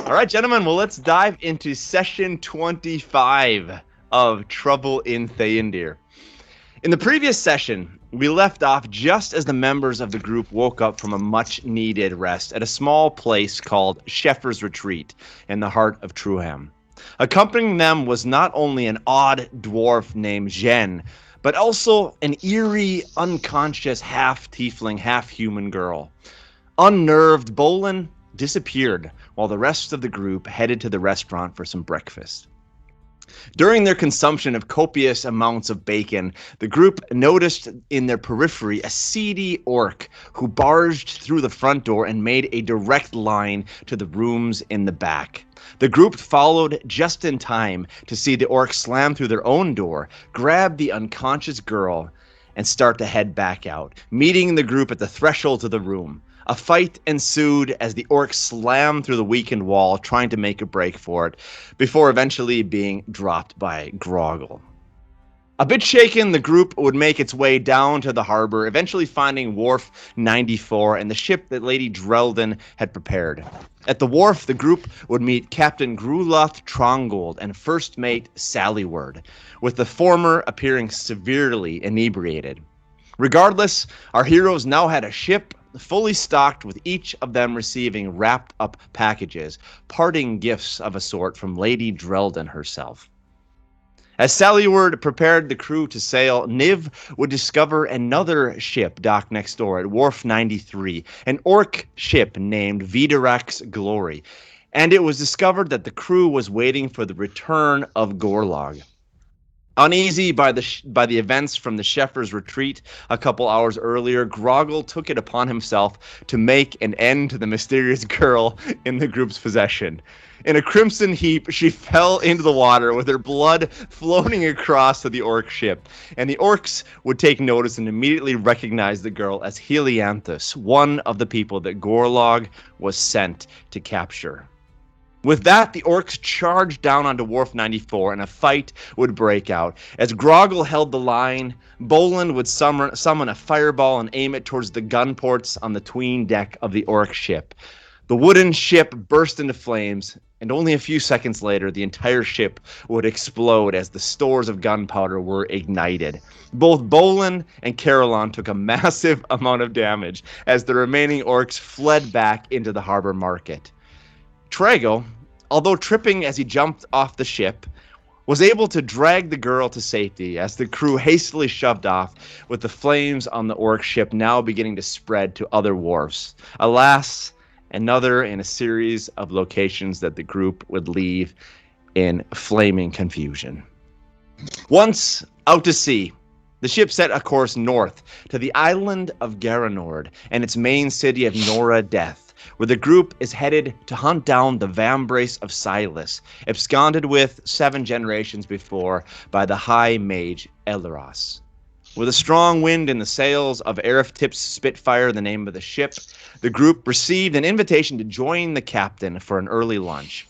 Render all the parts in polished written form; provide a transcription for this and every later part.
All right, gentlemen, well, let's dive into session 25 of Trouble in Theondir. In the previous session, we left off just as the members of the group woke up from a much-needed rest at a small place called Shepher's Retreat in the heart of Truhamn. Accompanying them was not only an odd dwarf named Dzien, but also an eerie, unconscious half-tiefling, half-human girl. Unnerved, Bholen disappeared while the rest of the group headed to the restaurant for some breakfast. During their consumption of copious amounts of bacon, the group noticed in their periphery a seedy orc who barged through the front door and made a direct line to the rooms in the back. The group followed just in time to see the orc slam through their own door, grab the unconscious girl, and start to head back out, meeting the group at the threshold of the room. A fight ensued as the orc slammed through the weakened wall, trying to make a break for it, before eventually being dropped by Grogil. A bit shaken, the group would make its way down to the harbor, eventually finding Wharf 94 and the ship that Lady Drelden had prepared. At the wharf, the group would meet Captain Gruloth Trongold and first mate Sallyward, with the former appearing severely inebriated. Regardless, our heroes now had a ship fully stocked, with each of them receiving wrapped up packages, parting gifts of a sort from Lady Drelden herself. As Sallyward prepared the crew to sail, Niv would discover another ship docked next door at Wharf 93, an orc ship named Vidarak's Glory, and it was discovered that the crew was waiting for the return of Gorlog. Uneasy by the events from the Shepher's Retreat a couple hours earlier, Grogil took it upon himself to make an end to the mysterious girl in the group's possession. In a crimson heap, she fell into the water with her blood floating across to the orc ship, and the orcs would take notice and immediately recognize the girl as Helianthus, one of the people that Gorlog was sent to capture. With that, the orcs charged down onto Wharf 94, and a fight would break out. As Grogil held the line, Bholen would summon a fireball and aim it towards the gun ports on the tween deck of the orc ship. The wooden ship burst into flames, and only a few seconds later, the entire ship would explode as the stores of gunpowder were ignited. Both Bholen and Kerrhylon took a massive amount of damage as the remaining orcs fled back into the harbor market. Traego, although tripping as he jumped off the ship, was able to drag the girl to safety as the crew hastily shoved off, with the flames on the orc ship now beginning to spread to other wharfs. Alas, another in a series of locations that the group would leave in flaming confusion. Once out to sea, the ship set a course north to the Island of Gaeranord and its main city of Norradeth, where the group is headed to hunt down the Vambrace of Silas, absconded with 7 generations before by the High Mage Elros. With a strong wind in the sails of Ariftip's Spitfire, the name of the ship, the group received an invitation to join the captain for an early lunch.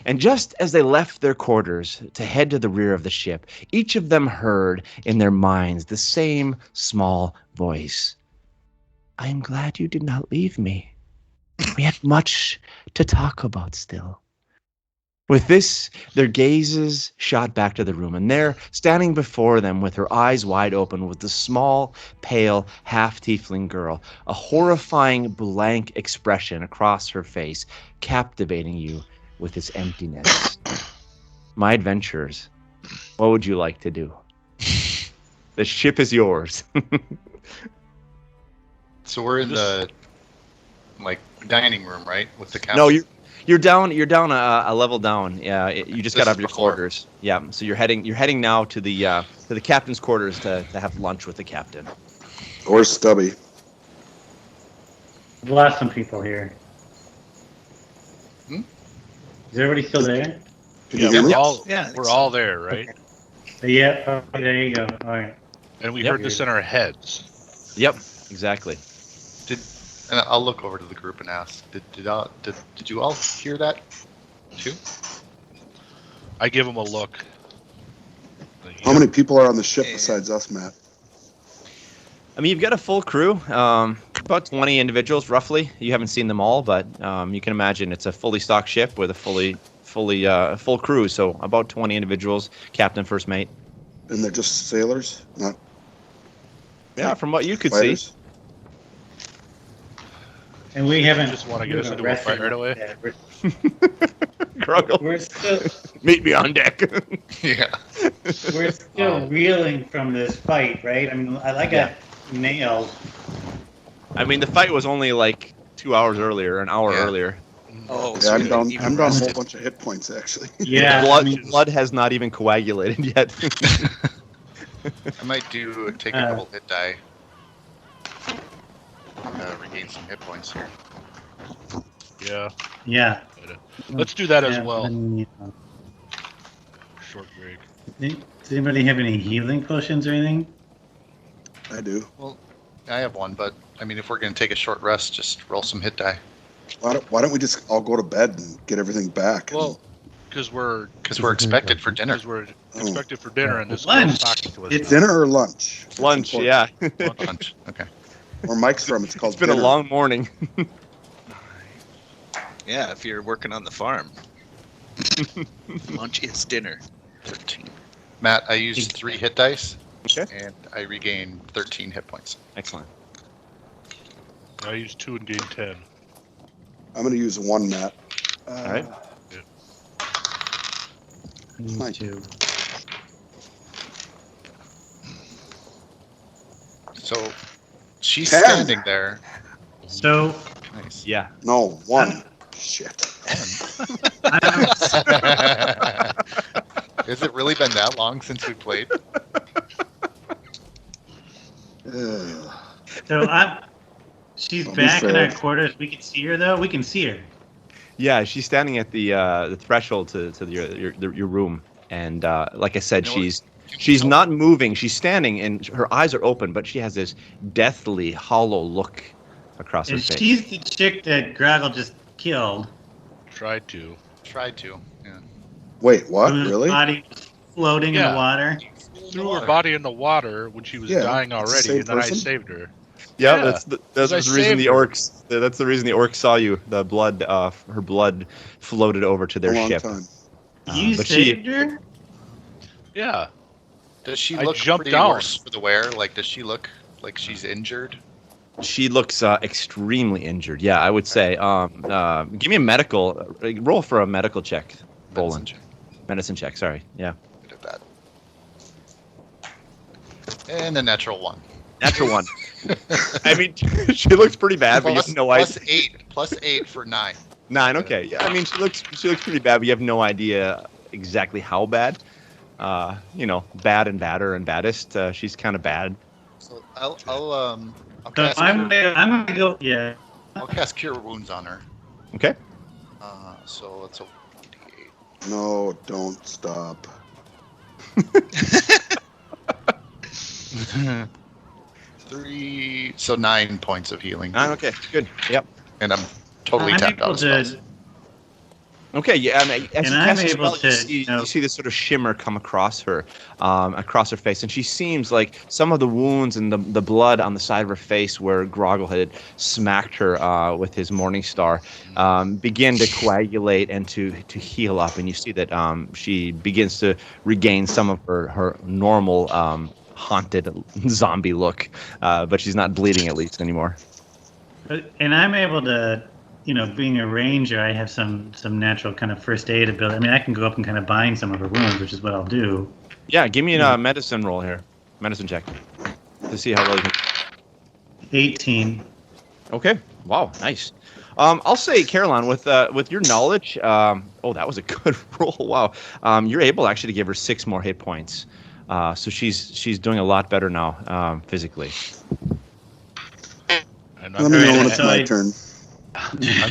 And just as they left their quarters to head to the rear of the ship, each of them heard in their minds the same small voice. "I am glad you did not leave me. We have much to talk about still." With this, their gazes shot back to the room, and there, standing before them with her eyes wide open, was the small, pale, half-tiefling girl, a horrifying blank expression across her face, captivating you with its emptiness. My adventurers, what would you like to do? The ship is yours. So we're in the dining room, right? With the captain. No, you're down a level down. Yeah, you just got out of your before. quarters. Yeah, so you're heading now to the captain's quarters to have lunch with the captain. Or Stubby. We've lost some people here. Is everybody still there? Yeah, we're all there, right? Yeah, okay, there you go. All right. And we heard this in our heads. Yep, exactly. And I'll look over to the group and ask, did you all hear that too? I give them a look. How many people are on the ship besides us, Matt? I mean, you've got a full crew. About 20 individuals, roughly. You haven't seen them all, but you can imagine it's a fully stocked ship with a full crew. So about 20 individuals, captain, first mate. And they're just sailors, not Yeah, from what you could fighters. see. And we haven't Just want to get us even into a fight arrested right away. yet. Grogil, We're still meet me on deck. Yeah. we're still reeling from this fight, right? I mean, I got nailed. I mean, the fight was only like 2 hours earlier, an hour Yeah. earder. Oh, Yeah, so I'm you're down. even I'm down a whole rested. bunch of hit points actually. Yeah, blood, I mean, blood has not even coagulated yet. I might take a couple hit die. Regain some hit points here. Yeah. yeah. Let's do that as Yeah, well. and, you Short break. know, does anybody have any healing potions or anything? I do. I have one, but I mean, if we're going to take a short rest, just roll some hit die. Why don't we just all go to bed and get everything back? Well, because we're expected for dinner. expected for dinner, and this Lunch. girl's talking to us. It's now. Dinner or lunch? That's Lunch, important. yeah. Lunch. Okay. Where Mike's from, it's called It's been a dinner. long morning. Yeah, if you're working on the farm. Lunch is dinner. 13. Matt, I used 3 hit dice, Okay. and I regained 13 hit points. Excellent. I used 2 and gained 10. I'm going to use 1, Matt. All right. Me Mike. too. So she's 10. standing there. So Nice. Yeah. No, 1. Shit. Has it really been that long since we played? Ugh. so she's Don't be back in our sad. quarters. We can see her though. We can see her. Yeah, she's standing at the threshold to your room, and like I said, You know what? she's not moving. She's standing, and her eyes are open, but she has this deathly, hollow look across her And face. she's the chick that Grogil just killed. Tried to. Tried to. Yeah. Wait, what? Whose Really? body was floating in Yeah. the water. Threw her body in the water when she was Yeah, dying it's the already, same and then I person? saved her. Yeah, Yeah. that's the I reason saved the her. orcs. That's the reason the orcs saw you. The blood, her blood floated over to their a long ship. time. You but she- saved her? Yeah. Does she I look jumped pretty down. worse for the wear? Like, does she look like she's injured? She looks extremely injured. Yeah, I would say. Give me a medical roll for a medical check, Bholen. Medicine check. Sorry. Yeah. Good at that. And a natural 1. Natural 1. I mean, she looks pretty bad, but you have no plus idea. 8. Plus 8 for 9. 9. Okay. Yeah. I mean, she looks pretty bad, but you have no idea exactly how bad. Bad and badder and baddest. She's kind of bad. So I'll So cast I'm cure, gonna go. Yeah. I'll cast cure wounds on her. Okay. So let's open D8. No, don't stop. 3, so 9 points of healing. Okay. Good. Yep. And I'm totally I'm tapped out able of spells. to. Okay, yeah, I mean, as And you I'm cast the able spell, to, you see this sort of shimmer come across her face, and she seems like some of the wounds and the blood on the side of her face where Grogil had smacked her with his Morning Star begin to coagulate and to heal up, and you see that she begins to regain some of her normal haunted zombie look, but she's not bleeding at least anymore. And I'm able to. Being a ranger, I have some natural kind of first aid ability. I mean, I can go up and kind of bind some of her wounds, which is what I'll do. Yeah, give me a medicine roll here, medicine check, to see how well you can. 18. Okay. Wow. Nice. I'll say, Kerrhylon, with your knowledge, that was a good roll. Wow. You're able actually to give her 6 more hit points. So she's doing a lot better now, physically. And Let me know when Alright, it's so my I- turn. I'm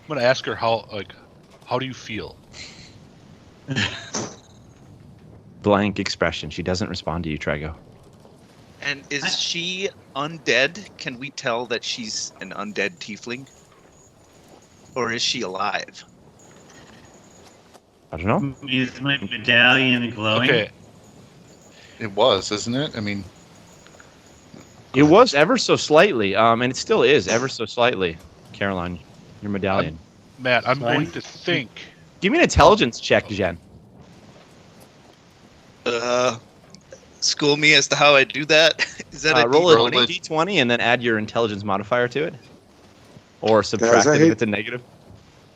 gonna ask her how do you feel? Blank expression. She doesn't respond to you, Traego. And is she undead? Can we tell that she's an undead tiefling? Or is she alive? I don't know. Is my medallion glowing? Okay. It was, isn't it? I mean, It was ever so slightly, and it still is ever so slightly, Kerrhylon, your medallion. Matt, I'm going to think. Give me an intelligence check, Jen. School me as to how I do that. Is that a roll a D20? d20 and then add your intelligence modifier to it? Or subtract it if it's a negative?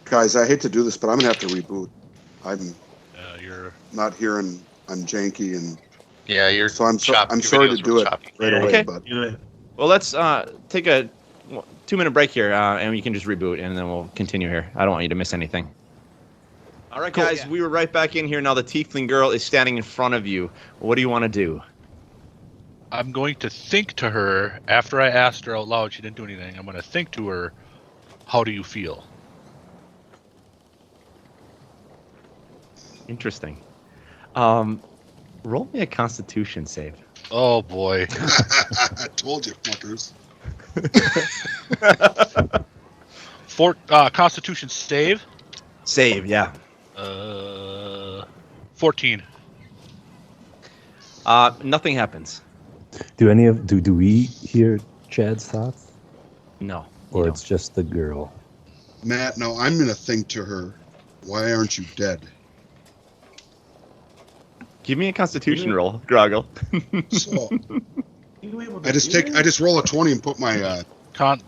Guys, I hate to do this, but I'm gonna have to reboot. I'm You're not hearing. I'm janky, and Yeah, you're. so I'm choppy. I'm Your sorry to video's do real it choppy. right Yeah. away. Okay. But Do it. Well, let's take a 2-minute break here, and you can just reboot, and then we'll continue here. I don't want you to miss anything. All right, guys, we were right back in here. Now the Tiefling girl is standing in front of you. What do you want to do? I'm going to think to her after I asked her out loud. She didn't do anything. I'm going to think to her, how do you feel? Interesting. Roll me a Constitution save. Oh boy. I told you, fuckers. Constitution save. Save, yeah. 14. Nothing happens. Do we hear Chad's thoughts, No. or you it's just the girl? Matt, no, I'm gonna think to her. Why aren't you dead? Give me a Constitution roll, Grogil. So You able to I just do take. that? I just roll a 20 and put my.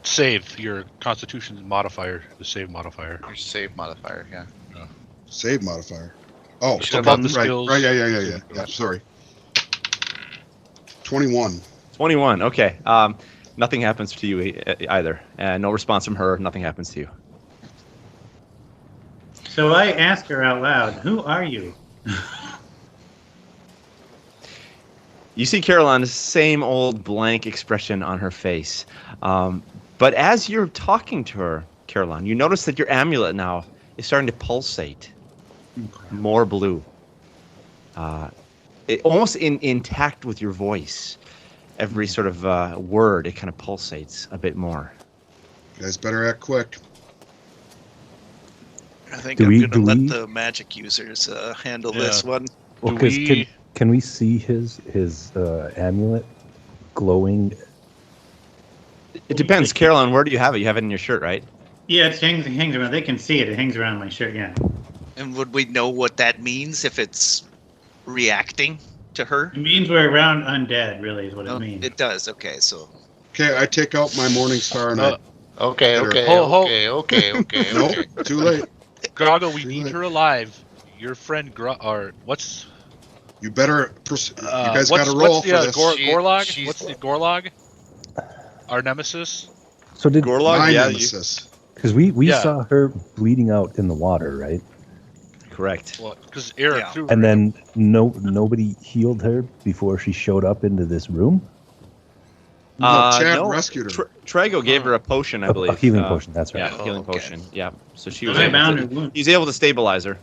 Save your Constitution modifier, the save modifier. Your save modifier, yeah. Save modifier. Oh, Just okay, above the right, skills. right, yeah. Sorry. 21. 21, okay. Nothing happens to you either. No response from her. Nothing happens to you. So I ask her out loud, "Who are you?" You see Kerrhylon's same old blank expression on her face. But as you're talking to her, Kerrhylon, you notice that your amulet now is starting to pulsate. More blue. Almost intact with your voice. Every sort of word, it kind of pulsates a bit more. You guys better act quick. I think Do I'm we- going to do let we- the magic users handle Yeah. this one. Well, Do 'cause we- can we see his amulet glowing? It depends, Kerrhylon, where do you have it? You have it in your shirt, right? Yeah, it hangs around. They can see it. It hangs around my shirt. Yeah. And would we know what that means if it's reacting to her? It means we're around undead. Really, is what Oh, it means. it does. Okay, so Okay, I take out my morning star and I. Okay, okay, Ho, okay, okay, okay, Nope, okay. too late. Groggle, we Too need late. her alive. Your friend or what's You better. You guys what's, got to roll what's for the this. Gorlog? What's the Gorlog? Our nemesis. So did Gorlog, My yeah, nemesis. because we Yeah. saw her bleeding out in the water, right? correct. Well, because Eric Yeah. threw her. And then nobody healed her before she showed up into this room. No, Chad no, rescued her. Traego gave her a potion, I A believe. healing potion. That's right. Yeah, Oh, healing okay. potion. Yeah. So she So was I able bound to, her wound. he's able to stabilize her.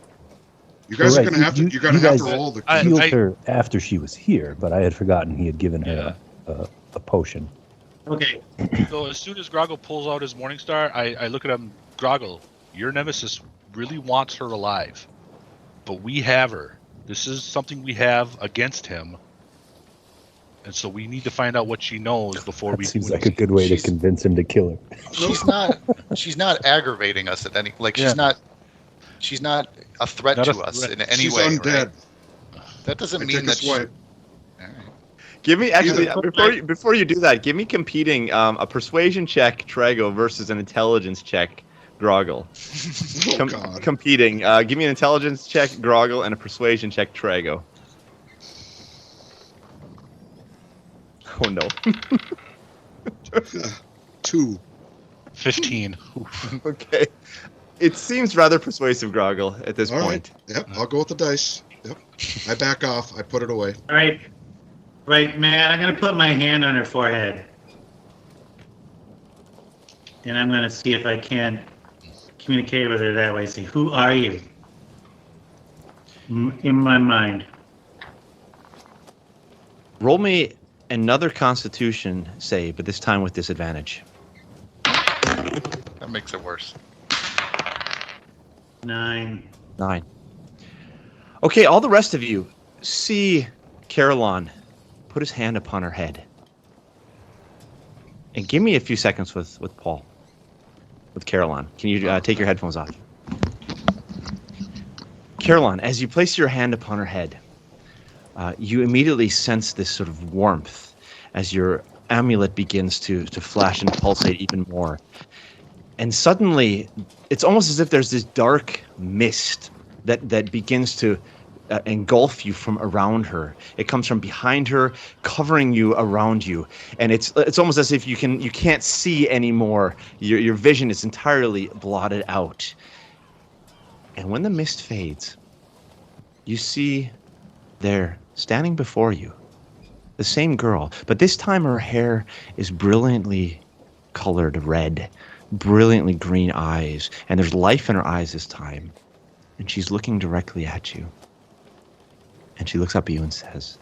You guys Right, are gonna have to. you- You're gonna you have to guys- roll the. I- Healed her after she was here, but I had forgotten he had given her Yeah. a potion. Okay. So as soon as Groggle pulls out his Morning Star, I look at him. Groggle, your nemesis really wants her alive, but we have her. This is something we have against him, and so we need to find out what she knows before That we. seems like a good way to she's- convince him to kill her. She's not aggravating us at any. Like Yeah. she's not a threat Not a to us threat. in any She's way. undead. Right? That doesn't I mean take a that. swipe. Give me actually Either- before you do that, give me competing a persuasion check Traego versus an intelligence check Groggle. Oh God. Competing. Give me an intelligence check Groggle and a persuasion check Traego. Oh no. 2. 15. Okay. It seems rather persuasive, Groggle, at this All point. right. Yep. I'll go with the dice. Yep. I back off. I put it away. All right. Right, man. I'm gonna put my hand on her forehead, and I'm gonna see if I can communicate with her that way. Say, "Who are you?" In my mind. Roll me another Constitution save, but this time with disadvantage. That makes it worse. 9. 9. Okay, all the rest of you see Kerrhylon put his hand upon her head. And give me a few seconds with Paul, with Kerrhylon. Can you take your headphones off? Kerrhylon, as you place your hand upon her head, you immediately sense this sort of warmth as your amulet begins to flash and pulsate even more. And suddenly, it's almost as if there's this dark mist that begins to engulf you from around her. It comes from behind her, covering you around you, and it's almost as if you can't see anymore. Your vision is entirely blotted out. And when the mist fades, you see there, standing before you, the same girl, but this time her hair is brilliantly colored red, brilliantly green eyes, and there's life in her eyes this time. And she's looking directly at you. And she looks up at you and says,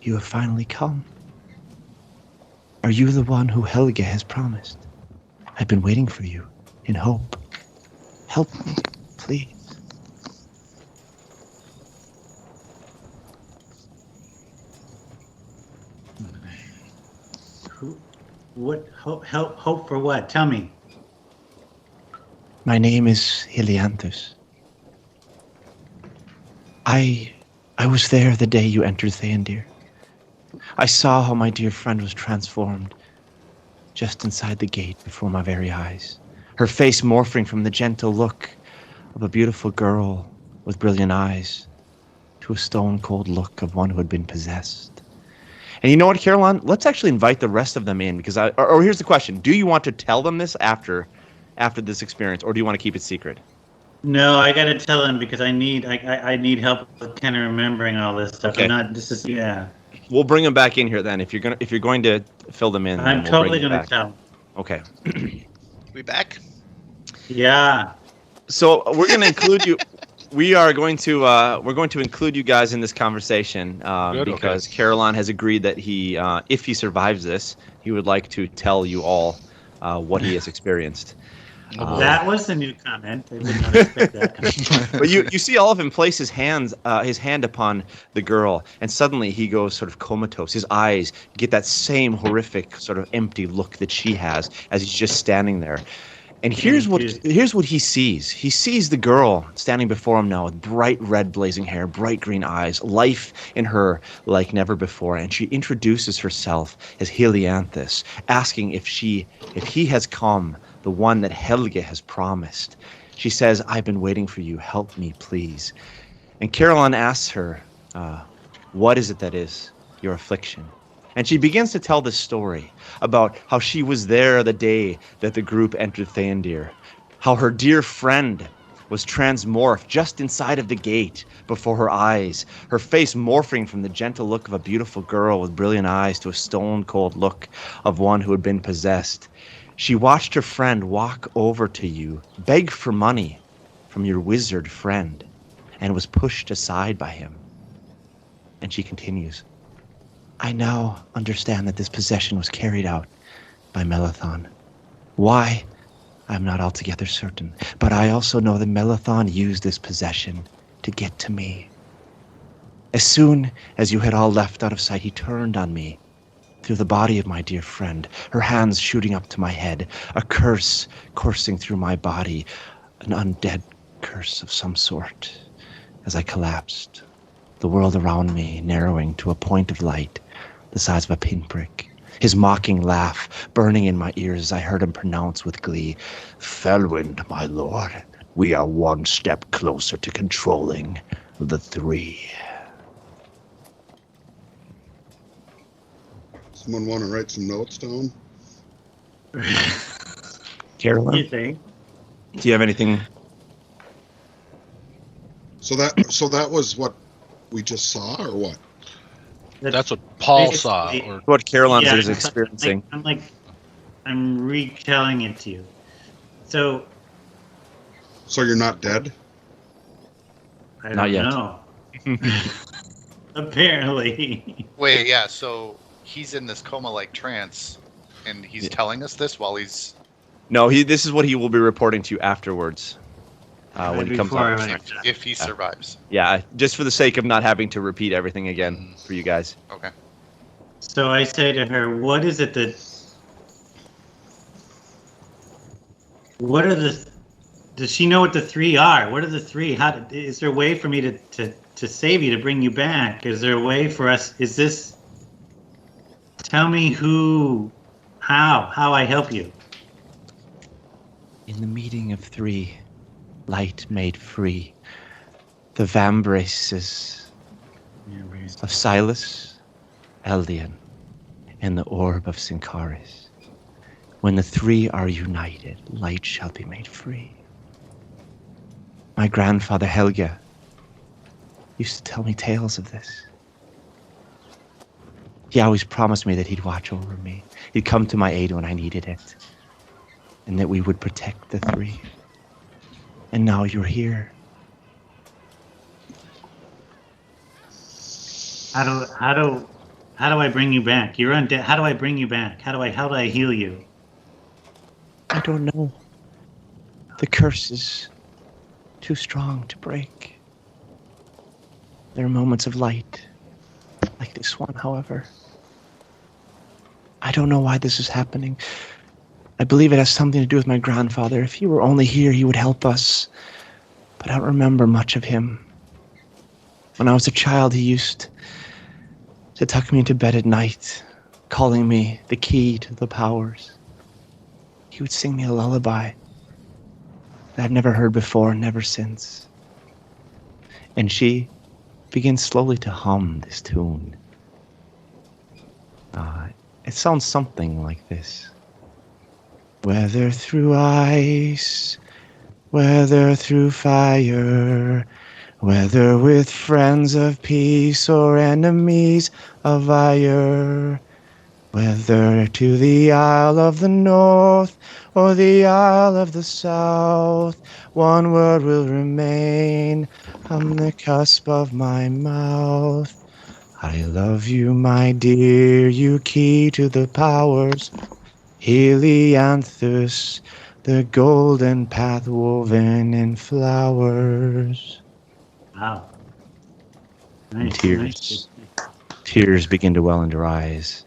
"You have finally come. Are you the one who Helge has promised? I've been waiting for you in hope. Help me, please." What hope for what? Tell me. My name is Helianthus. I was there the day you entered Theondir. I saw how my dear friend was transformed just inside the gate before my very eyes. Her face morphing from the gentle look of a beautiful girl with brilliant eyes to a stone-cold look of one who had been possessed. And you know what, Kerrhylon? Let's actually invite the rest of them in, because or here's the question. Do you want to tell them this after this experience, or do you want to keep it secret? No, I gotta tell him because I need help with kind of remembering all this stuff. Okay. We'll bring them back in here then. If you're going to fill them in, I'm totally gonna tell. Okay. We back? Yeah. So we're going to include you. We are going to include you guys in this conversation because Kerrhylon has agreed that he, if he survives this, he would like to tell you all what he has experienced. That was a new comment. I did not expect that. But you see all of him place his hand upon the girl, and suddenly he goes sort of comatose. His eyes get that same horrific sort of empty look that she has as he's just standing there. And here's what he sees. He sees the girl standing before him now with bright red blazing hair, bright green eyes, life in her like never before. And she introduces herself as Helianthus, asking if he has come, the one that Helge has promised. She says, "I've been waiting for you. Help me, please." And Kerrhylon asks her, what is it that is your affliction? And she begins to tell this story about how she was there the day that the group entered Theondir, how her dear friend was transmorphed just inside of the gate before her eyes, her face morphing from the gentle look of a beautiful girl with brilliant eyes to a stone-cold look of one who had been possessed. She watched her friend walk over to you, beg for money from your wizard friend, and was pushed aside by him. And she continues, "I now understand that this possession was carried out by Melathon. Why? I'm not altogether certain, but I also know that Melathon used this possession to get to me. As soon as you had all left out of sight, he turned on me through the body of my dear friend, her hands shooting up to my head, a curse coursing through my body, an undead curse of some sort. As I collapsed, the world around me narrowing to a point of light the size of a pinprick, his mocking laugh burning in my ears as I heard him pronounce with glee, 'Felwind, my lord, we are one step closer to controlling the three.'" Someone want to write some notes down? Kerrhylon, You think? do you have anything? So that was what we just saw, or what? That's what Paul saw. basically- Or What Kerrhylon Yeah, is experiencing? I'm retelling it to you. So So you're not dead? I don't Not yet. know. Apparently. Wait, yeah, so he's in this coma-like trance, and he's telling us this while he's... No, this is what he will be reporting to you afterwards. When he comes Before up. I went- If he survives. Yeah, just for the sake of not having to repeat everything again for you guys. Okay. So I say to her, what is it that What are the? Does she know what the 3 are? What are the 3? Is there a way for me to save you, to bring you back? Is there a way for us? Is this? Tell me how I help you. In the meeting of 3, light made free, the vambraces of Silas, Eldian, and the orb of Sincaris. When the 3 are united, light shall be made free. My grandfather Helge used to tell me tales of this. He always promised me that he'd watch over me. He'd come to my aid when I needed it. And that we would protect the 3. And now you're here. How do I bring you back? You're undead. How do I bring you back? How do I heal you? I don't know. The curse is too strong to break. There are moments of light, like this one, however. I don't know why this is happening. I believe it has something to do with my grandfather. If he were only here, he would help us. But I don't remember much of him. When I was a child, he used to tuck me into bed at night, calling me the key to the powers. He would sing me a lullaby that I've never heard before, never since. And she begins slowly to hum this tune. It sounds something like this. Whether through ice, whether through fire, whether with friends of peace or enemies of ire, whether to the Isle of the North or the Isle of the South, one word will remain on the cusp of my mouth. I love you, my dear, you key to the powers. Helianthus, the golden path woven in flowers. Wow. And tears begin to well into her eyes.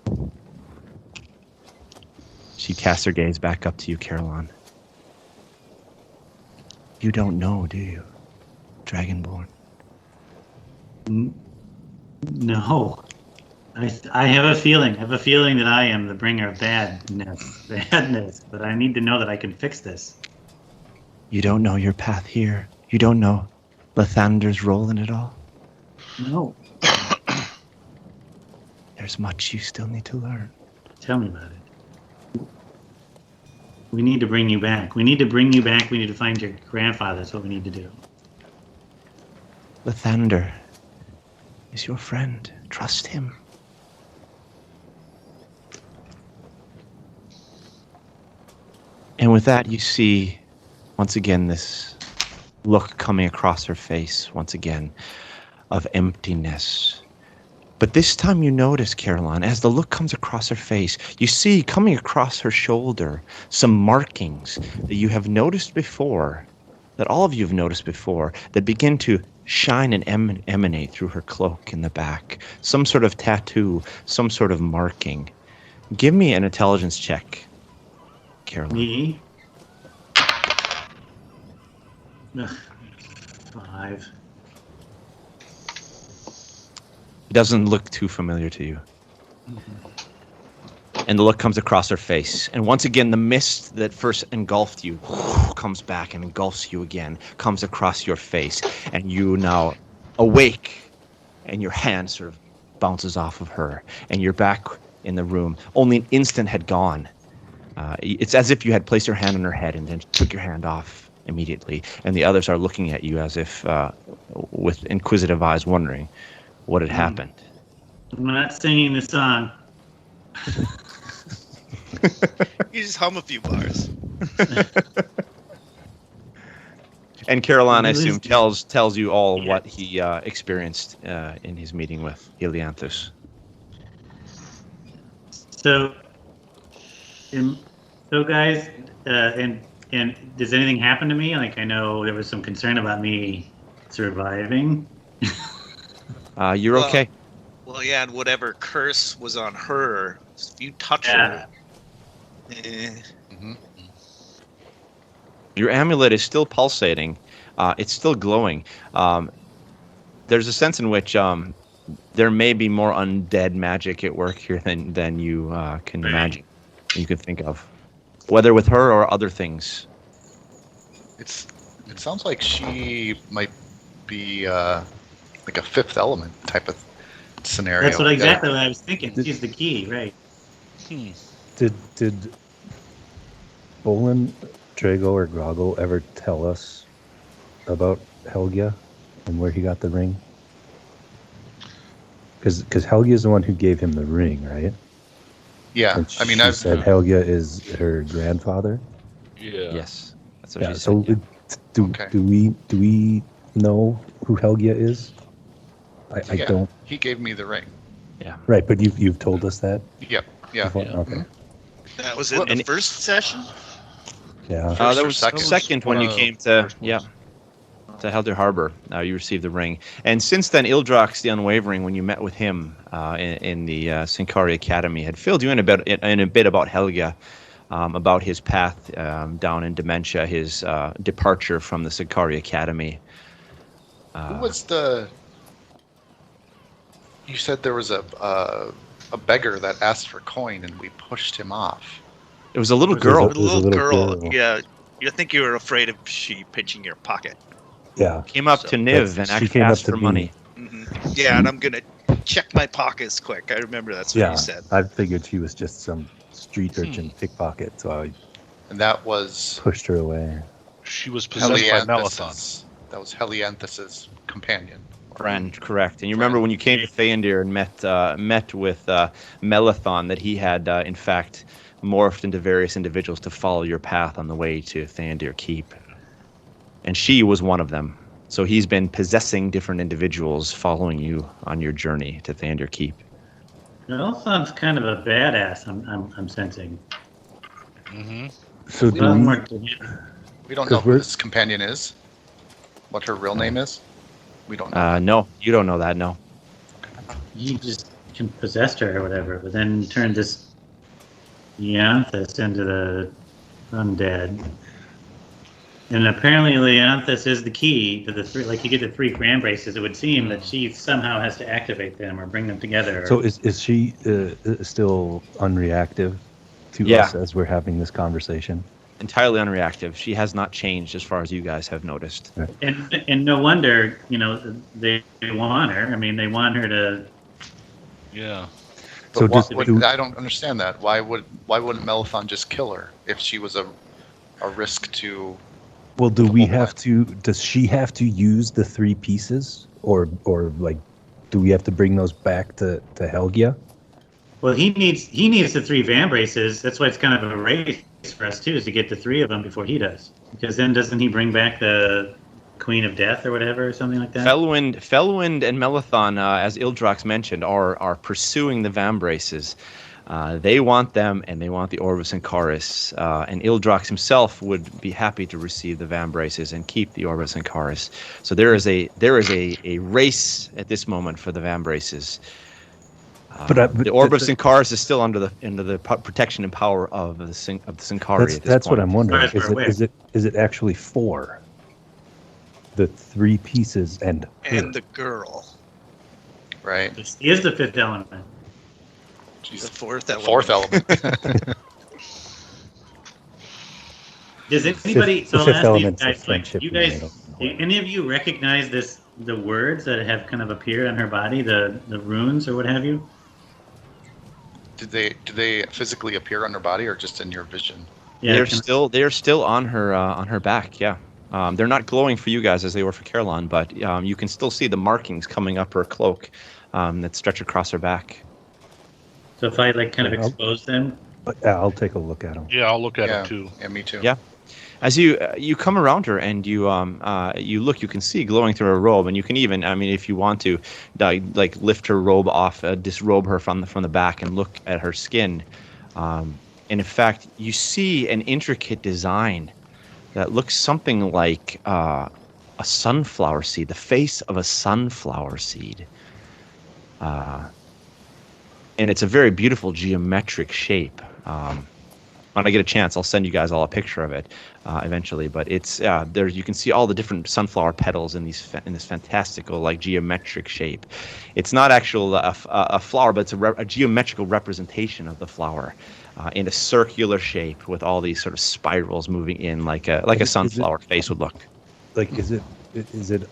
She casts her gaze back up to you, Kerrhylon. You don't know, do you, Dragonborn? No. I have a feeling. I have a feeling that I am the bringer of badness, but I need to know that I can fix this. You don't know your path here. You don't know Lathander's role in it all. No. There's much you still need to learn. Tell me about it. We need to bring you back. We need to bring you back. We need to find your grandfather. That's what we need to do. Lathander is your friend. Trust him. And with that, you see, once again, this look coming across her face, once again, of emptiness. But this time you notice, Kerrhylon, as the look comes across her face, you see coming across her shoulder some markings that you have noticed before, that all of you have noticed before, that begin to shine and emanate through her cloak in the back. Some sort of tattoo, some sort of marking. Give me an intelligence check, Kerrhylon. Me? 5. It doesn't look too familiar to you. And the look comes across her face. And once again, the mist that first engulfed you comes back and engulfs you again, comes across your face. And you now awake, and your hand sort of bounces off of her. And you're back in the room. Only an instant had gone. It's as if you had placed your hand on her head and then took your hand off immediately. And the others are looking at you as if with inquisitive eyes, wondering what had happened. I'm not singing the song. You just hum a few bars. And Kerrhylon, I assume, tells you all what he experienced in his meeting with Helianthus. So guys, and does anything happen to me? Like, I know there was some concern about me surviving. You're okay. Well, yeah, and whatever curse was on her, if you touch her, Your amulet is still pulsating. It's still glowing. There's a sense in which there may be more undead magic at work here than you can imagine, you can think of, whether with her or other things. It sounds like she might be like a fifth element type of scenario. That's exactly what I was thinking. She's the key, right? Did Bholen, Traego, or Grogil ever tell us about Helga and where he got the ring? Because Helga is the one who gave him the ring, right? Yeah, And I mean, she I've said Helga is her grandfather. Yeah. Yes, that's what Yeah. she So said. Yeah. Okay. do we know who Helga is? I Yeah. don't. He gave me the ring. Right, but you've told us that. Yep. Yeah. before? Yeah. Okay. That was in the first session? Yeah. First That or was second? second when One you of came the to first ones. to Helder Harbor. You received the ring, and since then, Ildrox the Unwavering, when you met with him in the Sincari Academy, had filled you in a bit about Helga, about his path down in dementia, his departure from the Sincari Academy. Who was the? You said there was a beggar that asked for coin, and we pushed him off. It was a little There's girl. a- The little little girl. girl. Yeah. You think you were afraid of she pinching your pocket. Yeah. Came up So to Niv and she actually came up asked to for me. money. Yeah, and I'm going to check my pockets quick. I remember that's what Yeah. you said. I figured she was just some street urchin pickpocket, so I And that was pushed her away. She was possessed by Melathon. Helianthus's. That was Helianthus's companion. Correct. And you remember when you came to Theondir and met with Melathon, that he had in fact morphed into various individuals to follow your path on the way to Theondir Keep, and she was one of them. So he's been possessing different individuals, following you on your journey to Theondir Keep. Melathon's kind of a badass. I'm sensing. Mm-hmm. So We do don't we, We don't know 'Cause who we're- this companion is. What her real name is. We don't know. No, you don't know that. No. He just possessed her or whatever, but then turned this Helianthus into the undead. And apparently Helianthus is the key to the three. Like you get the 3 grand braces, it would seem that she somehow has to activate them or bring them together. so is she still unreactive to Yeah. us as we're having this conversation? Entirely unreactive. She has not changed as far as you guys have noticed. And no wonder, they want her. I mean, they want her to. Yeah. But So I don't understand that. Why wouldn't Melathon just kill her if she was a risk to? Well, do The we whole have to? Does she have to use the 3 pieces, or like, do we have to bring those back to Helgia? Well, he needs the 3 van braces. That's why it's kind of a race for us too, is to get the 3 of them before he does. Because then doesn't he bring back the Queen of Death or whatever, or something like that? Felwind and Melathon, as Ildrox mentioned, are pursuing the Vambraces. They want them, and they want the Orbis and Charis. And Ildrox himself would be happy to receive the Vambraces and keep the Orbis and Charis. So there is a race at this moment for the Vambraces. But the Orbis and Charis is still under the protection and power of the Sincari. That's what I'm wondering. As far as we're Is it actually 4? The 3 pieces and And the girl. Right. He is the 5th element. She's The fourth the element. 4th element. Does anybody? So I'll fifth ask element these of guys. friendship. You we guys, don't know. any of you recognize the words that have kind of appeared on her body, the runes or what have you? Do they physically appear on her body or just in your vision? Yeah, they're still on her back. Yeah, they're not glowing for you guys as they were for Kerrhylon, but you can still see the markings coming up her cloak that stretch across her back. So if I kind of Yeah, expose them, I'll take a look at them. Yeah, I'll look at Yeah. it too. Yeah, me too. Yeah. As you come around her and you look, you can see glowing through her robe, and you can even, I mean, if you want to, like lift her robe off, disrobe her from the back, and look at her skin. And in fact, you see an intricate design that looks something like a sunflower seed, the face of a sunflower seed. And it's a very beautiful geometric shape. On when I get a chance, I'll send you guys all a picture of it eventually. But it's there. You can see all the different sunflower petals in these in this fantastical like geometric shape. It's not actual a flower, but it's a geometrical representation of the flower in a circular shape with all these sort of spirals moving in like a sunflower face would look. Like, is it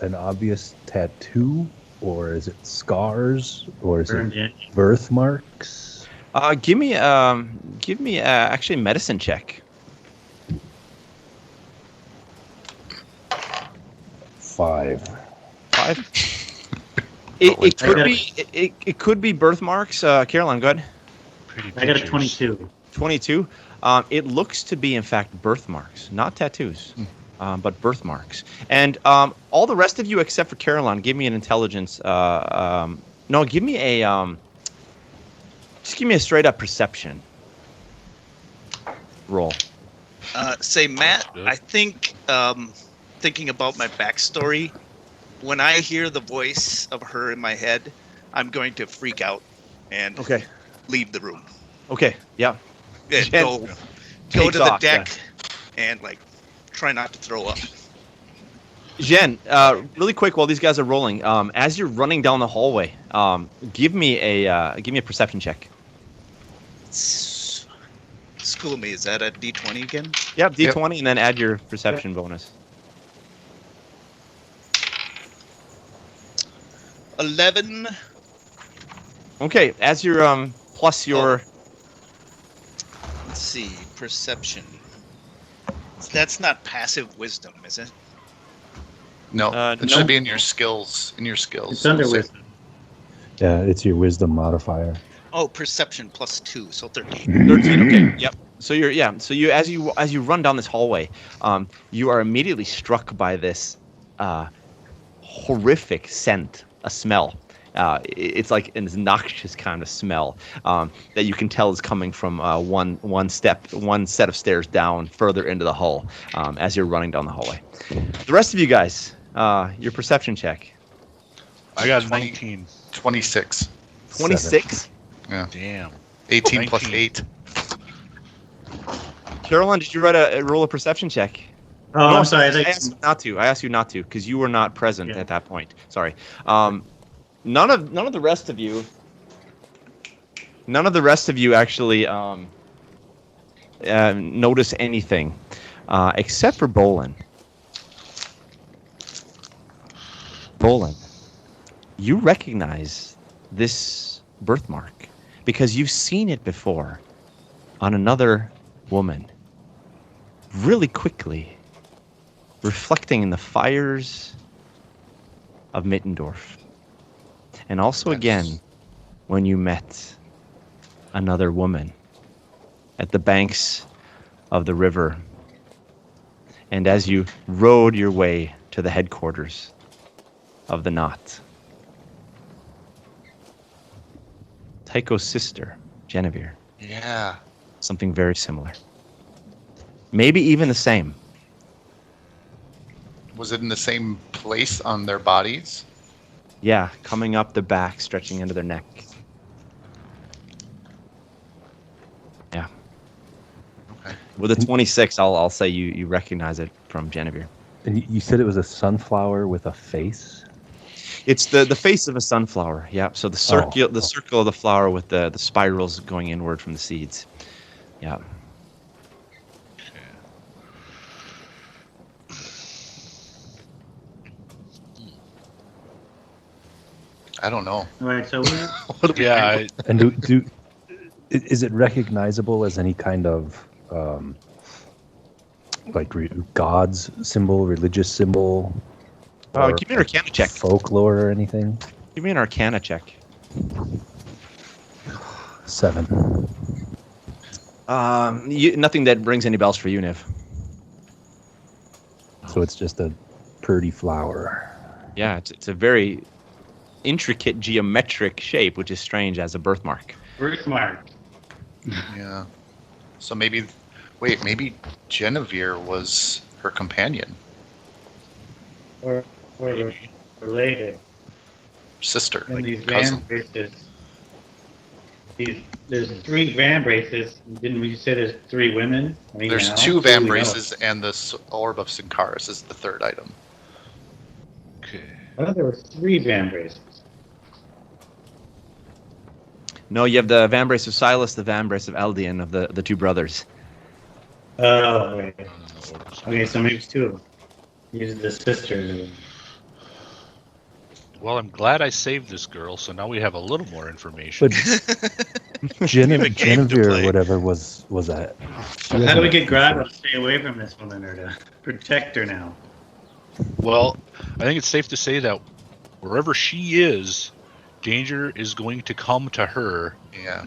an obvious tattoo, or is it scars, or is it birthmarks? Give me actually a medicine check. 5. It could be birthmarks. Kerrhylon, go ahead. I got a 22. 22. It looks to be in fact birthmarks, not tattoos. But birthmarks. And all the rest of you except for Kerrhylon, give me an intelligence. No, give me a just give me a straight up perception roll. Say, Matt, I think thinking about my backstory, when I hear the voice of her in my head, I'm going to freak out and leave the room. Okay. Yeah. And go to the deck and like try not to throw up. Jen, really quick while these guys are rolling, as you're running down the hallway, give me a perception check. School me. Is that a D20 again? Yep, D20, and then add your perception bonus. 11. Okay, as you're plus your. Let's see, perception. That's not passive wisdom, is it? No, it no. should be in your skills. It's under wisdom. Yeah, it's your wisdom modifier. Oh, perception plus 2, so 13. 13. Okay. Yep. So you as you run down this hallway, you are immediately struck by this horrific scent, a smell. It's like an noxious kind of smell that you can tell is coming from one set of stairs down further into the hull as you're running down the hallway. The rest of you guys, your perception check. I got 19. 26. 26? Yeah. Damn. 18 19. plus 8. Carolyn, did you roll a perception check? Oh, No, I'm sorry. I asked you not to because you were not present at that point. Sorry. None of the rest of you actually notice anything except for Bholen. Bholen, you recognize this birthmark because you've seen it before on another woman. Really quickly, reflecting in the fires of Mittendorf. And also again, when you met another woman at the banks of the river, and as you rode your way to the headquarters of the Knot. Tycho's sister, Genevieve. Yeah. Something very similar. Maybe even the same. Was it in the same place on their bodies? Yeah, coming up the back, stretching into their neck. Yeah. Okay. With a 26, I'll say you recognize it from Genevieve. And you said it was a sunflower with a face? It's the face of a sunflower. Yeah. So the circle of the flower with the spirals going inward from the seeds. Yeah. I don't know. All right, so And is it recognizable as any kind of God's symbol, religious symbol? Give me an Arcana check. Folklore or anything? Give me an Arcana check. 7. Nothing that rings any bells for you, Niv. So it's just a pretty flower. Yeah, it's a very intricate geometric shape, which is strange as a birthmark. birthmark. Yeah. So maybe Genevieve was her companion. Or related. Sister. And these cousin. van races, these there's 3 van braces. Didn't we say there's 3 women? I mean, There's now? 2 Who do van we know? braces and the orb of Sincaris is the 3rd item. Okay. I thought there were 3 van braces. No, you have the van brace of Silas, the van brace of Eldian, of the 2 brothers. Oh, right. Okay, so maybe it's 2 of them. These are the sisters. Well, I'm glad I saved this girl, so now we have a little more information. But Give a game to Genevieve or play. whatever was a. How do we get Grogil to stay away from this woman or to protect her now? Well, I think it's safe to say that wherever she is, danger is going to come to her. Yeah.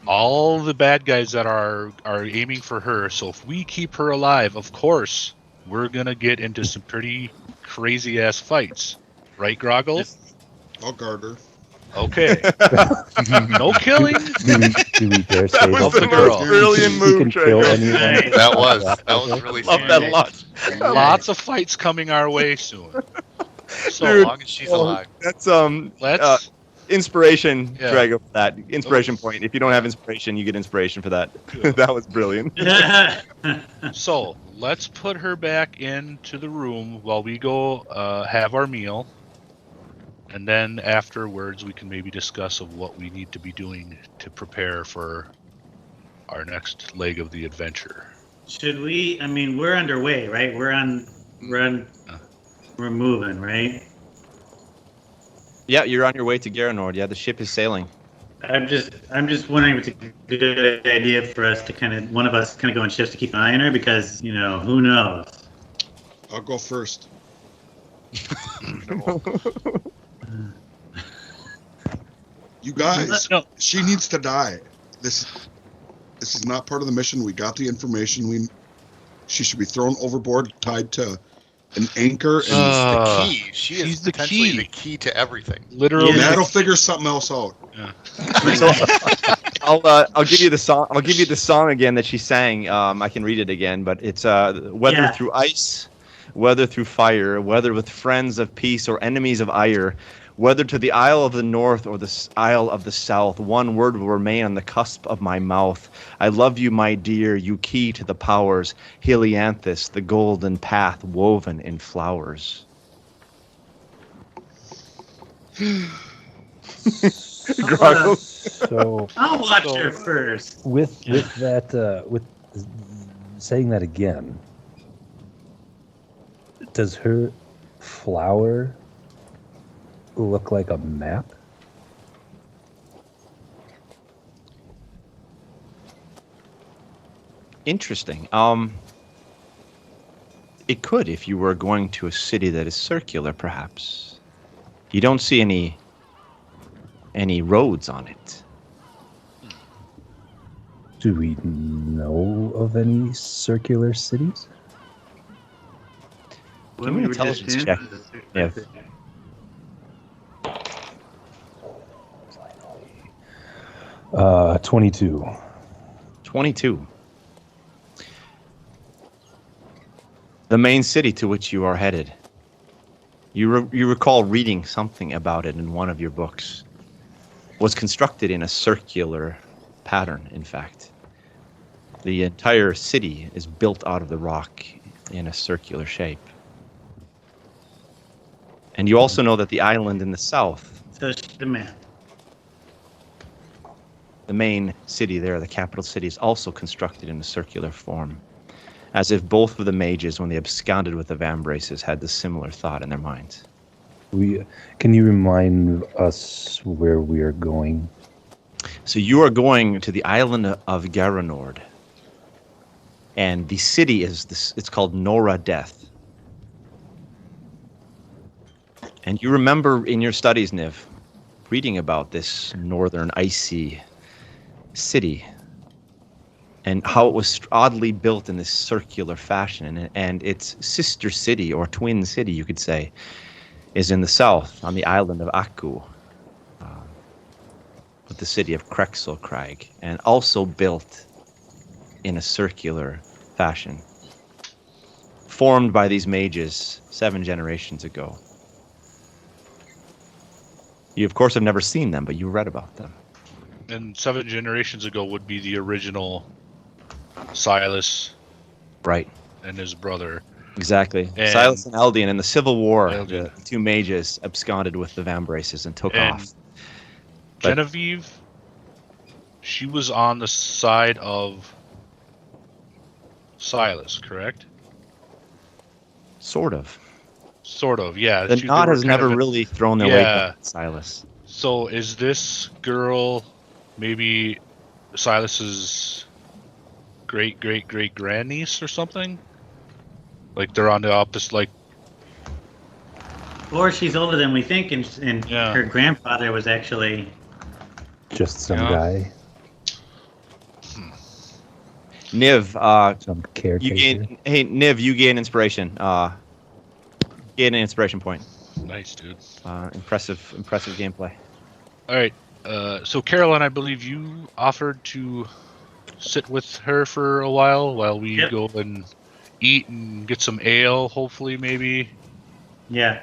All the bad guys that are aiming for her. So if we keep her alive, of course, we're gonna get into some pretty crazy ass fights, right, Grogil? I'll guard her. Okay. No killing. Do we dare say That was Love the the most girl. brilliant You move, can kill Traego. anyone. That was really Love smart. that a lot. Lots of fights coming our way soon. So As long as she's alive. That's let's. inspiration, Yeah. Traego, for that. Inspiration Oh. point. If you don't have inspiration, you get inspiration for that. That was brilliant. So let's put her back into the room while we go have our meal, and then afterwards we can maybe discuss of what we need to be doing to prepare for our next leg of the adventure. Should we? I mean, we're underway, right? We're moving, right? Yeah, you're on your way to Gaeranord. Yeah, the ship is sailing. I'm just wondering if it's a good idea for us to one of us go in shifts to keep an eye on her because, who knows? I'll go first. You guys, No. she needs to die. This is not part of the mission. We got the information. She should be thrown overboard, tied to an anchor, and The key. She she's is the potentially key. the key to everything. Literally, Matt'll figure something else out. So, I'll give you the song. I'll give you the song again that she sang. I can read it again, but it's whether Yeah. through ice, whether through fire, whether with friends of peace or enemies of ire, whether to the Isle of the North or the Isle of the South, one word will remain on the cusp of my mouth. I love you, my dear, you key to the powers, Helianthus, the golden path woven in flowers. Grogil. So I'll watch her first. with that with saying that again, does her flower look like a map? Interesting. It could if you were going to a city that is circular, perhaps. You don't see any roads on it. Do we know of any circular cities? Give me an intelligence check. Yeah. Uh, 22. 22. The main city to which you are headed. You recall reading something about it in one of your books. Was constructed in a circular pattern, in fact. The entire city is built out of the rock in a circular shape. And you also know that the island in the south, So she's the man. the main city there, the capital city, is also constructed in a circular form. As if both of the mages, when they absconded with the Vambraces, had the similar thought in their minds. Can you remind us where we are going? So you are going to the Island of Gaeranord. And the city it's called Norradeth. And you remember in your studies, Niv, reading about this northern icy city and how it was oddly built in this circular fashion. And its sister city, or twin city, you could say, is in the south on the island of Akku, with the city of Krexelcraig, and also built in a circular fashion, formed by these mages 7 generations ago. You, of course, have never seen them, but you read about them. And 7 generations ago would be the original Silas Right. and his brother. Exactly. And Silas and Eldian in the Civil War, Eldian. the 2 mages absconded with the Vambraces and took And off. But- Genevieve, she was on the side of Silas, correct? Sort of. Sort of, yeah. The They knot were has kind never of really thrown their weight back at Silas. So is this girl maybe Silas's great grandniece or something? Like they're on the opposite, like. Or she's older than we think, and Yeah. her grandfather was actually. Just some Yeah. guy, Niv, some caretaker. Niv, you gain inspiration. Gain an inspiration point. Nice, dude. Impressive gameplay. All right. So Kerrhylon, I believe you offered to sit with her for a while we Yep. go and eat and get some ale, hopefully, maybe. Yeah.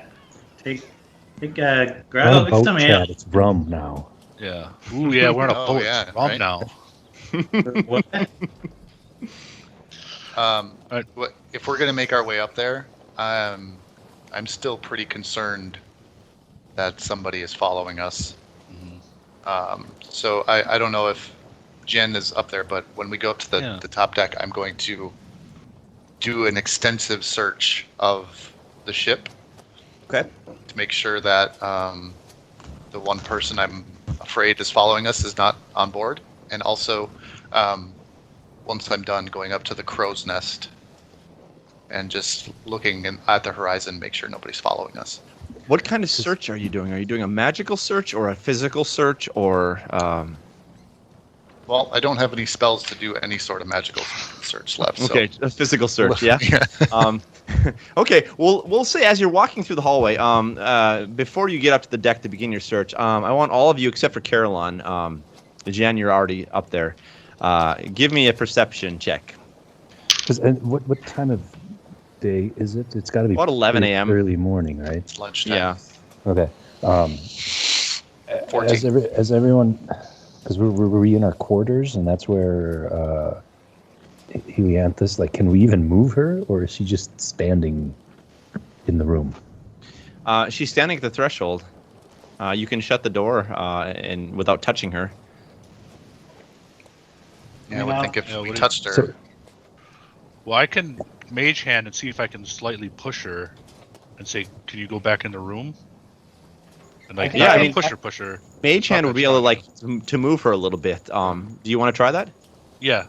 Take Not grab boat some ale. chat, it's rum now. Yeah. Ooh, yeah, we're on a Oh, boat. yeah, Rum right. now. What? What if we're gonna make our way up there? I'm still pretty concerned that somebody is following us. So I don't know if Jen is up there, but when we go up to the top deck, I'm going to do an extensive search of the ship. Okay. To make sure that the one person I'm afraid is following us is not on board, and also once I'm done, going up to the crow's nest and just looking at the horizon, make sure nobody's following us. What kind of search are you doing? Are you doing a magical search or a physical search or? Well, I don't have any spells to do any sort of magical search left. So. Okay, a physical search, yeah. Yeah. Okay, we'll say as you're walking through the hallway, before you get up to the deck to begin your search, I want all of you except for Kerrhylon, Jen, you're already up there. Give me a perception check. And what time of day is it? It's got to be About 11 pretty a.m. early morning, right? It's lunchtime. Yeah. Okay. 14. As everyone, because we're in our quarters, and that's where Helianthus. Like, can we even move her, or is she just standing in the room? She's standing at the threshold. You can shut the door and without touching her. Yeah, I would think if Yeah, we what touched her. So- Well, I can mage hand and see if I can slightly push her and say, can you go back in the room? And like, Yeah, I mean, push her. Mage hand Not would be that able to strong. to move her a little bit. Do you want to try that? Yeah.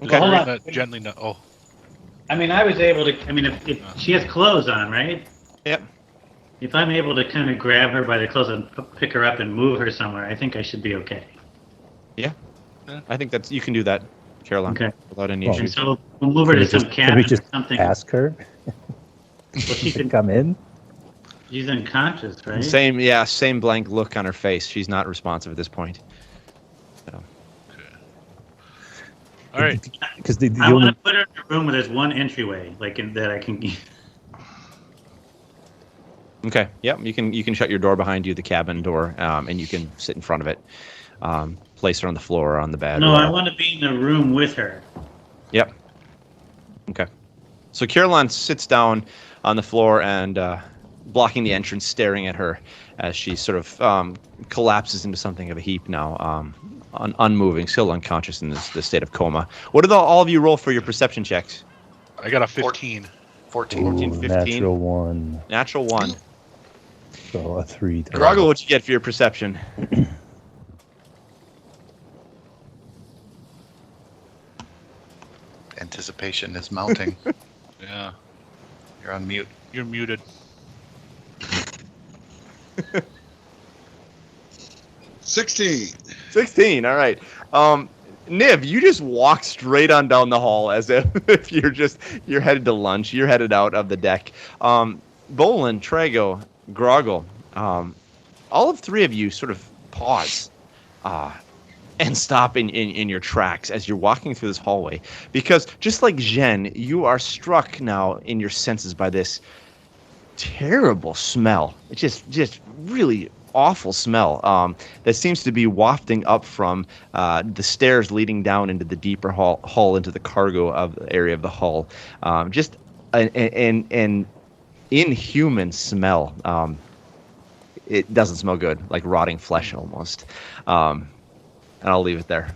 Okay. Hold on. Gently. No. Oh, I mean, I was able to. I mean, if she has clothes on, right? Yep. If I'm able to kind of grab her by the clothes and pick her up and move her somewhere, I think I should be okay. I think you can do that, Kerrhylon, Okay. without any Well, And issues. so we'll move her to some Can cabin we or just something. ask her she to can, come in? she's unconscious, right? Same blank look on her face. She's not responsive at this point. all right. Because the I want only to put her in a room where there's one entryway, that I can. Okay. Yep. You can shut your door behind you, the cabin door, and you can sit in front of it. Place her on the floor or on the bed. No, or- I want to be in a room with her. Yep. Okay. So Kerrhylon sits down on the floor and blocking the entrance, staring at her as she sort of collapses into something of a heap now, unmoving, still unconscious in the state of coma. What did all of you roll for your perception checks? I got a 15. 14. 14, 15. natural one, Natural 1. so a 3. Grogil, what'd you get for your perception? Anticipation is mounting. Yeah. You're on mute. You're muted. 16. 16. All right. Niv, you just walk straight on down the hall as if you're headed to lunch. You're headed out of the deck. Bholen, Traego, Grogil, all of 3 of you sort of pause and stop in your tracks as you're walking through this hallway. Because just like Jen, you are struck now in your senses by this terrible smell. It's just really awful smell that seems to be wafting up from the stairs leading down into the deeper hull into the cargo of the area of the hull. Just an inhuman smell. It doesn't smell good, like rotting flesh almost. And I'll leave it there.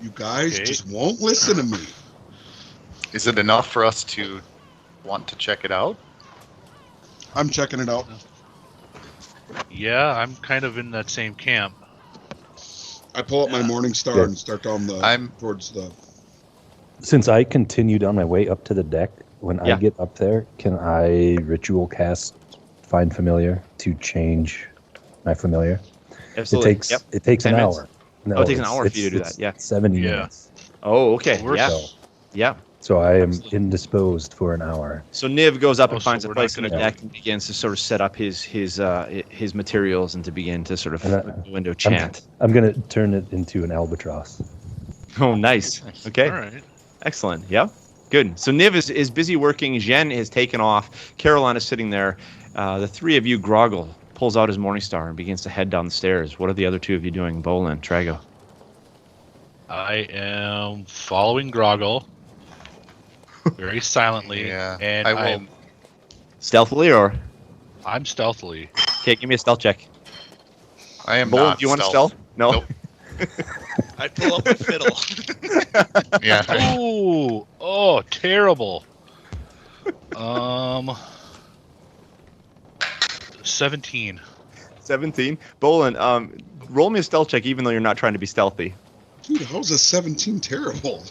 You guys just won't listen to me. Is it enough for us to want to check it out? I'm checking it out. Yeah, I'm kind of in that same camp. I pull up my morning star and start down towards the. Since I continued on my way up to the deck, when I get up there, can I ritual cast Find Familiar to change my familiar? Absolutely. It takes an hour. No, it takes an hour for you to do that. Yeah. 70 minutes. Oh, okay. So I am indisposed for an hour. So Niv goes up and finds a place in the deck and begins to sort of set up his materials and to begin to sort of go into a chant. I'm going to turn it into an albatross. Oh, nice. Okay. All right. Excellent. Yeah. Good. So Niv is busy working. Dzien has taken off. Kerrhylon is sitting there. The three of you, Grogil pulls out his Morningstar and begins to head down the stairs. What are the other two of you doing? Bholen, Traego. I am following Grogil very silently. And I will. Stealthily or? I'm stealthily. Okay, give me a stealth check. I am Bholen, not. do you want to stealth? No. Nope. I pull up a fiddle. Yeah. Oh, terrible. 17. 17. Bholen, roll me a stealth check even though you're not trying to be stealthy. Dude, how's a 17 terrible?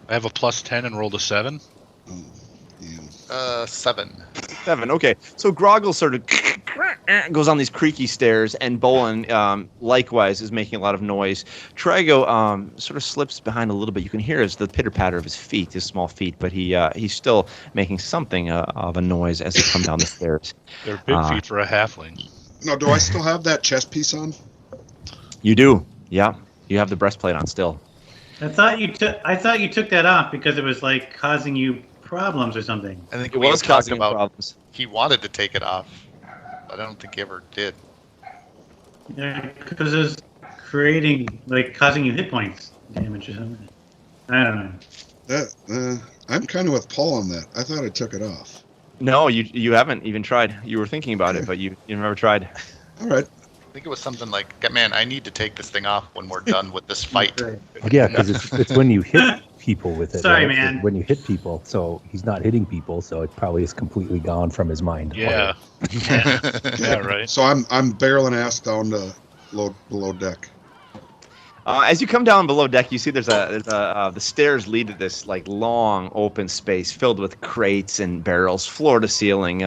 I have a plus 10 and rolled a 7. Oh, yeah. 7. 7. Okay. So Grogil sort of goes on these creaky stairs, and Bholen likewise is making a lot of noise. Traego sort of slips behind a little bit. You can hear the pitter-patter of his feet, his small feet, but he's still making something of a noise as he comes down the stairs. They're big feet for a halfling. Now, do I still have that chest piece on? You do. Yeah. You have the breastplate on still. I thought you took that off because it was like causing you problems or something. I think It we was were causing talking about problems. he wanted to take it off, but I don't think he ever did. Yeah, because it's causing you hit points damage or something. I don't know. That I'm kind of with Paul on that. I thought I took it off. No, you haven't even tried. You were thinking about it, but you never tried. All right. I think it was something like, man, I need to take this thing off when we're done with this fight. Yeah, because it's when you hit people with it. Sorry, right? man. When you hit people, so he's not hitting people, so it probably is completely gone from his mind. Yeah. Yeah, right. So I'm barreling ass down to below deck. As you come down below deck, you see there's the stairs lead to this like long open space filled with crates and barrels, floor to ceiling,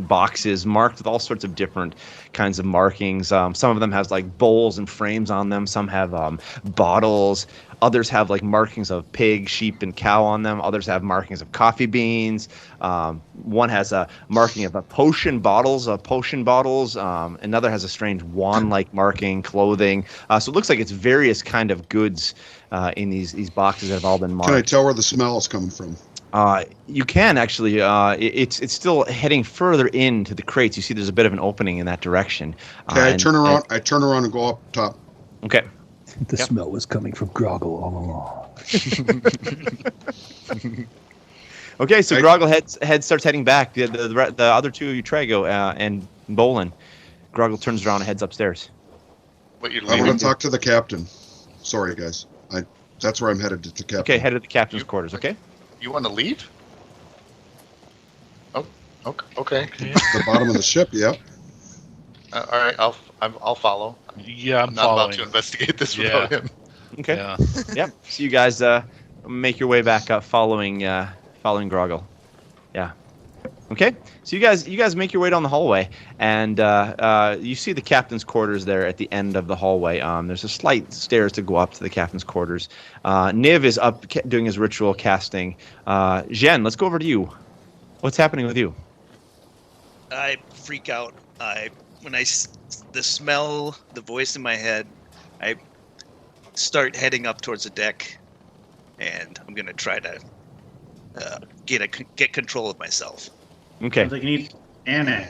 boxes marked with all sorts of different kinds of markings. Some of them has like bowls and frames on them. Some have bottles. Others have like markings of pig, sheep, and cow on them. Others have markings of coffee beans. One has a marking of potion bottles. Another has a strange wand-like marking, clothing. So it looks like it's various kind of goods in these boxes that have all been marked. Can I tell where the smell is coming from? You can actually. It's still heading further into the crates. You see, there's a bit of an opening in that direction. Okay, I turn around and go up top. Okay. The smell was coming from Grogil all along. Okay, so Grogil starts heading back. The other two of you, Traego and Bholen. Grogil turns around and heads upstairs. What you're I leaving? want to talk to the captain. Sorry, guys. That's where I'm headed, to the captain. Okay, headed to the captain's quarters. Okay. You want to leave? Oh, okay. The bottom of the ship. Yep. All right, I'll follow. Yeah, I'm not following. about to investigate this without him. Okay. Yeah. Yep. So you guys make your way back up, following Grogil. Yeah. Okay. So you guys make your way down the hallway, and you see the captain's quarters there at the end of the hallway. There's a slight stairs to go up to the captain's quarters. Niv is up doing his ritual casting. Dzien, let's go over to you. What's happening with you? I freak out. When the smell, the voice in my head, I start heading up towards the deck, and I'm gonna try to get control of myself. Okay. Sounds like Anna.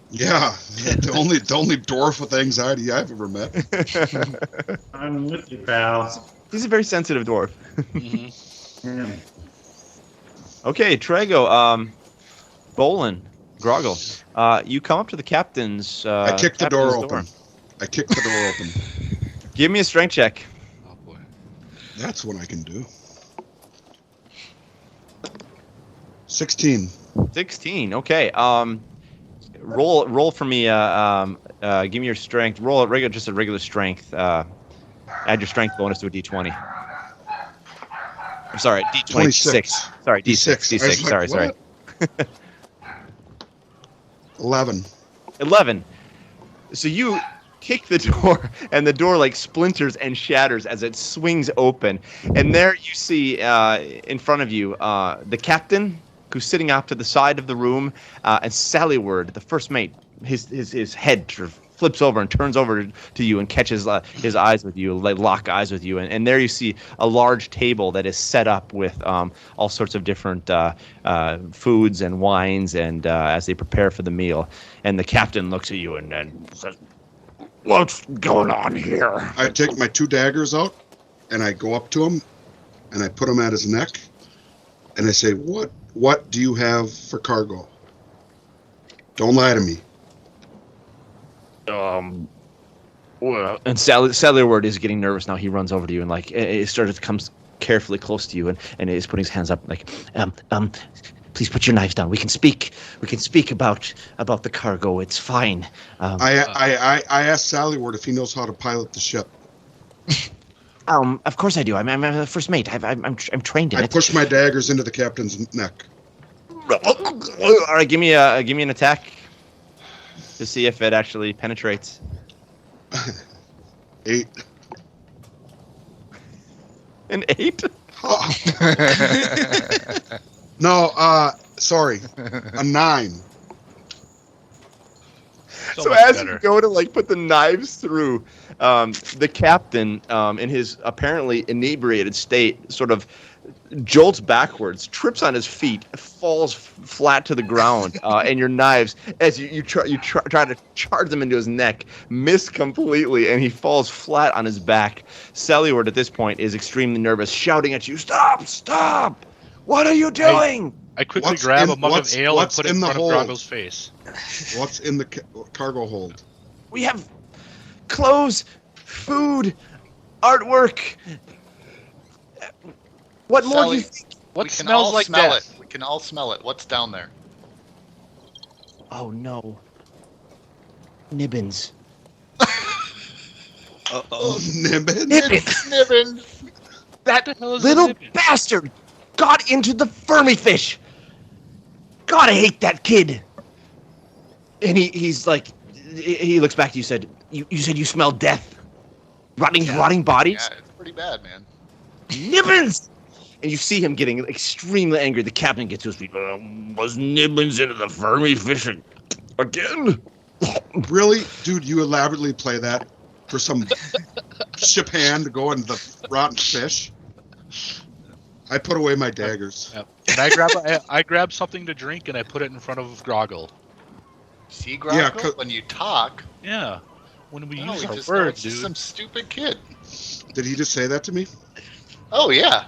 Yeah, the only dwarf with anxiety I've ever met. I'm with you, pal. He's a very sensitive dwarf. Yeah. Okay, Traego, Bholen, Grogil, you come up to the captain's. I kicked the door captain's open. I kicked the door open. Give me a strength check. Oh boy. That's what I can do. 16. 16. Okay. Roll for me. Give me your strength. Roll it just a regular strength. Add your strength bonus to a d20. I'm sorry, d20. 26. Sorry, d6. D6. I was like, Sorry. 11. 11. So you kick the door, and the door like splinters and shatters as it swings open. And there you see in front of you the captain, who's sitting off to the side of the room, and Sallyward, the first mate. His head sort of flips over and turns over to you and catches his eyes with you, like lock eyes with you. And there you see a large table that is set up with all sorts of different foods and wines, and as they prepare for the meal. And the captain looks at you and says, "What's going on here?" I take my 2 daggers out, and I go up to him, and I put them at his neck, and I say, What do you have for cargo? Don't lie to me. Well, and Sallyward is getting nervous now. He runs over to you and like it starts to come carefully close to you, and he's putting his hands up like, please put your knives down. We can speak. We can speak about the cargo. It's fine. I asked Sallyward if he knows how to pilot the ship. Of course I do. I'm the first mate. I'm trained in it. I push my daggers into the captain's neck. All right, give me an attack to see if it actually penetrates. 8. An 8? No, sorry, a 9. So as you go to like put the knives through, the captain, in his apparently inebriated state, sort of jolts backwards, trips on his feet, falls flat to the ground, and your knives, as you try to charge them into his neck, miss completely, and he falls flat on his back. Sallyward at this point is extremely nervous, shouting at you, "Stop! What are you doing?" I quickly grab a mug of ale and put it in front of Grogil's face. What's in the cargo hold? We have clothes, food, artwork. What more do you think? What we can smells all like smell that? it. We can all smell it. What's down there? Oh no. Nibbins. Oh, Nibbins? Nibbins. That hell is a little nibbin? bastard got into the Fermi fish. God, I hate that kid. And he's like, he looks back to you. Said, "You said you smell death, rotting bodies." Yeah, it's pretty bad, man. Nibbins! And you see him getting extremely angry. The captain gets to his feet. Was Nibbins into the Fermi fish again? Really? Dude, you elaborately play that for some ship hand to go into the rotten fish? I put away my daggers. Yep. And I grab something to drink and I put it in front of Grogil. See, Grogil, when you talk, Yeah. When we use our just words, just dude. some stupid kid. Did he just say that to me? Oh yeah.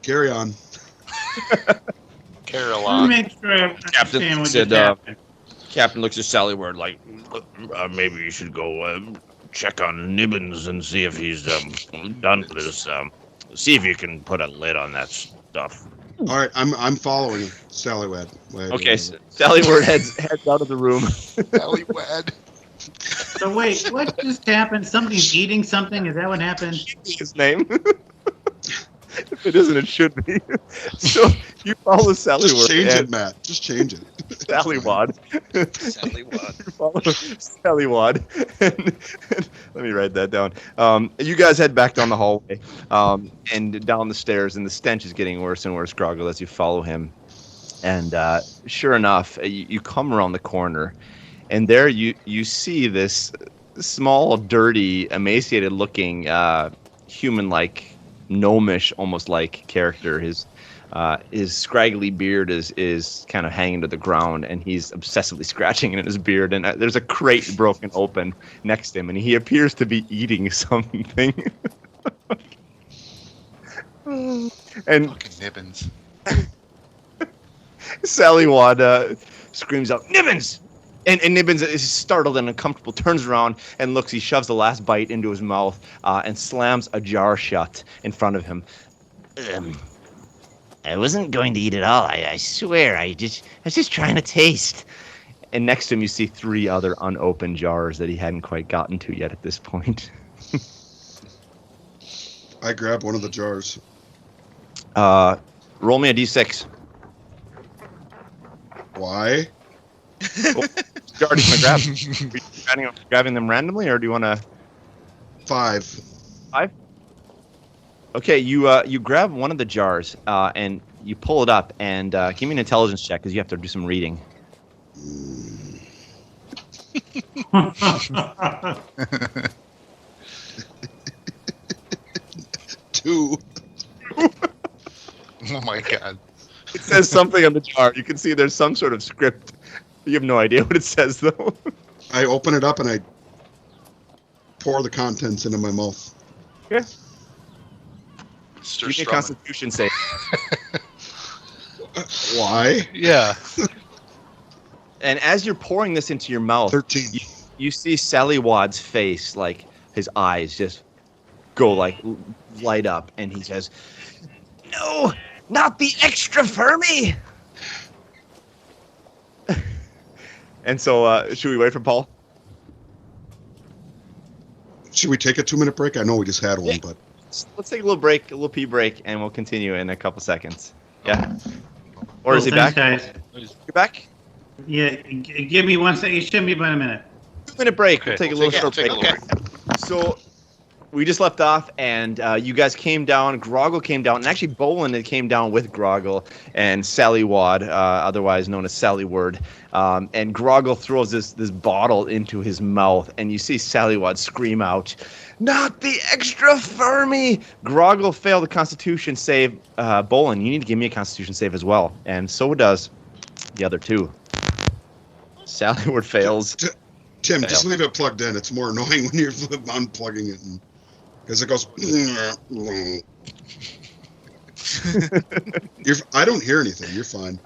Carry on. Kerrhylon. Make sure I understand what just happened. Captain looks at Sallyward like, maybe you should go check on Nibbins and see if he's done with this. See if you can put a lid on that stuff. All right, I'm following Sallyward. Okay, so Sallyward heads out of the room. Sallyward. So wait, what just happened? Somebody's eating something? Is that what happened? His name. If it isn't, it should be. So you follow Sallyward. Just change it, Matt. Just change it. Sallywad. Sallywad. You follow Sallywad. And let me write that down. You guys head back down the hallway and down the stairs, and the stench is getting worse and worse, Grogil, as you follow him. And sure enough, you come around the corner, and there you see this small, dirty, emaciated-looking, human-like gnomish, almost like character. His scraggly beard is kind of hanging to the ground, and he's obsessively scratching in his beard. And there's a crate broken open next to him, and he appears to be eating something. And Fucking Nibbins. Sally Wad screams out, "Nibbins!" And Nibbins is startled and uncomfortable, turns around and looks. He shoves the last bite into his mouth and slams a jar shut in front of him. I wasn't going to eat it all. I swear. I was just trying to taste. And next to him, you see 3 other unopened jars that he hadn't quite gotten to yet at this point. I grab one of the jars. Roll me a d6. Why? Oh, you already gonna grab. Are you planning on grabbing them randomly, or do you want to? 5. 5? Okay, you grab one of the jars and you pull it up, and give me an intelligence check because you have to do some reading. 2. Oh my god. It says something on the jar. You can see there's some sort of script. You have no idea what it says, though. I open it up and I pour the contents into my mouth. Okay. Stir Give me a Strumman. Constitution save. Why? Yeah. And as you're pouring this into your mouth, 13. you see Sally Wad's face, like his eyes just go like light up, and he says, No, not the extra Fermi. and so should we wait for Paul? Should we take a 2-minute break? I know we just had one, but Let's take a little break, a little pee break, and we'll continue in a couple seconds. Yeah? Or is he Thanks, back? guys. You're back? Yeah, give me 1 second. It should be about a minute. 2-minute break. Okay. We'll take a We'll little take short a break. little So we just left off, and you guys came down. Grogil came down, and actually Bholen came down with Grogil and Sally Wad, otherwise known as Sally Word. And Grogil throws this bottle into his mouth, and you see Sally Wad scream out, "Not the extra Fermi!" Grogil failed the Constitution save. Bholen, you need to give me a Constitution save as well, and so does the other 2. Sally Word fails. Tim, just leave it plugged in. It's more annoying when you're unplugging it, because it goes. I don't hear anything. You're fine.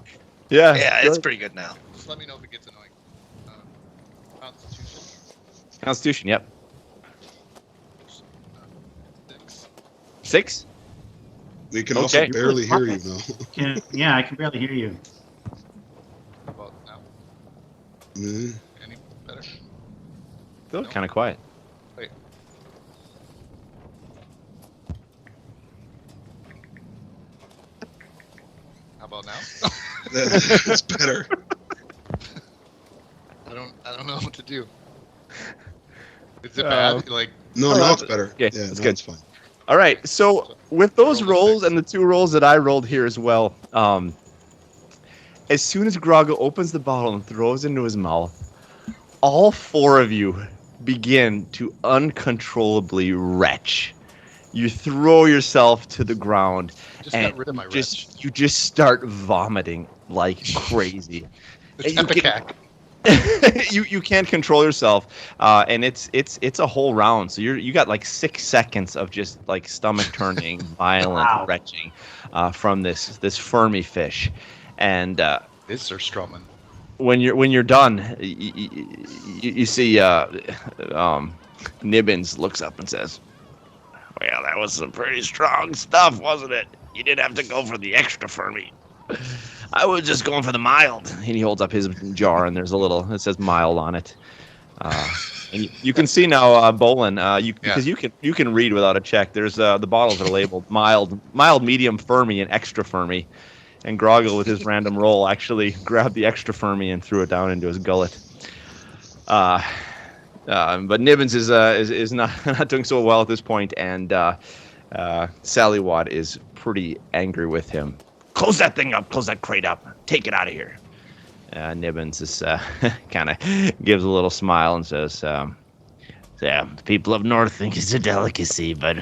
Yeah, Yeah, it's pretty good now. Just let me know if it gets annoying. Constitution. Constitution. Yep. 6. 6. We can also Okay. barely hear you now. Yeah, I can barely hear you. How about now? Mm. Any better? Still No. kind of quiet. Wait. How about now? That's better. I don't know what to do. Is it bad? Like, No, now it's better. Okay, Yeah, that's now good. it's fine. All right. So with those Roll a rolls 6. and the 2 rolls that I rolled here as well, as soon as Grogil opens the bottle and throws it into his mouth, all 4 of you begin to uncontrollably retch. You throw yourself to the ground, just and got rid of my you just start vomiting like crazy. It's you get- epicac. you can't control yourself, and it's a whole round. So you got like 6 seconds of just like stomach turning, violent Wow. retching from this Fermi fish, and Is Sir Strumman. when you're done, you see Nibbins looks up and says, Well, that was some pretty strong stuff, wasn't it? You didn't have to go for the extra Fermi. I was just going for the mild. and he holds up his jar, and there's a little, it says mild on it. And you can see now, Bholen, because you can read without a check. There's the bottles are labeled mild, medium Fermi, and extra Fermi. And Grogil, with his random roll, actually grabbed the extra Fermi and threw it down into his gullet. But Nibbins is not doing so well at this point, and Sally Wad is pretty angry with him. Close that thing up. Close that crate up. Take it out of here. Nibbins is kind of gives a little smile and says, Yeah, the people up north think it's a delicacy, but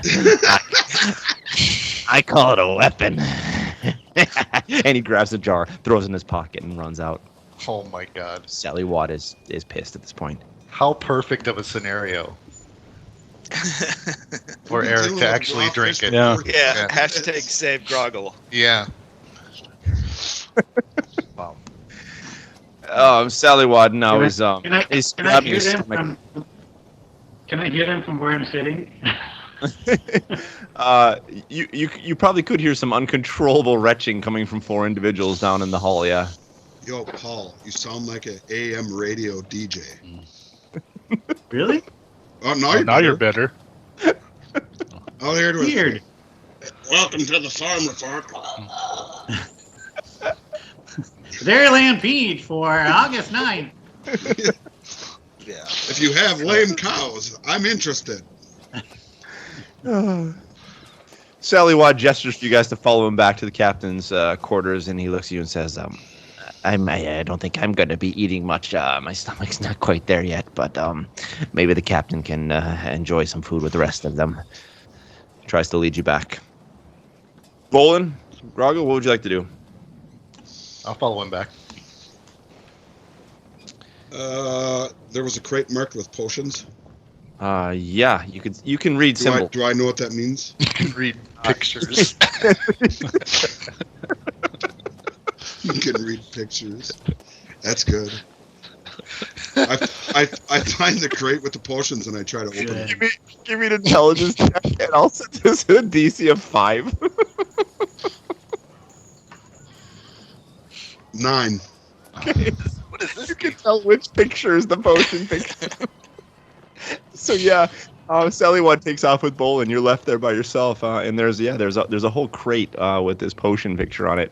I call it a weapon. And he grabs the jar, throws it in his pocket, and runs out. Oh my god. Sally Watt is pissed at this point. How perfect of a scenario for We're Eric dealing to with actually raw drink fish it. Yeah. before- Yeah. Hashtag save Grogil. Yeah. Wow. Sally Watt now is Can I grabbing hear his them stomach. Can I hear them from where I'm sitting? You probably could hear some uncontrollable retching coming from 4 individuals down in the hall. Yeah. Yo, Paul, you sound like an AM radio DJ. Really? Oh, Now you're better. Oh, here it was. Weird. Welcome to the farm report. Dairyland feed for August 9th. Yeah. If you have lame cows, I'm interested. Sally Watt gestures for you guys to follow him back to the captain's quarters, and he looks at you and says, I don't think I'm going to be eating much. My stomach's not quite there yet, but maybe the captain can enjoy some food with the rest of them. He tries to lead you back. Bholen, Grogil, what would you like to do? I'll follow him back. There was a crate marked with potions. Yeah, you can read symbol. Do I know what that means? You can read pictures. You can read pictures. That's good. I find the crate with the potions and I try to open it. Give me an intelligence check, and I'll set this to a DC of 5. 9. Okay. What is this? You can tell which picture is the potion picture. So yeah, Sally Watt takes off with Bholen. You're left there by yourself, and there's a whole crate with this potion picture on it.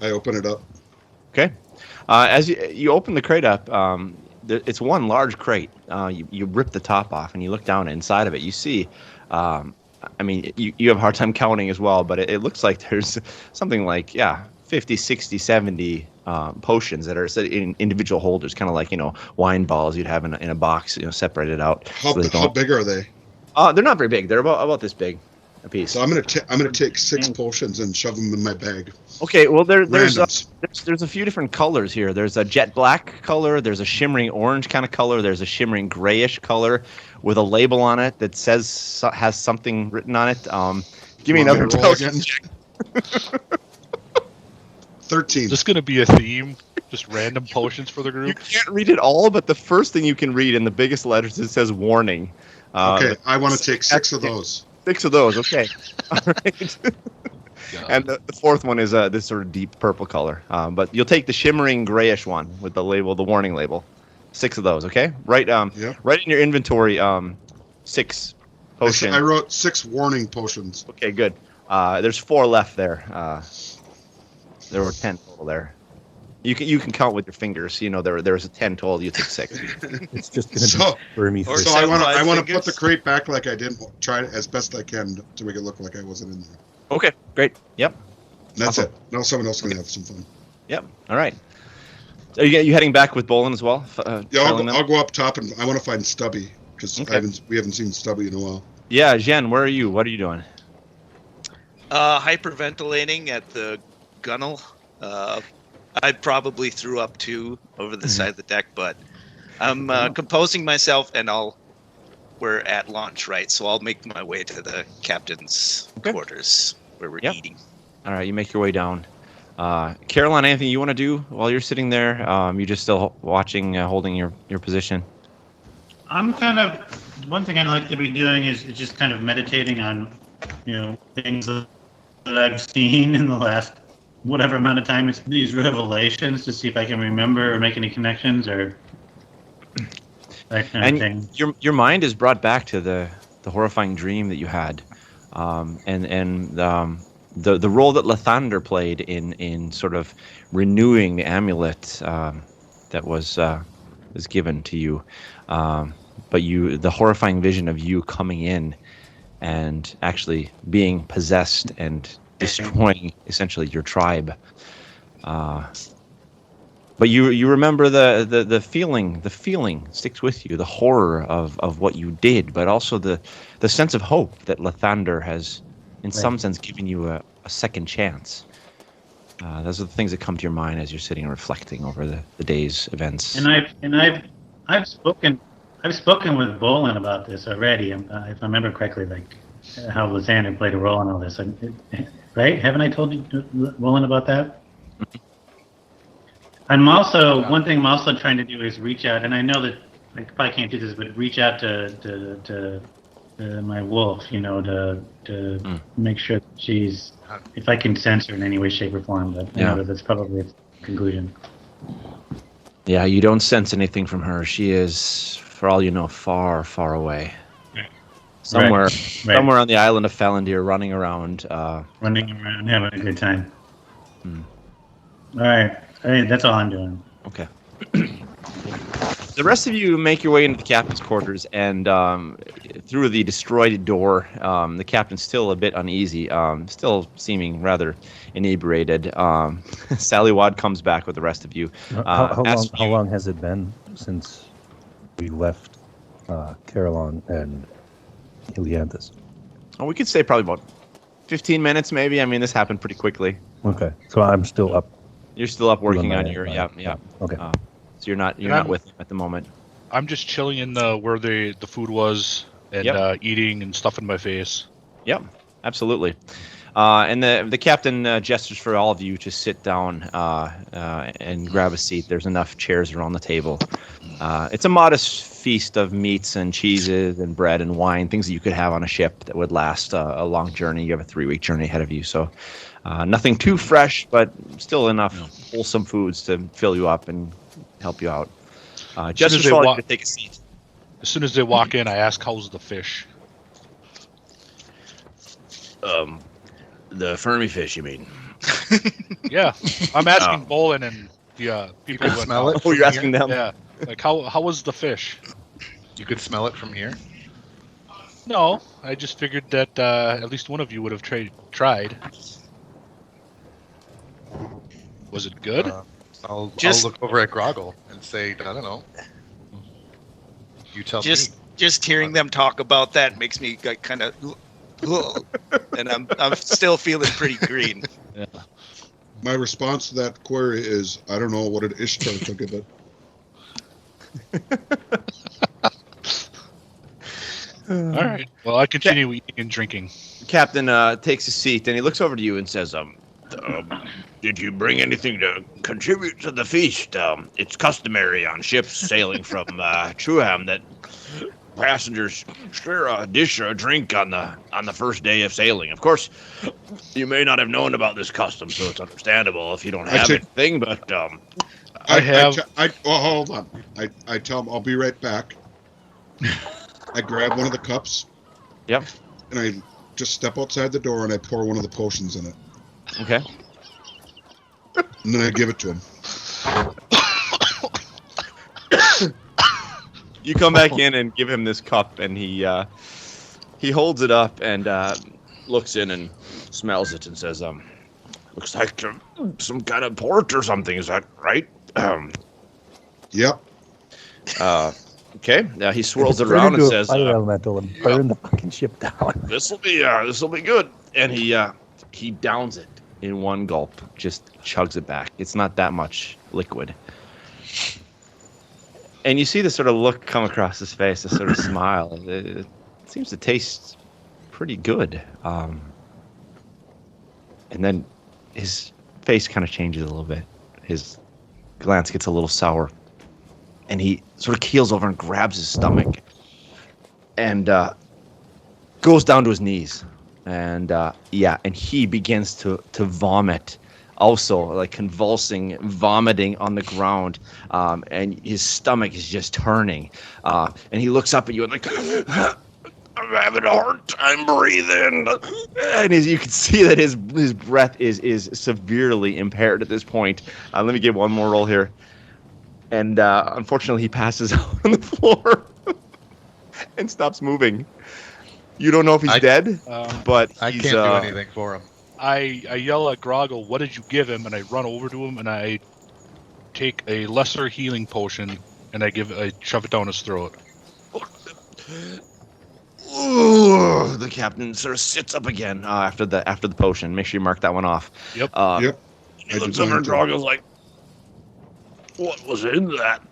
I open it up. Okay. As you open the crate up, it's one large crate. You rip the top off and you look down inside of it. You see, you have a hard time counting as well, but it looks like there's something like 50, 60, 70 potions that are set in individual holders, kind of like wine balls you'd have in a box, separated out. How big are they? They're not very big. They're about this big a piece. So I'm gonna take 6 potions and shove them in my bag. Okay, well there's Randoms. a few different colors here. There's a jet black color, there's a shimmering orange kind of color, there's a shimmering grayish color with a label on it that has something written on it. Give me another intelligence check. 13. Is this going to be a theme? Just random potions for the group? You can't read it all, but the first thing you can read in the biggest letters, it says warning. Okay, I want to take 6 of those. 6 of those, okay. All right. And the fourth one is this sort of deep purple color. But you'll take the shimmering grayish one with the label, the warning label. 6 of those, okay? Right in your inventory, 6 potions. I wrote 6 warning potions. Okay, good. There's 4 left there. There were 10 total there. You can count with your fingers. There's a 10 total. You took 6. It's just going to be for me. Or So I want to put fingers. the crate back like I didn't. Try as best I can to make it look like I wasn't in there. Okay, great. Yep. That's Awesome. it. Now someone else can have some fun. Yep. All right. Are you heading back with Bholen as well? Yeah, trailing them? I'll go up top and I want to find Stubby because Okay. we haven't seen Stubby in a while. Yeah, Dzien, where are you? What are you doing? Hyperventilating at the gunnel. I probably threw up too over the side of the deck, but I'm composing myself, and we're at launch, right? So I'll make my way to the captain's quarters where we're eating. All right, you make your way down. Kerrhylon, anything you want to do while you're sitting there? You just still watching, holding your position? I'm one thing I'd like to be doing is just kind of meditating on, things that I've seen in the last whatever amount of time, it's these revelations, to see if I can remember or make any connections or that kind of thing. Your mind is brought back to the horrifying dream that you had, and the role that Lathander played in sort of renewing the amulet that was given to you, but the horrifying vision of you coming in and actually being possessed and destroying essentially your tribe. But you remember the feeling sticks with you, the horror of what you did, but also the sense of hope that Lathander has in some sense, giving you a second chance. Those are the things that come to your mind as you're sitting and reflecting over the day's events. And I've spoken with Bholen about this already. If I remember correctly, like how Lysander played a role in all this, right? Haven't I told you, Bholen, about that? One thing I'm also trying to do is reach out, and I know that I probably can't do this, but reach out to my wolf, to make sure that she's, if I can sense her in any way, shape, or form. But I know that that's probably its conclusion. Yeah, you don't sense anything from her. She is, for all you know, far, far away. Somewhere on the island of Theondir, running around, having a good time. All right. That's all I'm doing. Okay. The rest of you make your way into the captain's quarters, and through the destroyed door, the captain's still a bit uneasy, still seeming rather inebriated. Sallywad comes back with the rest of you. How long has it been since we left Kerrhylon and Helianthus? Oh, we could say probably about 15 minutes, maybe. I mean, this happened pretty quickly. Okay, so I'm still up. You're still up working on your yeah. Okay. So you're not with him at the moment. I'm just chilling in where the food was and eating and stuff in my face. Yep, absolutely. And the captain gestures for all of you to sit down and grab a seat. There's enough chairs around the table. It's a modest feast of meats and cheeses and bread and wine, things that you could have on a ship that would last a long journey. You have a 3-week journey ahead of you, so nothing too fresh, but still enough wholesome foods to fill you up and help you out. Just for all you to take a seat. As soon as they walk in, I ask, "How's the fish?" The Fermi fish, you mean? Yeah, I'm asking Bholen and the people You can smell it. Oh, you're asking them? Yeah, like how was the fish? You could smell it from here. No, I just figured that at least one of you would have tried. Was it good? I'll look over at Grogil and say, I don't know. You tell me. Just hearing them talk about that makes me kind of, and I'm still feeling pretty green. Yeah. My response to that query is, I don't know what an Ishtar took of it. All right. Well, I continue eating and drinking. Captain takes a seat and he looks over to you and says, did you bring anything to contribute to the feast? It's customary on ships sailing from Truhamn that passengers share a dish or a drink on the first day of sailing. Of course, you may not have known about this custom, so it's understandable if you don't have anything. But hold on. I tell him I'll be right back. I grab one of the cups. Yep. And I just step outside the door and I pour one of the potions in it. Okay. And then I give it to him. You come back in and give him this cup, and he holds it up and looks in and smells it and says, "Looks like some kind of port or something. Is that right?" Yep. Okay. Now he swirls it around and says, "Fire elemental and burn the fucking ship down." This will be good. And he downs it in one gulp, just chugs it back. It's not that much liquid. And you see this sort of look come across his face, this sort of smile. It seems to taste pretty good. And then his face kind of changes a little bit. His glance gets a little sour. And he sort of keels over and grabs his stomach. And goes down to his knees. And and he begins to vomit. Also, like convulsing, vomiting on the ground, and his stomach is just turning. And he looks up at you and like, I'm having a hard time breathing. And you can see that his breath is severely impaired at this point. Let me get one more roll here. And unfortunately, he passes out on the floor and stops moving. You don't know if he's dead, but I can't do anything for him. I yell at Grogil, "What did you give him?" And I run over to him and I take a lesser healing potion and I shove it down his throat. The captain sort of sits up again after the potion. Make sure you mark that one off. Yep. Yep. He looks over and Grogil's like, "What was in that?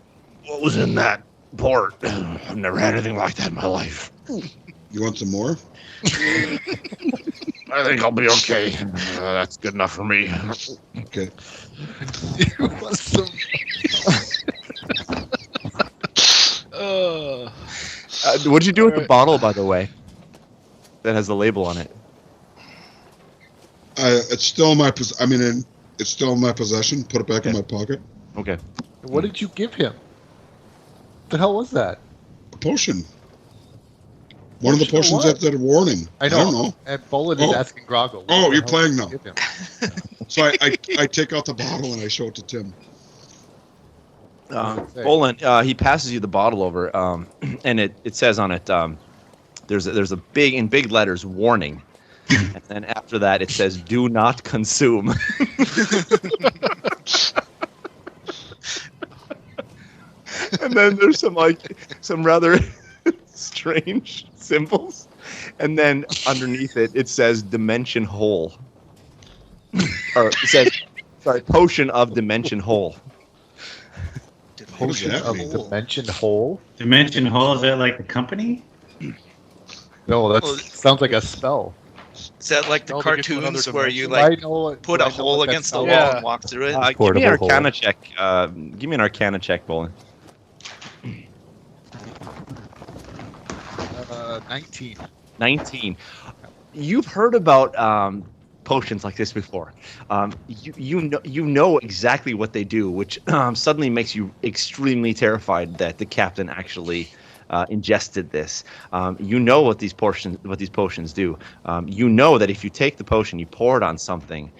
What was in that port? I've never had anything like that in my life. You want some more? I think I'll be okay. That's good enough for me." Okay. What'd you do with the bottle, by the way? That has the label on it. It's still in my it's still in my possession. Put it back in my pocket. Okay. What did you give him? The hell was that? A potion. One of the potions that did a warning. I don't know. And Bholen is asking Grogil. Oh, you're playing now. So I take out the bottle and I show it to Tim. Bholen, he passes you the bottle over, and it says on it, there's a big letters warning, and then after that it says do not consume. And then there's some rather strange symbols, and then underneath it says dimension hole, or it says potion of dimension hole. Potion of dimension hole? Dimension hole, is that like the company? No, that sounds like a spell. Is that like the cartoons where you put a hole against the wall and walk through it? Give me an Arcana check. Give me an Arcana check, Bholen. 19. 19. You've heard about potions like this before. You know exactly what they do, which suddenly makes you extremely terrified that the captain actually ingested this. You know what these potions do. You know that if you take the potion, you pour it on something,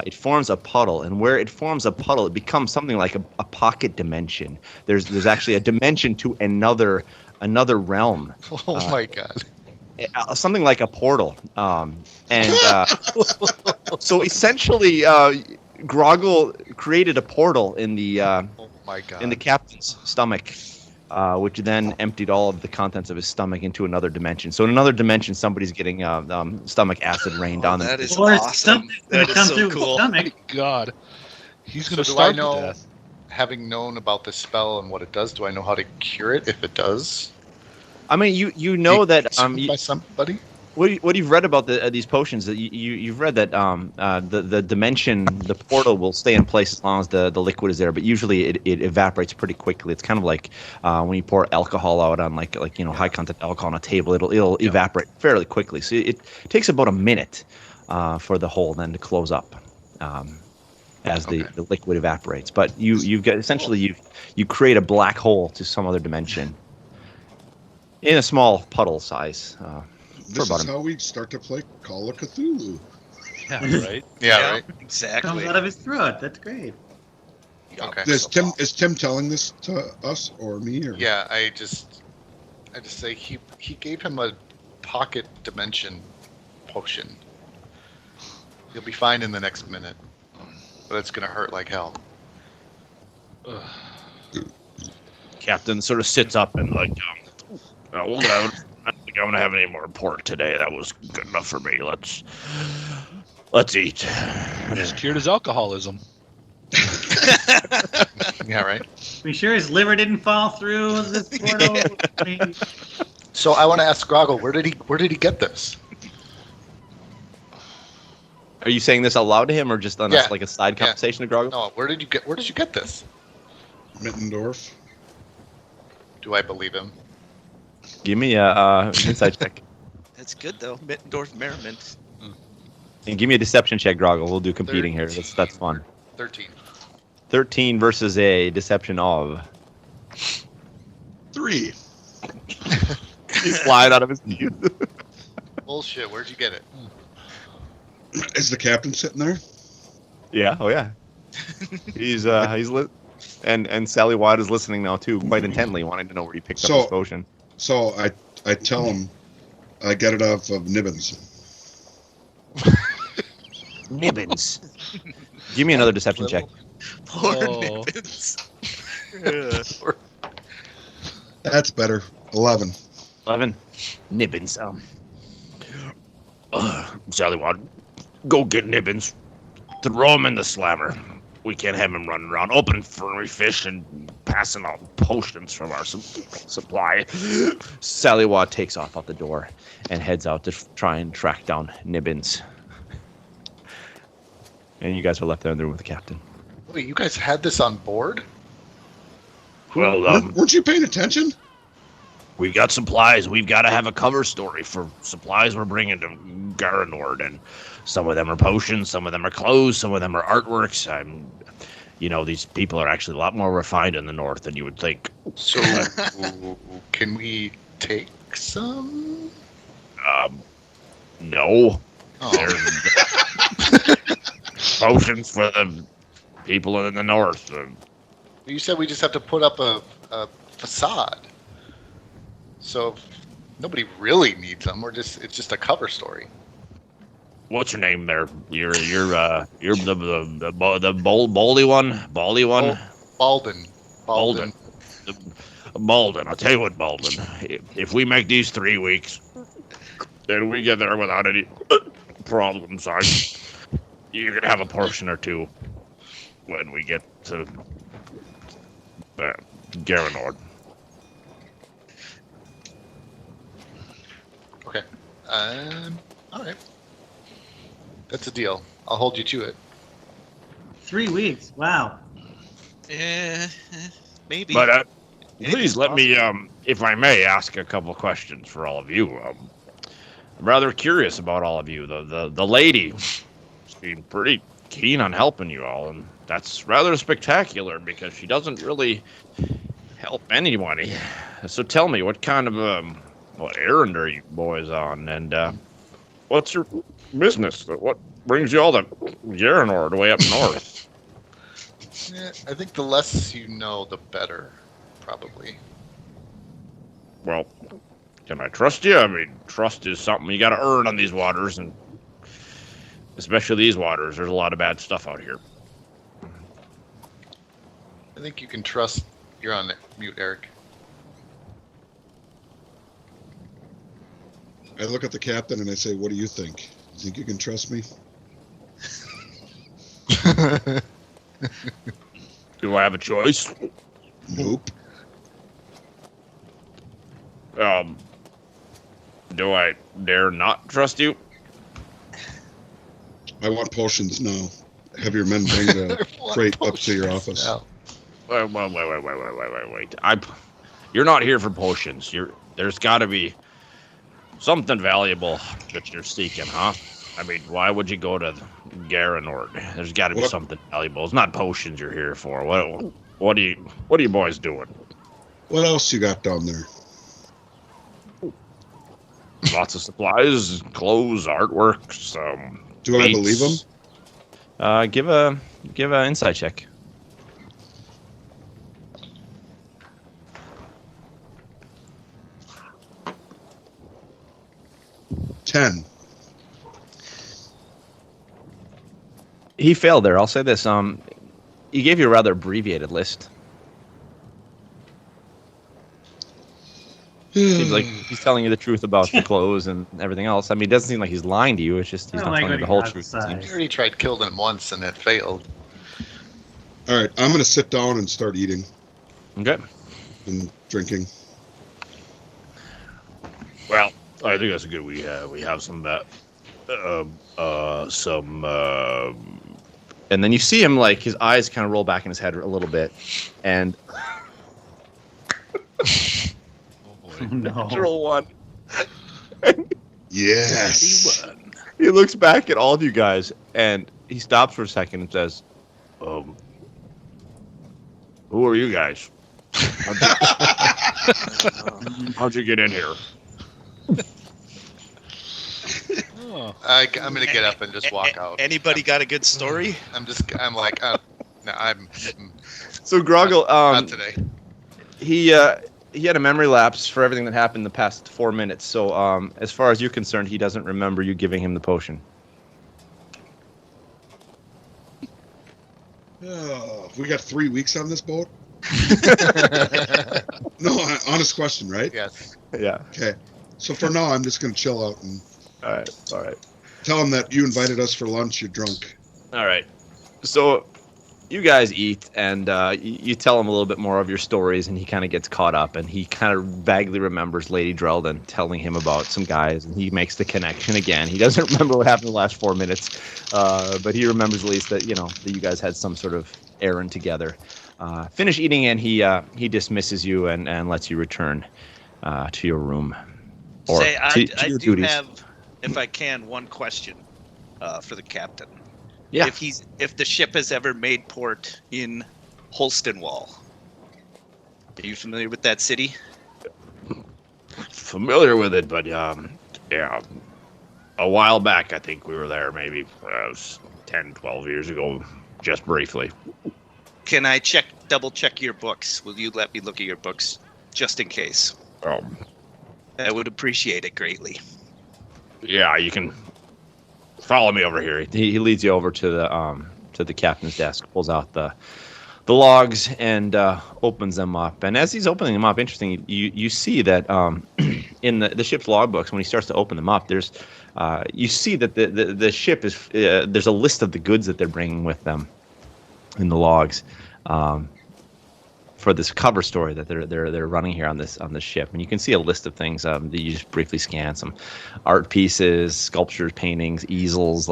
it forms a puddle, and where it forms a puddle, it becomes something like a pocket dimension. There's actually a dimension to another realm. Oh my god. Something like a portal. So essentially, Grogil created a portal in the in the captain's stomach, which then emptied all of the contents of his stomach into another dimension. So in another dimension, somebody's getting stomach acid rained on them. That is awesome. That is so cool. God, he's going to do start I know, to death. Having known about this spell and what it does, do I know how to cure it if it does? I mean, you know that by somebody. What you've read about these potions, that you've read that the dimension, the portal will stay in place as long as the liquid is there, but usually it evaporates pretty quickly. It's kind of like when you pour alcohol out on like high content alcohol on a table, it'll evaporate fairly quickly. So it takes about a minute for the hole then to close up as the liquid evaporates. But you've got essentially you create a black hole to some other dimension in a small puddle size. This is how we start to play Call of Cthulhu. Yeah, right. Yeah, right. Exactly. Comes out of his throat. That's great. Okay. Is Tim telling this to us or me? Or? Yeah, I just say he gave him a pocket dimension potion. He'll be fine in the next minute, but it's gonna hurt like hell. Captain sort of sits up and like, we'll go. I don't think I'm gonna have any more pork today. That was good enough for me. Let's eat. Just cured his alcoholism. Yeah, right. We sure his liver didn't fall through this portal? I mean, So I want to ask Grogil, where did he get this? Are you saying this out loud to him, or just on like a side conversation to Grogil? No, where did you get this? Mittendorf. Do I believe him? Give me a insight check. That's good though. Mittendorf Merriment. And give me a deception check, Grogil. We'll do competing here. That's fun. 13. 13 versus a deception of 3. He's flying out of his teeth. Bullshit. Where'd you get it? Is the captain sitting there? Yeah. Oh yeah. He's lit. And Sally White is listening now too, quite intently, wanting to know where he picked up his potion. So I tell him I get it off of Nibbins. Nibbins. Give me another deception check. Poor Nibbins. That's better. 11. 11. Nibbins. Sallywad, go get Nibbins. Throw him in the slammer. We can't have him running around open for fish and passing out potions from our supply. Sallywad takes off out the door and heads out to try and track down Nibbins. And you guys are left there in the room with the captain. Wait, you guys had this on board? Well, weren't you paying attention? we got supplies. We've got to have a cover story for supplies we're bringing to Gaeranord, and some of them are potions, some of them are clothes, some of them are artworks. These people are actually a lot more refined in the north than you would think. So, can we take some? No. Oh. Potions for the people in the north. You said we just have to put up a facade. So nobody really needs them. It's just a cover story. What's your name there? You're the Bally one? Bally one? Balden. Bholen. I'll tell you what, Bholen. If we make these 3 weeks, and we get there without any problems, you're gonna have a portion or two when we get to Gaeranord. Okay. All right. That's a deal. I'll hold you to it. 3 weeks. Wow. Maybe. But please let me, if I may, ask a couple questions for all of you. I'm rather curious about all of you. The lady seemed pretty keen on helping you all, and that's rather spectacular because she doesn't really help anybody. So tell me, what kind of what errand are you boys on, and what's your business? What brings you all to Gaeranord way up north? Yeah, I think the less you know, the better, probably. Well, can I trust you? I mean, trust is something you got to earn on these waters, and especially these waters. There's a lot of bad stuff out here. I think you can trust. You're on mute, Eric. I look at the captain and I say, "What do you think? You think you can trust me?" Do I have a choice? Nope. Do I dare not trust you? I want potions now. Have your men bring the crate up to your office. Now. Wait. You're not here for potions. There's got to be something valuable that you're seeking, huh? I mean, why would you go to Gaeranord? There's got to be something valuable. It's not potions you're here for. What are you boys doing? What else you got down there? Lots of supplies, clothes, artworks. Do I believe him? Give a insight check. $10. He failed there. I'll say this. He gave you a rather abbreviated list. Seems like he's telling you the truth about the clothes and everything else. I mean, it doesn't seem like he's lying to you. It's just he's not telling you the whole truth. I already tried killing him once and it failed. All right, I'm going to sit down and start eating. Okay. And drinking. Well, I think that's good. We have some and then you see him, like, his eyes kind of roll back in his head a little bit, and No. one. Yes. He looks back at all of you guys, and he stops for a second and says, who are you guys? How'd you get in here? I'm gonna get up and just walk out. Anybody got a good story? I'm like, no, I'm. So Grogil, not today. he had a memory lapse for everything that happened in the past 4 minutes. So as far as you're concerned, he doesn't remember you giving him the potion. We got 3 weeks on this boat? No, honest question, right? Yes. Yeah. Okay. So for now, I'm just going to chill out and All right. Tell him that you invited us for lunch. You're drunk. All right. So you guys eat, and you tell him a little bit more of your stories, and he kind of gets caught up, and he kind of vaguely remembers Lady Drelden telling him about some guys, and he makes the connection again. He doesn't remember what happened the last 4 minutes, but he remembers at least that, that you guys had some sort of errand together. Finish eating, and he dismisses you and lets you return to your room. Or Say, to I your do duties. have, if I can, one question for the captain. Yeah. If the ship has ever made port in Holstenwall. Are you familiar with that city? Familiar with it, but yeah, a while back I think we were there, maybe 10, 12 years ago, just briefly. Can I double check your books? Will you let me look at your books just in case? I would appreciate it greatly. Yeah, you can follow me over here. He leads you over to the captain's desk, pulls out the logs, and opens them up. And as he's opening them up, interesting, you see that in the ship's logbooks, when he starts to open them up, there's you see that the ship is there's a list of the goods that they're bringing with them in the logs. For this cover story that they're running here on this ship, and you can see a list of things that you just briefly scan: some art pieces, sculptures, paintings, easels,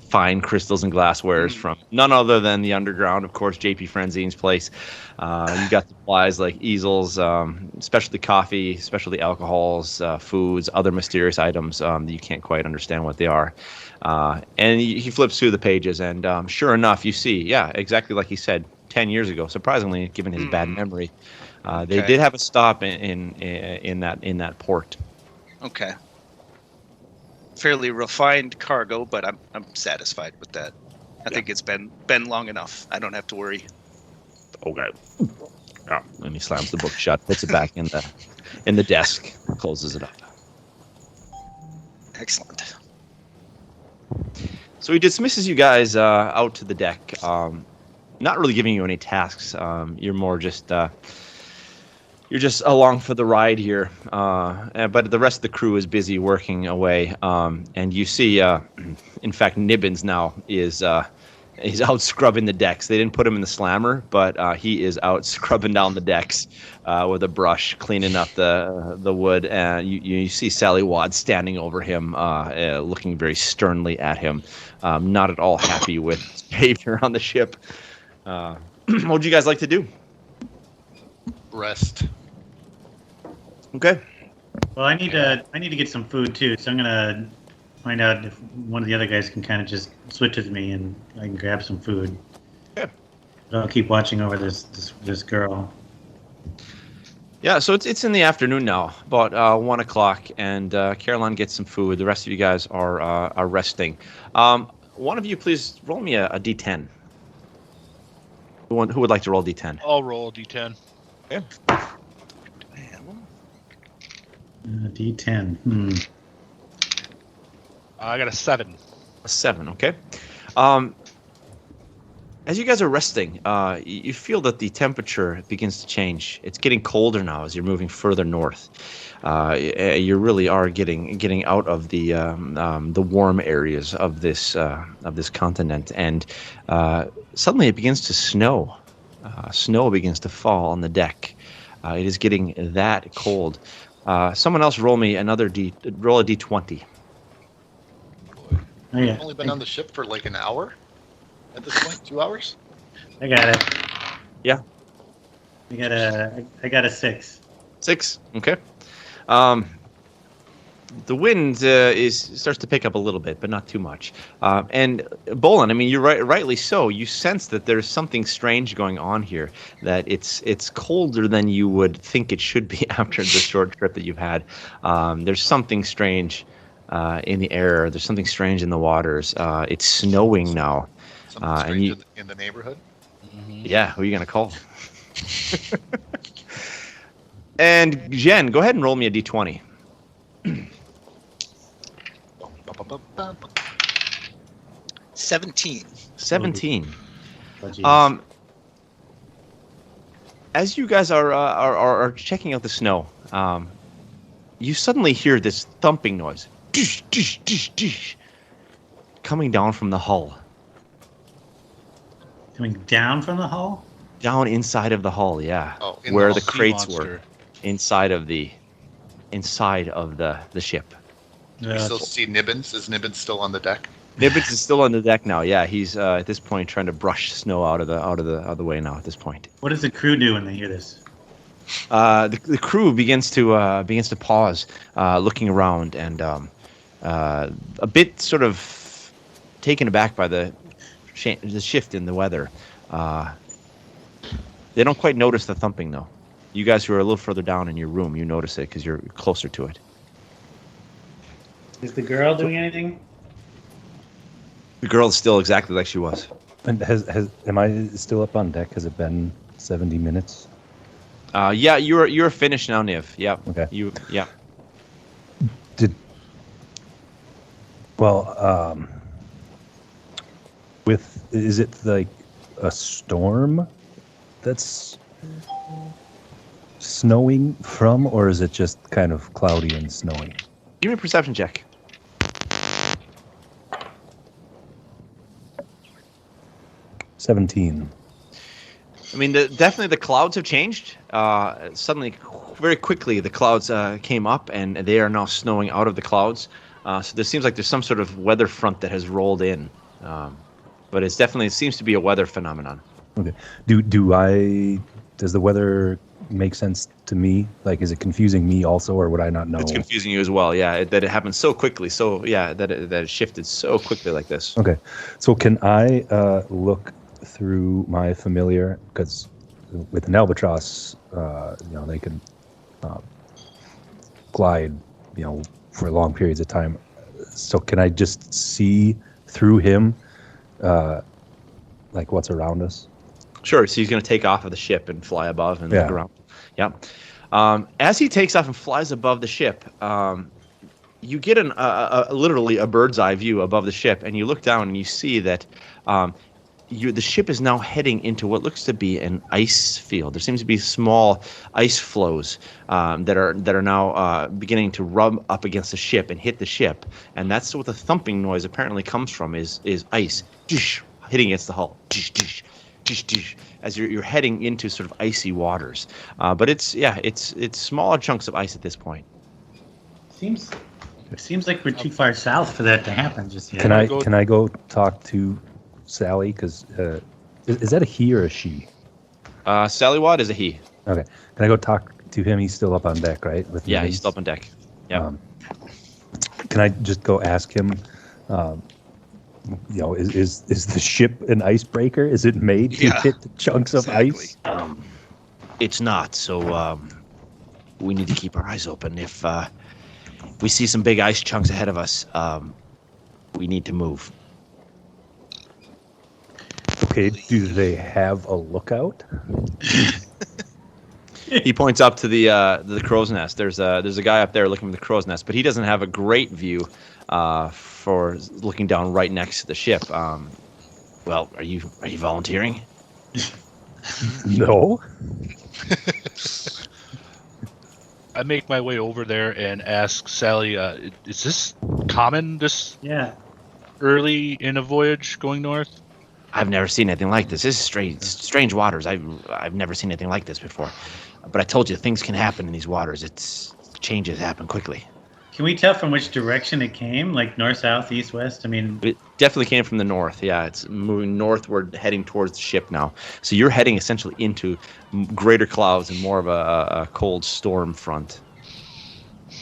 fine crystals and glasswares from none other than the underground, of course, J.P. Frenzine's place. You got supplies like easels, specialty coffee, specialty alcohols, foods, other mysterious items that you can't quite understand what they are. And he flips through the pages, and sure enough, you see, yeah, exactly like he said. 10 years ago, surprisingly, given his bad memory, they did have a stop in that port. Okay. Fairly refined cargo, but I'm satisfied with that. I think it's been long enough. I don't have to worry. Okay. Yeah. And he slams the book shut, puts it back in the desk, closes it up. Excellent. So he dismisses you guys out to the deck. Not really giving you any tasks. You're more just you're just along for the ride here. But the rest of the crew is busy working away. And you see, in fact, Nibbins now is he's out scrubbing the decks. They didn't put him in the slammer, but he is out scrubbing down the decks with a brush, cleaning up the wood. And you see Sally Wadd standing over him, looking very sternly at him, not at all happy with his behavior on the ship. What would you guys like to do? Rest. Okay. Well, I need to get some food too, so I'm gonna find out if one of the other guys can kind of just switch with me and I can grab some food. Okay. But I'll keep watching over this girl. Yeah, so it's in the afternoon now, about 1 o'clock, and Kerrhylon gets some food. The rest of you guys are resting. One of you, please roll me a d10. Who would like to roll d10? I'll roll a d10. Okay. D10. I got a 7. A 7, okay. As you guys are resting, you feel that the temperature begins to change. It's getting colder now as you're moving further north. You really are getting out of the warm areas of this continent, and suddenly it begins to snow. Snow begins to fall on the deck. It is getting that cold. Someone else roll me roll a d20. Oh, yeah. I've only been on the ship for like an hour at this point, 2 hours. I got it. Yeah. I got a 6. 6. Okay. The wind starts to pick up a little bit, but not too much. And Bholen, I mean, you're rightly so. You sense that there's something strange going on here. That it's colder than you would think it should be after the short trip that you've had. There's something strange in the air. There's something strange in the waters. It's snowing now. Something strange in the neighborhood. Mm-hmm. Yeah, who are you gonna call? And Jen, go ahead and roll me a d20. 17. 17. Oh, geez. As you guys are checking out the snow, you suddenly hear this thumping noise. dish, dish, dish, dish, coming down from the hull. Coming down from the hull? Down inside of the hull, yeah. Oh, in where the the hull. crates Sea were. monster. Inside of the ship. We still see Nibbins. Is Nibbins still on the deck? Nibbins is still on the deck now. Yeah, he's at this point trying to brush snow out of the way now. At this point, What does the crew do when they hear this? the crew begins to pause, looking around, and a bit sort of taken aback by the shift in the weather. They don't quite notice the thumping though. You guys who are a little further down in your room, you notice it because you're closer to it. Is the girl doing anything? The girl is still exactly like she was. And am I still up on deck? Has it been 70 minutes? Yeah, you're finished now, Niv. Yeah. Okay. Yeah. Is it like a storm that's snowing from, or is it just kind of cloudy and snowing? Give me a perception check. $17. I mean, definitely the clouds have changed. Suddenly, very quickly, the clouds came up, and they are now snowing out of the clouds. So there seems like there's some sort of weather front that has rolled in. But it seems to be a weather phenomenon. Okay. Does the weather make sense to me? Like, is it confusing me also, or would I not know? It's confusing you as well, yeah, that it happened so quickly. So, yeah, that it shifted so quickly like this. Okay. So can I look through my familiar, because with an albatross, they can glide, for long periods of time. So can I just see through him, like what's around us? Sure. So he's going to take off of the ship and fly above and look around. Yeah. As he takes off and flies above the ship, you get literally a bird's eye view above the ship, and you look down and you see that the ship is now heading into what looks to be an ice field. There seems to be small ice flows that are now beginning to rub up against the ship and hit the ship, and that's what the thumping noise apparently comes from. Is ice hitting against the hull, as you're heading into sort of icy waters. But it's smaller chunks of ice at this point. Seems like we're too far south for that to happen just yet. Can I go talk to Sally? Because is that a he or a she? Sally Watt is a he. Okay. Can I go talk to him? He's still up on deck, right? He's still up on deck. Yeah. Can I just go ask him? Is the ship an icebreaker? Is it made to hit chunks of ice? It's not. So we need to keep our eyes open. If we see some big ice chunks ahead of us, we need to move. Okay. Do they have a lookout? He points up to the crow's nest. There's a guy up there looking for the crow's nest, but he doesn't have a great view for looking down right next to the ship. Well, are you volunteering? No. I make my way over there and ask Sally, is this common this early in a voyage going north? I've never seen anything like this. This is strange waters. I've never seen anything like this before. But I told you, things can happen in these waters. Changes happen quickly. Can we tell from which direction it came? Like north, south, east, west? I mean, it definitely came from the north. Yeah, it's moving northward, heading towards the ship now. So you're heading essentially into greater clouds and more of a cold storm front.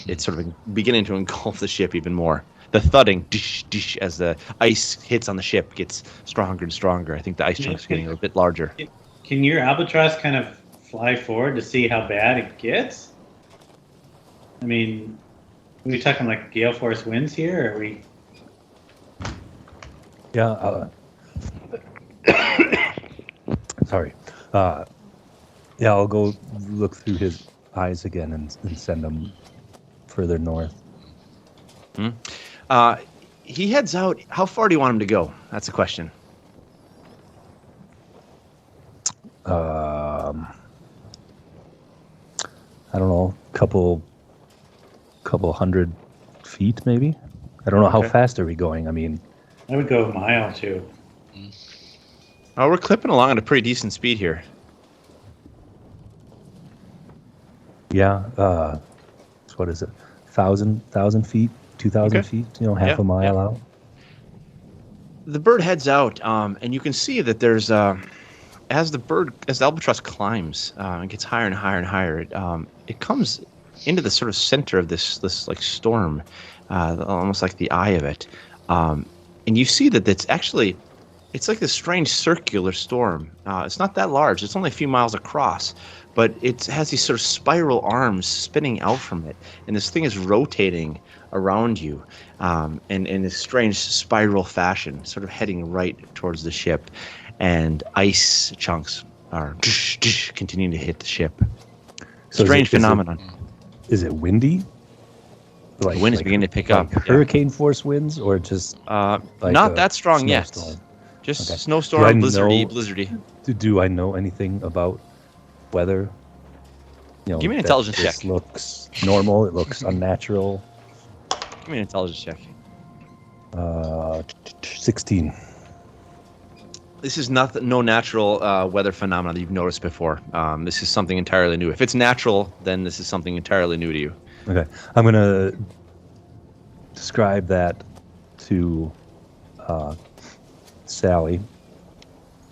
It's sort of beginning to engulf the ship even more. The thudding, dish, dish, as the ice hits on the ship gets stronger and stronger. I think the ice chunks are getting a bit larger. Can your albatross kind of fly forward to see how bad it gets? I mean, are we talking like gale force winds here, or are we? Yeah. Sorry. I'll go look through his eyes again and send him further north. He heads out. How far do you want him to go? That's the question. I don't know, couple hundred feet, maybe. I don't know how Okay. fast are we going. I mean, I would go a mile too. Oh, we're clipping along at a pretty decent speed here. yeah. What is it? 1,000 feet, 2,000 Okay. feet. You know, half Yeah, a mile out. The bird heads out, and you can see that there's as the albatross climbs and gets higher and higher and higher, it comes into the sort of center of this like storm, almost like the eye of it, and you see that it's like this strange circular storm. It's not that large; it's only a few miles across, but it has these sort of spiral arms spinning out from it, and this thing is rotating around you in this strange spiral fashion, sort of heading right towards the ship, and ice chunks are continuing to hit the ship. So Strange phenomenon. Is it windy? The wind is beginning to pick up. Like hurricane force winds, or just like not a that strong yet. snowstorm? Just Okay. snowstorm, Do I know- blizzardy. Do I know anything about weather? You know, Give me an that intelligence this check. looks normal. It looks unnatural. Give me an intelligence check. 16. This is no natural weather phenomenon that you've noticed before. This is something entirely new. If it's natural, then this is something entirely new to you. Okay, I'm gonna describe that to Sally.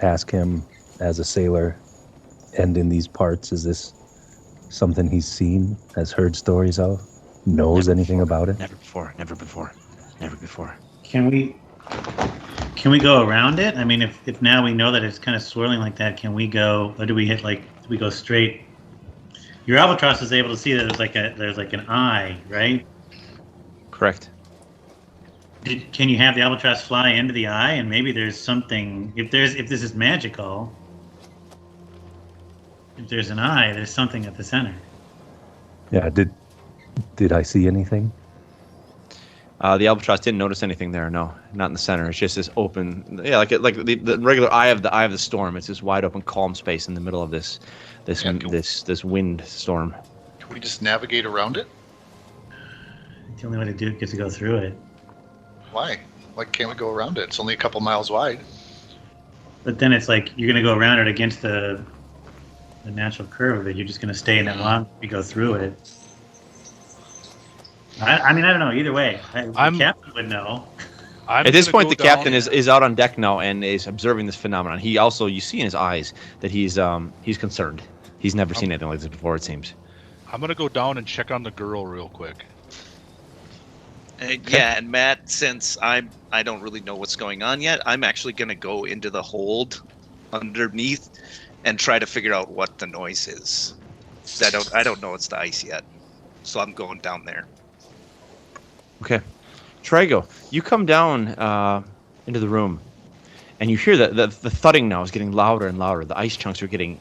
Ask him, as a sailor, and in these parts, is this something he's seen, has heard stories of, knows anything about it? Never before. Never before. Never before. Can we go around it? I mean, if now we know that it's kind of swirling like that, can we go, or do we hit do we go straight? Your albatross is able to see that there's like an eye, right? Correct. Can you have the albatross fly into the eye, and maybe there's something? If this is magical, if there's an eye, there's something at the center. Yeah. Did I see anything? The albatross didn't notice anything there. No, not in the center. It's just this open, like the regular eye of the storm. It's this wide open, calm space in the middle of this wind storm. Can we just navigate around it? The only way to do it is to go through it. Why? Why can't we go around it? It's only a couple miles wide. But then it's like you're going to go around it against the natural curve of it. You're just going to stay in that long if you go through it. I mean, I don't know. Either way, the captain would know. At this point, the captain is out on deck now and is observing this phenomenon. He also, you see in his eyes that he's concerned. He's never seen anything like this before, it seems. I'm going to go down and check on the girl real quick. Yeah, and Matt, since I don't really know what's going on yet, I'm actually going to go into the hold underneath and try to figure out what the noise is. I don't know it's the ice yet, so I'm going down there. Okay. Traego, you come down into the room, and you hear the thudding now is getting louder and louder. The ice chunks are getting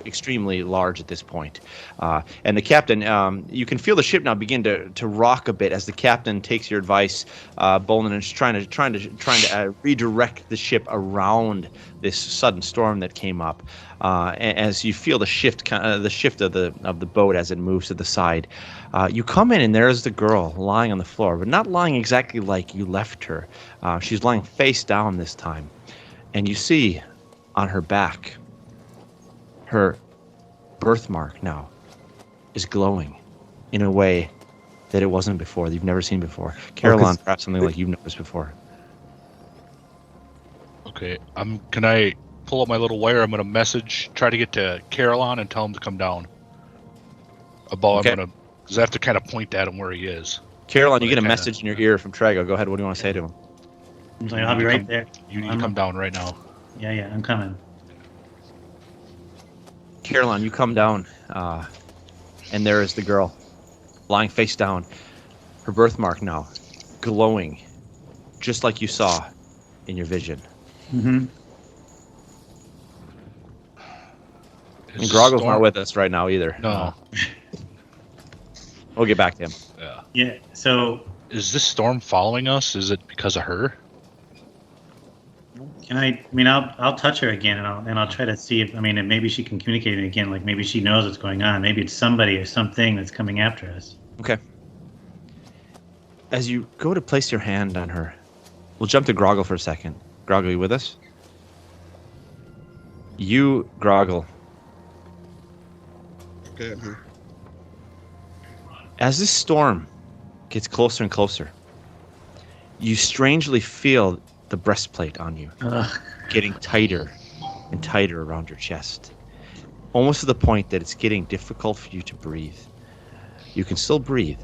extremely large at this point. And the captain, you can feel the ship now begin to rock a bit as the captain takes your advice, Bholen, and is trying to redirect the ship around this sudden storm that came up. As you feel the shift of the boat as it moves to the side, you come in and there's the girl lying on the floor, but not lying exactly like you left her. She's lying face down this time, and you see on her back, her birthmark now is glowing in a way that it wasn't before, that you've never seen before. Kerrhylon, perhaps something like you've noticed before. Okay, can I pull up my little wire? I'm going to try to get to Kerrhylon and tell him to come down. Okay. Because I have to kind of point at him where he is. Kerrhylon, you get a message in your ear from Traego. Go ahead, what do you want to say to him? I'll be right there. You need to come down right now. Yeah, I'm coming. Kerrhylon, you come down, and there is the girl, lying face down. Her birthmark now, glowing, just like you saw in your vision. Mm-hmm. And Groggle's not with us right now either. No. We'll get back to him. Yeah. Yeah. So, is this storm following us? Is it because of her? I'll touch her again, and I'll try to see if maybe she can communicate it again. Like maybe she knows what's going on. Maybe it's somebody or something that's coming after us. Okay. as you go to place your hand on her, we'll jump to Grogil for a second. Grogil, you with us? You, Grogil. Okay, I'm here. As this storm gets closer and closer, you strangely feel the breastplate on you getting tighter and tighter around your chest. Almost to the point that it's getting difficult for you to breathe. You can still breathe,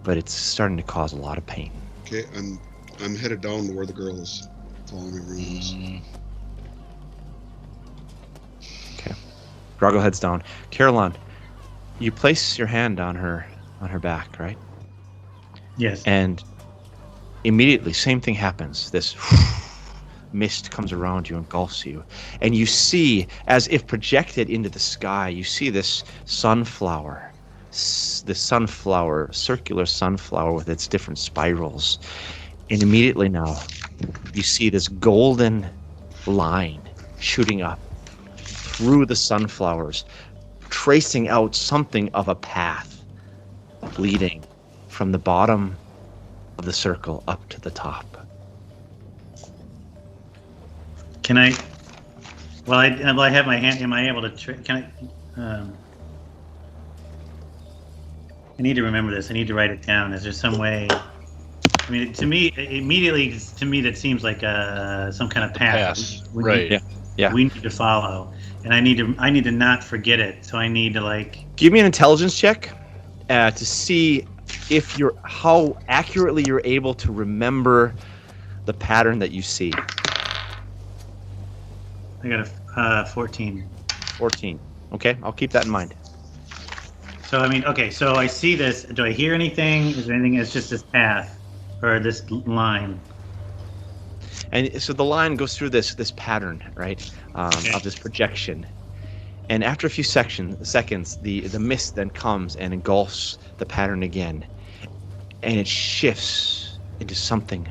but it's starting to cause a lot of pain. Okay, I'm headed down to where the girl is. Following me rooms. Okay. Grogil heads down. Kerrhylon, you place your hand on her back, right? Yes. And immediately, same thing happens. This mist comes around you, engulfs you, and you see, as if projected into the sky, you see this sunflower, circular sunflower with its different spirals. And immediately now, you see this golden line shooting up through the sunflowers, tracing out something of a path leading from the bottom of the circle up to the top. Can I? Well, I have my hand. Am I able to? Can I? I need to remember this. I need to write it down. Is there some way? I mean, to me, that seems like some kind of path. Right. Yeah. We need to follow, and I need to not forget it. So I need to give me an intelligence check to see if how accurately you're able to remember the pattern that you see. I got a 14. 14. Okay, I'll keep that in mind. So I mean, okay. So I see this. Do I hear anything? Is there anything? It's just this path, or this line. And so the line goes through this pattern, right, of this projection. And after a few seconds, the mist then comes and engulfs the pattern again. And it shifts into something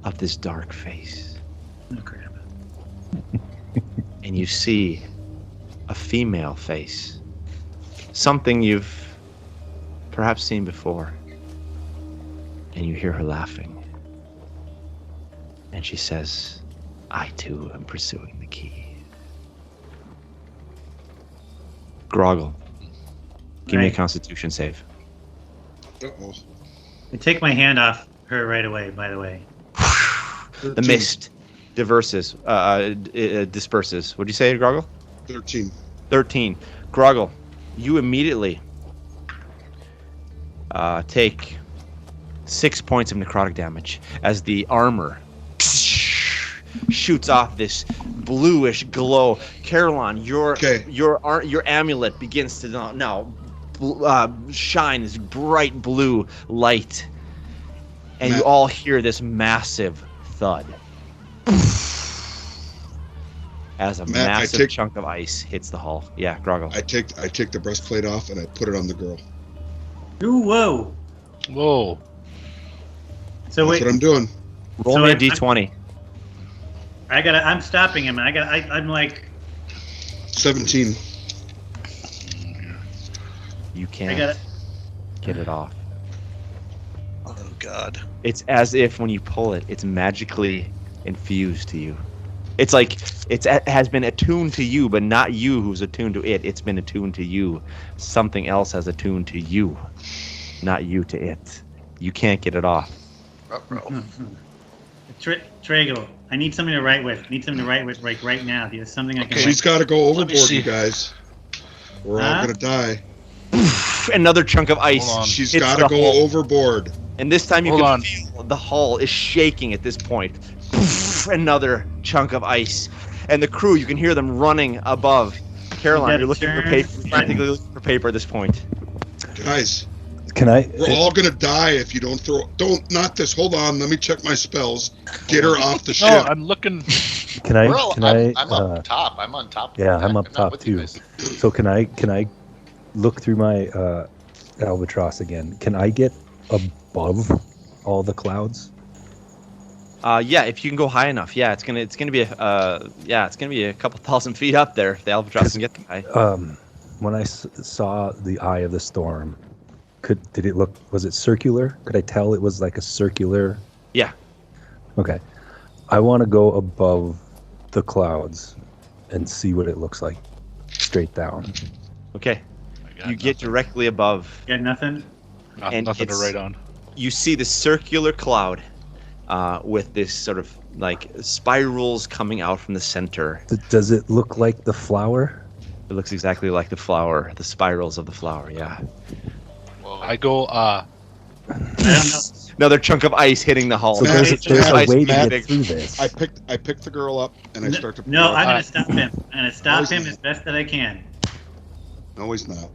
of this dark face. Oh, crap. And you see a female face. Something you've perhaps seen before. And you hear her laughing. And she says, I too am pursuing the key. Grogil, give me a constitution save. Uh-oh. I take my hand off her right away, by the way. The mist disperses. What'd you say, Grogil? 13. 13. Grogil, you immediately take 6 points of necrotic damage as the armor shoots off this bluish glow. Kerrhylon, your amulet begins to now shine this bright blue light, and you all hear this massive thud as a massive chunk of ice hits the hull. Yeah, Grogil. I take the breastplate off and I put it on the girl. Ooh, whoa. Whoa. So That's what I'm doing. Roll me a d20. I'm stopping him. I'm like 17. You can't get it off. Oh God. It's as if when you pull it, it's magically infused to you. It's like it has been attuned to you, but not you who's attuned to it. It's been attuned to you. Something else has attuned to you, not you to it. You can't get it off. Traego, I need something to write with. Like right now. There's something I can. She's got to go overboard, you guys. We're all gonna die. Another chunk of ice. She's got to go overboard. And this time you can feel the hull is shaking at this point. Another chunk of ice. And the crew, you can hear them running above. Kerrhylon, you're looking for paper. Practically looking for paper at this point. Guys. Can I? We're all gonna die if you don't throw. Not this. Hold on. Let me check my spells. Get her off the ship. No, I'm looking. Can I? I'm up top. I'm on top. Yeah, I'm up top too. So can I look through my albatross again? Can I get above all the clouds? Yeah, if you can go high enough. Yeah, it's gonna be a couple thousand feet up there if the albatross can get that high. When I saw the eye of the storm Did it look? Was it circular? Could I tell it was like a circular? Yeah. Okay. I want to go above the clouds and see what it looks like straight down. Okay. got You get directly above. Got nothing? And Nothing to it's- write on. You see the circular cloud with this sort of like spirals coming out from the center. Does it look like the flower? It looks exactly like the flower, the spirals of the flower, yeah. Whoa. I go, I don't know. Another chunk of ice hitting the hull. So Matt, there's a Ice way to Matt, get through this. I picked the girl up and I start to. No, I'm gonna stop him. I'm gonna stop Always him is. as best that I can. No, he's not.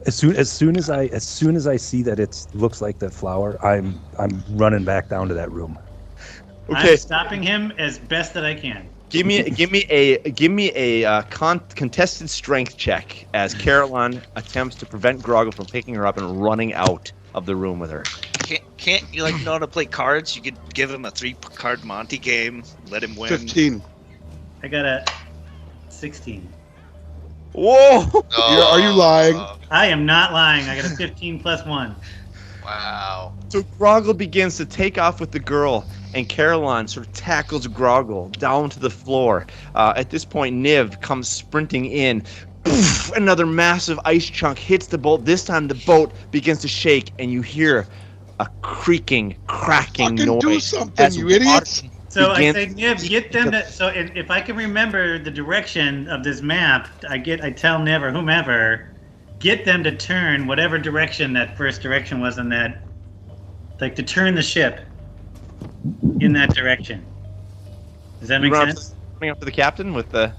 As soon as I see that it looks like the flower, I'm running back down to that room. Okay, I'm stopping him as best that I can. give me a contested strength check as Kerrhylon attempts to prevent Grogil from picking her up and running out of the room with her. Can't you know how to play cards? You could give him a 3-card Monte game, let him win. 15. I got a 16. Whoa! Are you lying? I am not lying. I got a 15 plus 1. Wow. So Grogil begins to take off with the girl, and Kerrhylon sort of tackles Grogil down to the floor. At this point, Niv comes sprinting in. Poof, another massive ice chunk hits the boat. This time the boat begins to shake, and you hear a creaking, cracking Fucking noise. do something, as you water idiots! So I begins- say, Niv, get them to. So if I can remember the direction of this map, I tell Niv or whomever, get them to turn whatever direction that first direction was in that, like to turn the ship in that direction. Does that You make run up sense? running up to the captain with the.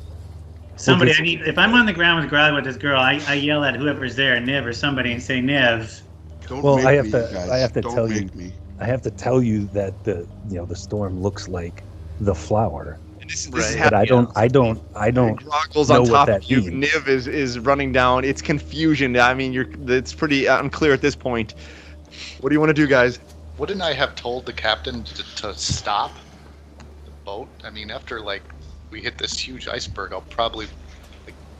Somebody, Okay. I need. If I'm on the ground with Grog with this girl, I yell at whoever's there, Niv or somebody, and say, Niv. Don't Well, make I have me, to- you guys. I have to Don't tell you- make me. I have to tell you that the storm looks like the flower, This is Right. but I happy. don't Grogil's know on what top that of you. means. Niv is running down. It's confusion. I mean, it's pretty unclear at this point. What do you want to do, guys? Wouldn't I have told the captain to stop the boat? I mean, after we hit this huge iceberg, I'll probably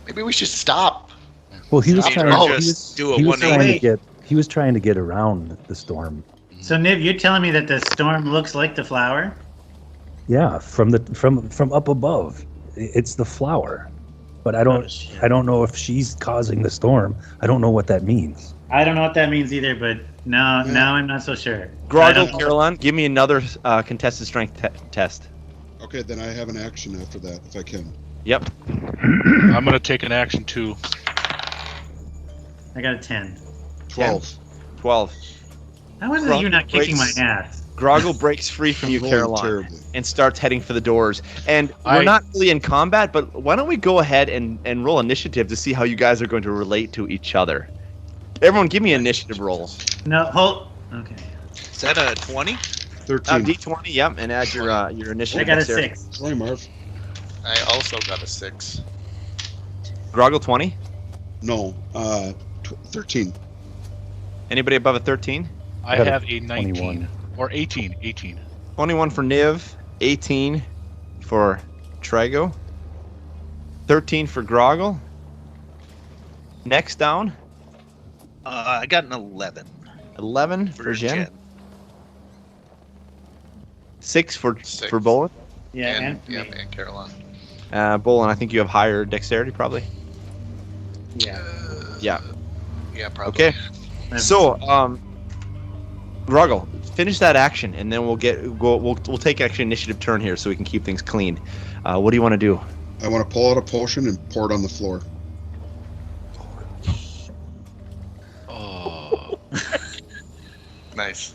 maybe we should stop. Well, he was Stop trying. or He just was, do a he was trying to 180. get. He was trying to get around the storm. So Niv, you're telling me that the storm looks like the flower? Yeah, from up above, it's the flower. But I don't. Oh, shit. I don't know if she's causing the storm. I don't know what that means. I don't know what that means either, but now I'm not so sure. I Grogil, don't know. Kerrhylon, give me another contested strength test. Okay, then I have an action after that, if I can. Yep. I'm going to take an action too. I got a 10. 12. 12. How is it Grog you not kicking my breaks- ass? Grogil breaks free from you, I'm rolling Kerrhylon, terribly. and starts heading for the doors. And we're not really in combat, but why don't we go ahead and roll initiative to see how you guys are going to relate to each other? Everyone, give me initiative rolls. No, hold. Okay. Is that a 20? 13. D20, yep, and add your I initiative. got a dexterity. 6. Sorry, Marv. I also got a 6. Grogil, 20. No, 13. Anybody above a 13? I got a have a 19. 21. Or 18. 18. 21 for Niv, 18 for Traego, 13 for Grogil. Next down, I got an 11 11 for Jen, Jen. 6 for 6. Bholen. Yeah, and me. and Kerrhylon. Bholen, I think you have higher dexterity, probably. Yeah. Yeah. Yeah, probably. Okay. So, Grogil, finish that action, and then we'll take actually initiative turn here, so we can keep things clean. What do you want to do? I want to pull out a potion and pour it on the floor. Oh. Nice.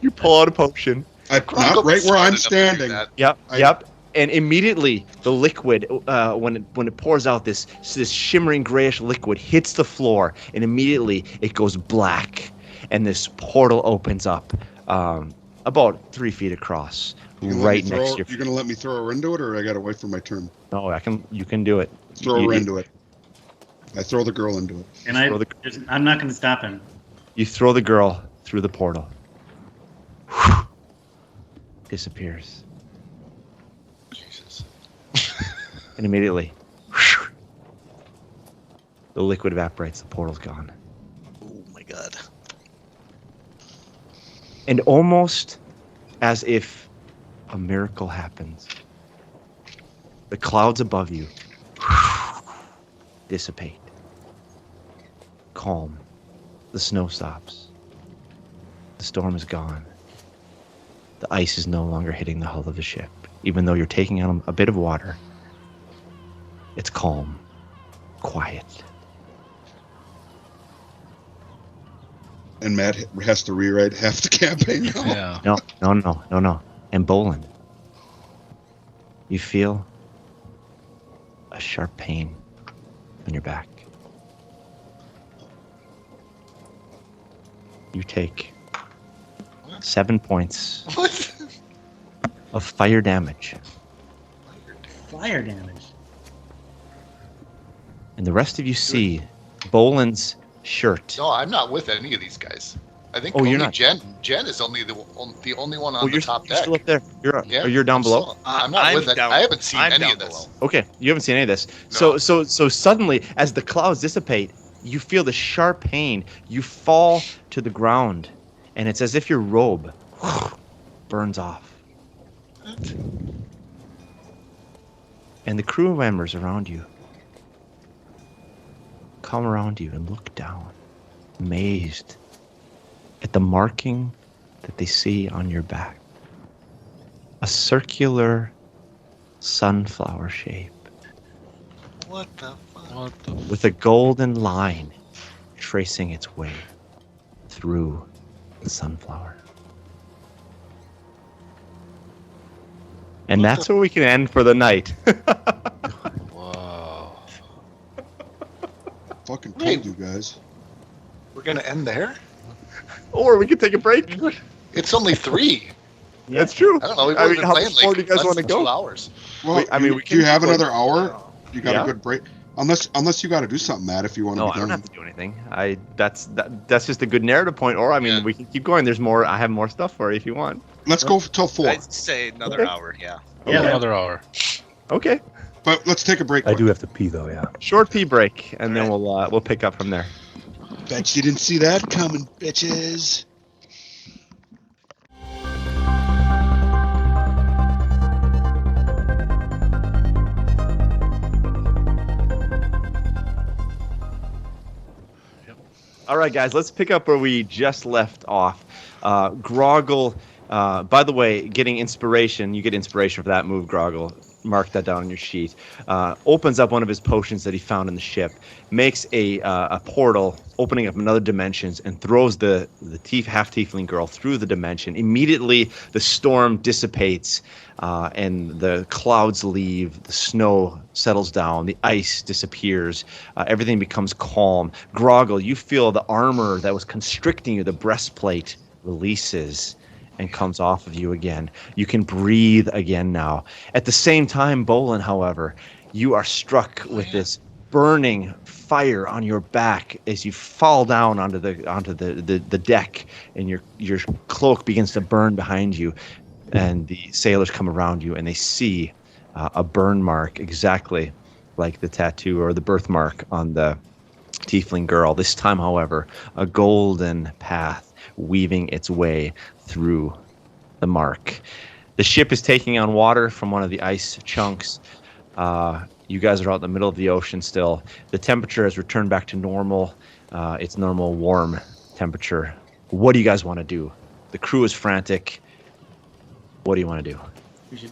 You pull out a potion. Not right where I'm standing. Yep, I- yep. And immediately the liquid, when it pours out, this shimmering grayish liquid hits the floor, and immediately it goes black, and this portal opens up, about 3 feet across, right next to your. You're gonna let me throw her into it, or I gotta wait for my turn? No, You can do it. Throw You- her into it. I throw the girl into it. And Throw I'm not going to stop him. You throw the girl through the portal. Disappears. Jesus. And immediately, the liquid evaporates. The portal's gone. Oh my god. And almost as if a miracle happens, the clouds above you dissipate. Calm. The snow stops. The storm is gone. The ice is no longer hitting the hull of the ship. Even though you're taking on a bit of water, it's calm, quiet. And Matt has to rewrite half the campaign now. Yeah. No. And Bholen, you feel a sharp pain on your back. You take 7 points of fire damage. Fire damage. And the rest of you see Bolen's shirt. No, I'm not with any of these guys. I think Oh, you're only not? Jen is only the only one on the top you're deck. still up there. You're down below. I'm not with it. I haven't seen any of this. Okay, you haven't seen any of this. No. So suddenly, as the clouds dissipate, you feel the sharp pain. You fall to the ground, and it's as if your robe burns off. And the crew members around you come around you and look down, amazed at the marking that they see on your back. A circular sunflower shape. What the fuck? What the With a golden line tracing its way through the sunflower. And that's where we can end for the night. Whoa. Fucking told you guys. We're gonna end there. Or we could take a break. It's only 3. That's true. I don't know. We've I only mean, been how playing much more like do you guys less wanna than go? 2 hours. Well, I mean, we do you can have keep another hour? You got Yeah. a good break. Unless you got to do something, Matt. If you want to No, be I don't done. have to do anything. That's just a good narrative point. Or I mean, Yeah. we can keep going. There's more. I have more stuff for you if you want. Let's go till 4. I'd say another Okay. hour. Yeah. Yeah, Okay. another hour. Okay. But let's take a break. I quick. do have to pee though, yeah. Short pee break, and then we'll pick up from there. Bet you didn't see that coming, bitches. All right, guys, let's pick up where we just left off. Grogil, by the way, getting inspiration. You get inspiration for that move, Grogil. Mark that down on your sheet. Opens up one of his potions that he found in the ship, makes a portal, opening up another dimensions, and throws the half tiefling girl through the dimension. Immediately, the storm dissipates, and the clouds leave. The snow settles down. The ice disappears. Everything becomes calm. Grogil, you feel the armor that was constricting you, the breastplate, releases and comes off of you again. You can breathe again now. At the same time, Bholen, however, you are struck with this burning fire on your back as you fall down onto the deck, and your cloak begins to burn behind you, and the sailors come around you and they see a burn mark exactly like the tattoo or the birthmark on the tiefling girl. This time, however, a golden path weaving its way through the mark. The ship is taking on water from one of the ice chunks. You guys are out in the middle of the ocean still. The temperature has returned back to normal. It's normal warm temperature. What do you guys want to do? The crew is frantic. What do you want to do? We should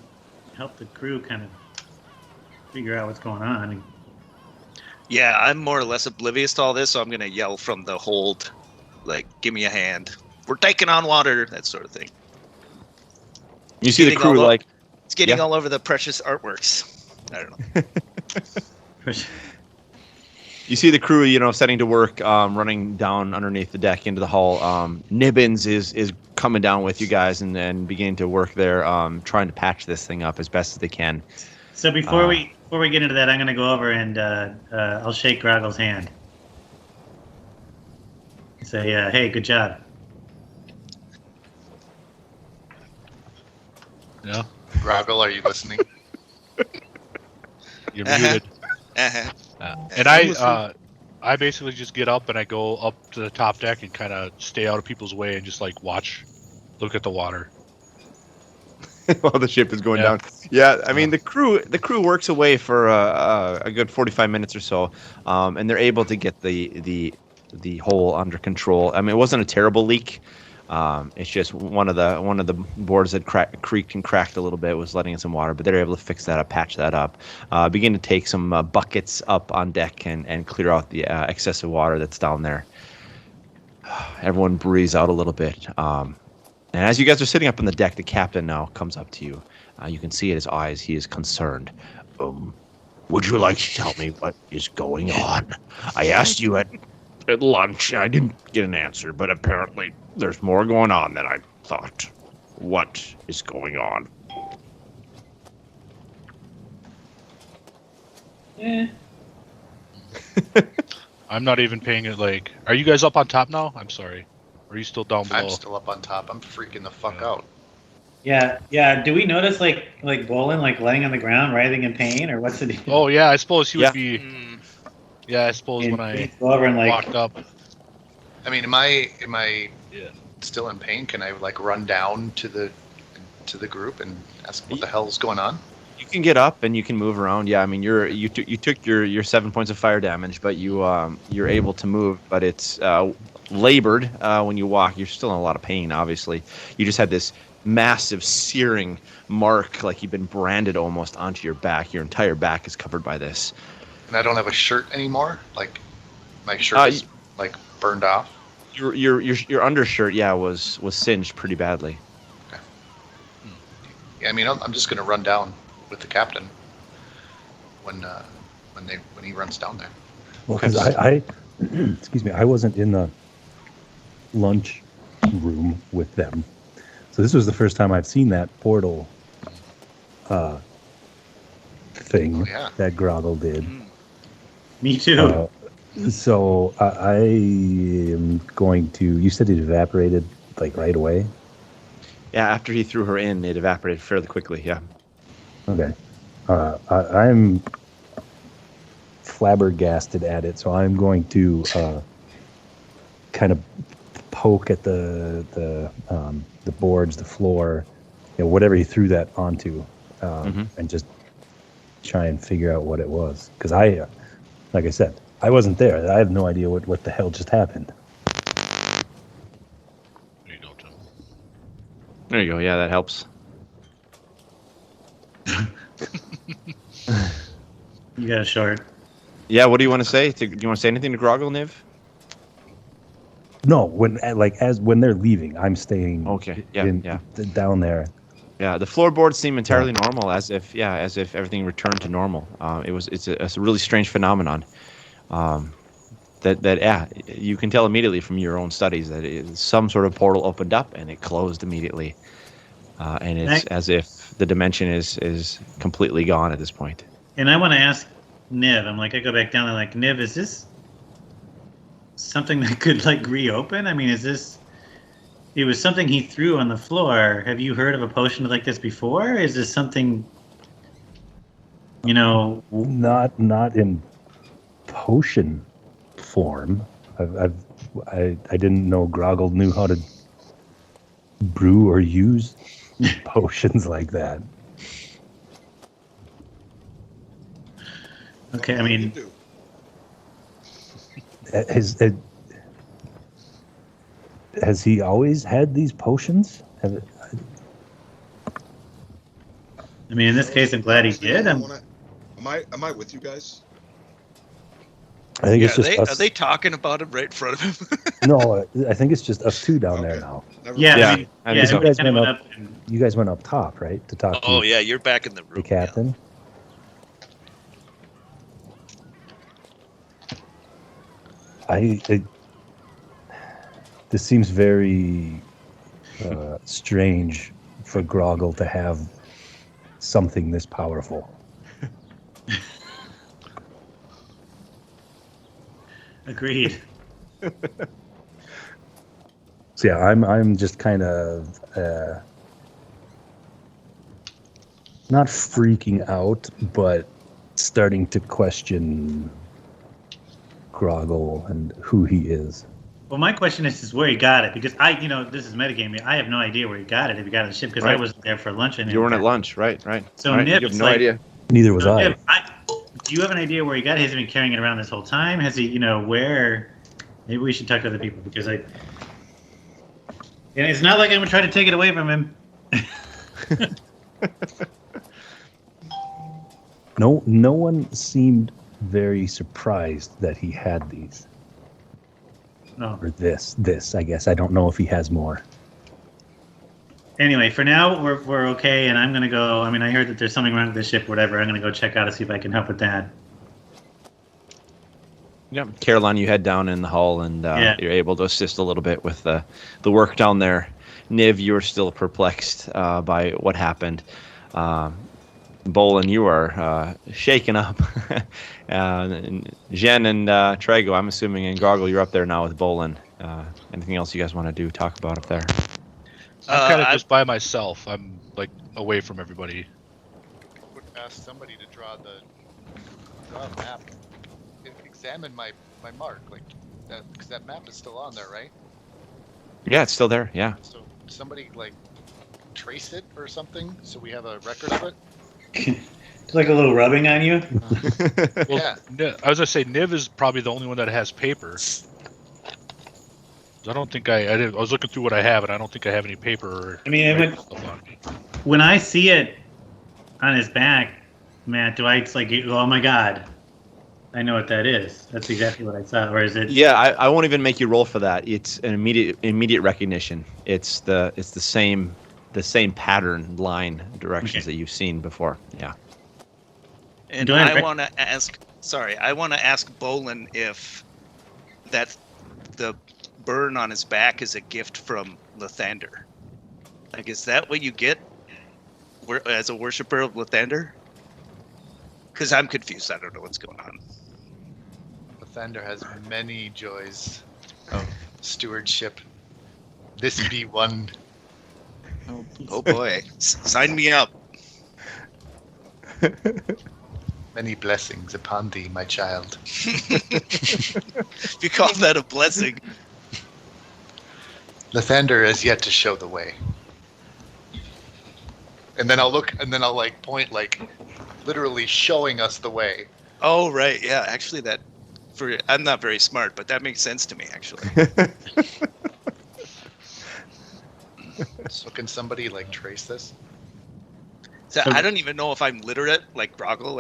help the crew kind of figure out what's going on. Yeah, I'm more or less oblivious to all this, so I'm gonna yell from the hold, like, "Give me a hand. We're taking on water," that sort of thing. You see the Getting crew all like, It's getting Yeah. all over the precious artworks. I don't know. you see the crew, setting to work, running down underneath the deck into the hull. Nibbins is coming down with you guys and beginning to work there, trying to patch this thing up as best as they can. So before we get into that, I'm going to go over and I'll shake Grogil's hand. Say, hey, good job. Yeah. Grogil, are you listening? You're Uh-huh. muted. Uh-huh. And I basically just get up and I go up to the top deck and kind of stay out of people's way and just like watch Look at the water. While the ship is going down. Yeah, I mean the crew works away for a good 45 minutes or so, and they're able to get the hole under control. I mean, it wasn't a terrible leak. It's just one of the boards that creaked and cracked a little bit, was letting in some water, but they're able to fix that up, patch that up, begin to take some buckets up on deck and clear out the excessive water that's down there. Everyone breathes out a little bit. And as you guys are sitting up on the deck, the captain now comes up to you. You can see in his eyes he is concerned. Would you like to tell me what is going on? I asked you at lunch. I didn't get an answer, but apparently there's more going on than I thought. What is going on? I'm not even paying it. Like, are you guys up on top now? I'm sorry. Or are you still down below? I'm still up on top. I'm freaking the fuck out. Yeah. Do we notice like Bholen like laying on the ground, writhing in pain, or what's the deal? Oh yeah, I suppose he would be. Yeah, I suppose when I go over and walked up. I mean, am I still in pain? Can I like run down to the group and ask what the hell's going on? You can get up and you can move around. Yeah, I mean you took your 7 points of fire damage, but you're able to move. But it's labored when you walk. You're still in a lot of pain. Obviously, you just had this massive searing mark, like you've been branded almost onto your back. Your entire back is covered by this. And I don't have a shirt anymore. Like my shirt is like burned off. Your undershirt, was singed pretty badly. Okay. Yeah, I mean I'm just gonna run down with the captain when he runs down there. Well, because I excuse me, I wasn't in the lunch room with them, so this was the first time I've seen that portal thing that Grogil did. Me too. So I am going to. You said it evaporated like right away. Yeah, after he threw her in, it evaporated fairly quickly. Yeah. Okay. I'm flabbergasted at it, so I'm going to kind of poke at the boards, the floor, whatever he threw that onto, and just try and figure out what it was. Because like I said, I wasn't there. I have no idea what the hell just happened. There you go, Tim. There you go. Yeah, that helps. You got a short. Yeah, what do you want to say? Do you want to say anything to Grogil, Niv? No, when they're leaving, I'm staying. Okay. Down there. Yeah, the floorboards seem entirely normal, as if everything returned to normal. It's a really strange phenomenon. You can tell immediately from your own studies that some sort of portal opened up and it closed immediately, and it's as if the dimension is completely gone at this point. And I want to ask Niv. I'm like, I go back down and like, Niv, is this something that could like reopen? I mean, it was something he threw on the floor. Have you heard of a potion like this before? Is this something, Not in potion form. I didn't know Grogil knew how to brew or use potions like that. Okay, I mean, has he always had these potions? I mean, in this case, I'm glad he did. Am I with you guys? I think it's just us. Are they talking about it right in front of him? No, I think it's just us two down there now. Yeah. You guys went up top, right, to talk to. Oh yeah, you're back in the room. The captain. Yeah. This seems very strange for Grogil to have something this powerful. Agreed. So yeah, I'm just kind of not freaking out, but starting to question Grogil and who he is. Well, my question is where he got it, because this is metagaming. I have no idea where he got it, if he got it on the ship, because I wasn't there for lunch. You weren't at lunch, right? So right. Nib, you have no idea. Neither was I. Nib, do you have an idea where he got it? Has he been carrying it around this whole time? Has he, where? Maybe we should talk to other people, because and it's not like I'm going to try to take it away from him. No one seemed very surprised that he had these. No. Or this, I guess. I don't know if he has more. Anyway, for now, we're okay, and I'm going to go. I mean, I heard that there's something wrong with the ship, whatever. I'm going to go check out to see if I can help with that. Yeah, Kerrhylon, you head down in the hull, and you're able to assist a little bit with the work down there. Niv, you're still perplexed by what happened. Bholen, you are shaken up. Dzien and Traego, I'm assuming, and Grogil, you're up there now with Bholen. Anything else you guys want to talk about up there? I'm kind of just by myself. I'm like away from everybody. I would ask somebody to draw a map. Examine my mark, because that map is still on there, right? Yeah, it's still there. Yeah. So somebody trace it or something, so we have a record of it. It's like a little rubbing on you. Well, yeah. I was gonna say Niv is probably the only one that has paper. I don't think I did. I was looking through what I have, and I don't think I have any paper. When I see it on his back, Matt, do I? It's like, oh my god, I know what that is. That's exactly what I saw. Or is it? Yeah, I won't even make you roll for that. It's an immediate recognition. It's the same pattern, line, directions that you've seen before. Yeah. And I want to ask. Sorry, I want to ask Bholen if that the burn on his back is a gift from Lathander. Like, is that what you get as a worshiper of Lathander? Because I'm confused. I don't know what's going on. Lathander has many joys of stewardship. This be one. Oh boy. Sign me up. Many blessings upon thee, my child. If you call that a blessing. Lathander has yet to show the way. And then I'll point, literally showing us the way. Oh, right. Yeah, actually I'm not very smart, but that makes sense to me, actually. So can somebody, trace this? So I don't even know if I'm literate, like Grogil.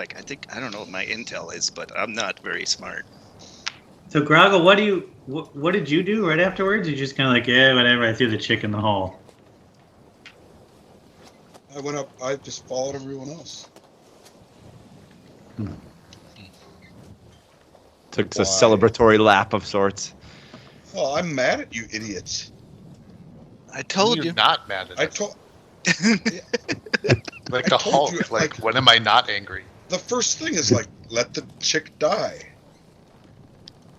I don't know what my intel is, but I'm not very smart. So Grogil, what did you do right afterwards? You just kind of whatever. I threw the chick in the hole. I went up. I just followed everyone else. Took a celebratory lap of sorts. Well, I'm mad at you, idiots. I told you. You're not mad at us. I told. Like the Hulk. When am I not angry? The first thing is let the chick die,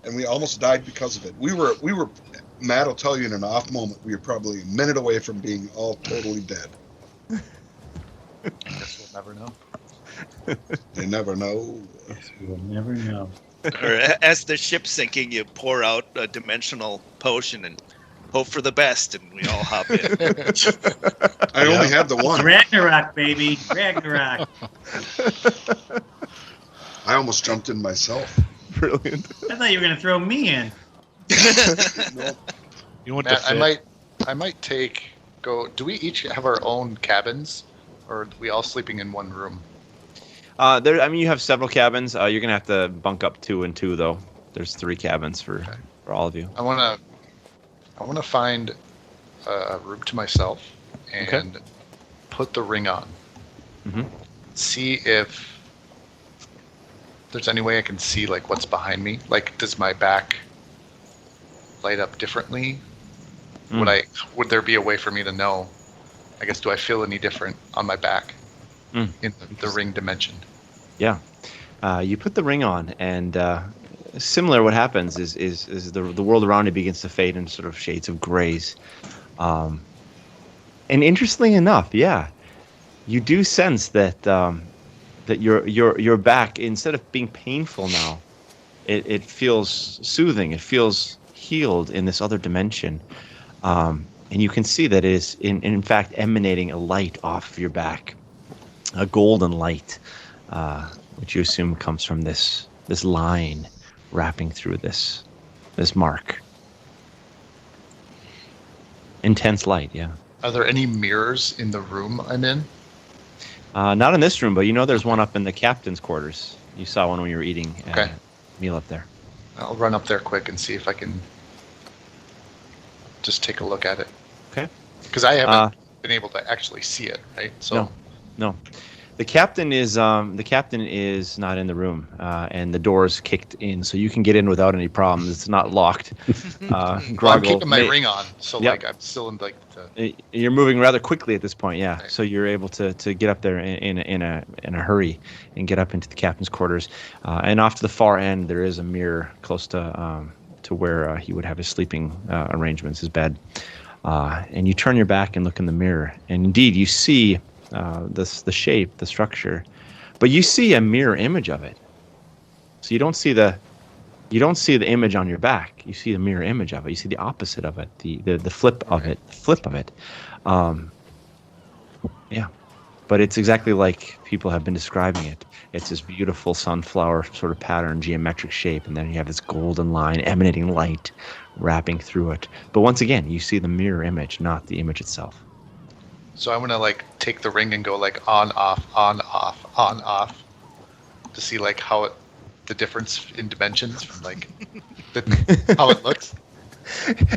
and we almost died because of it. We were. Matt will tell you in an off moment. We were probably a minute away from being all totally dead. I guess we'll never know. They never know. We'll never know. Or as the ship's sinking, you pour out a dimensional potion and hope for the best, and we all hop in. I only had the one. Ragnarok, baby. Ragnarok. I almost jumped in myself. Brilliant. I thought you were going to throw me in. No. You want Matt, to I might go. Do we each have our own cabins, or are we all sleeping in one room? You have several cabins. You're gonna have to bunk up 2 and 2 though. There's 3 cabins for all of you. I wanna find a room to myself and put the ring on. Mm-hmm. See if there's any way I can see what's behind me. Does my back light up differently? Would there be a way for me to know? I guess, do I feel any different on my back in the ring dimension? Yeah. You put the ring on, and similar what happens is the world around you begins to fade into sort of shades of grays. And interestingly enough, you do sense that that your back, instead of being painful now, it feels soothing. It feels healed in this other dimension. And you can see that it is, in fact, emanating a light off of your back, a golden light, which you assume comes from this line wrapping through this mark. Intense light, yeah. Are there any mirrors in the room I'm in? Not in this room, but there's one up in the captain's quarters. You saw one when you were eating a meal up there. I'll run up there quick and see if I can just take a look at it. Okay. Because I haven't been able to actually see it, right? So No. The captain is not in the room, and the door is kicked in, so you can get in without any problems. It's not locked. Well, I'm keeping my ring on, so Yep. I'm still in You're moving rather quickly at this point, yeah. Right. So you're able to get up there in a hurry and get up into the captain's quarters. And off to the far end, there is a mirror close to where he would have his sleeping arrangements, his bed. And you turn your back and look in the mirror, and indeed you see the shape, the structure, but you see a mirror image of it. So you don't see the image on your back. You see the mirror image of it. You see the opposite of it, the flip of it, yeah. But it's exactly like people have been describing it. It's this beautiful sunflower sort of pattern, geometric shape, and then you have this golden line, emanating light, wrapping through it. But once again, you see the mirror image, not the image itself. So I'm gonna take the ring and go on off to see how the difference in dimensions from how it looks.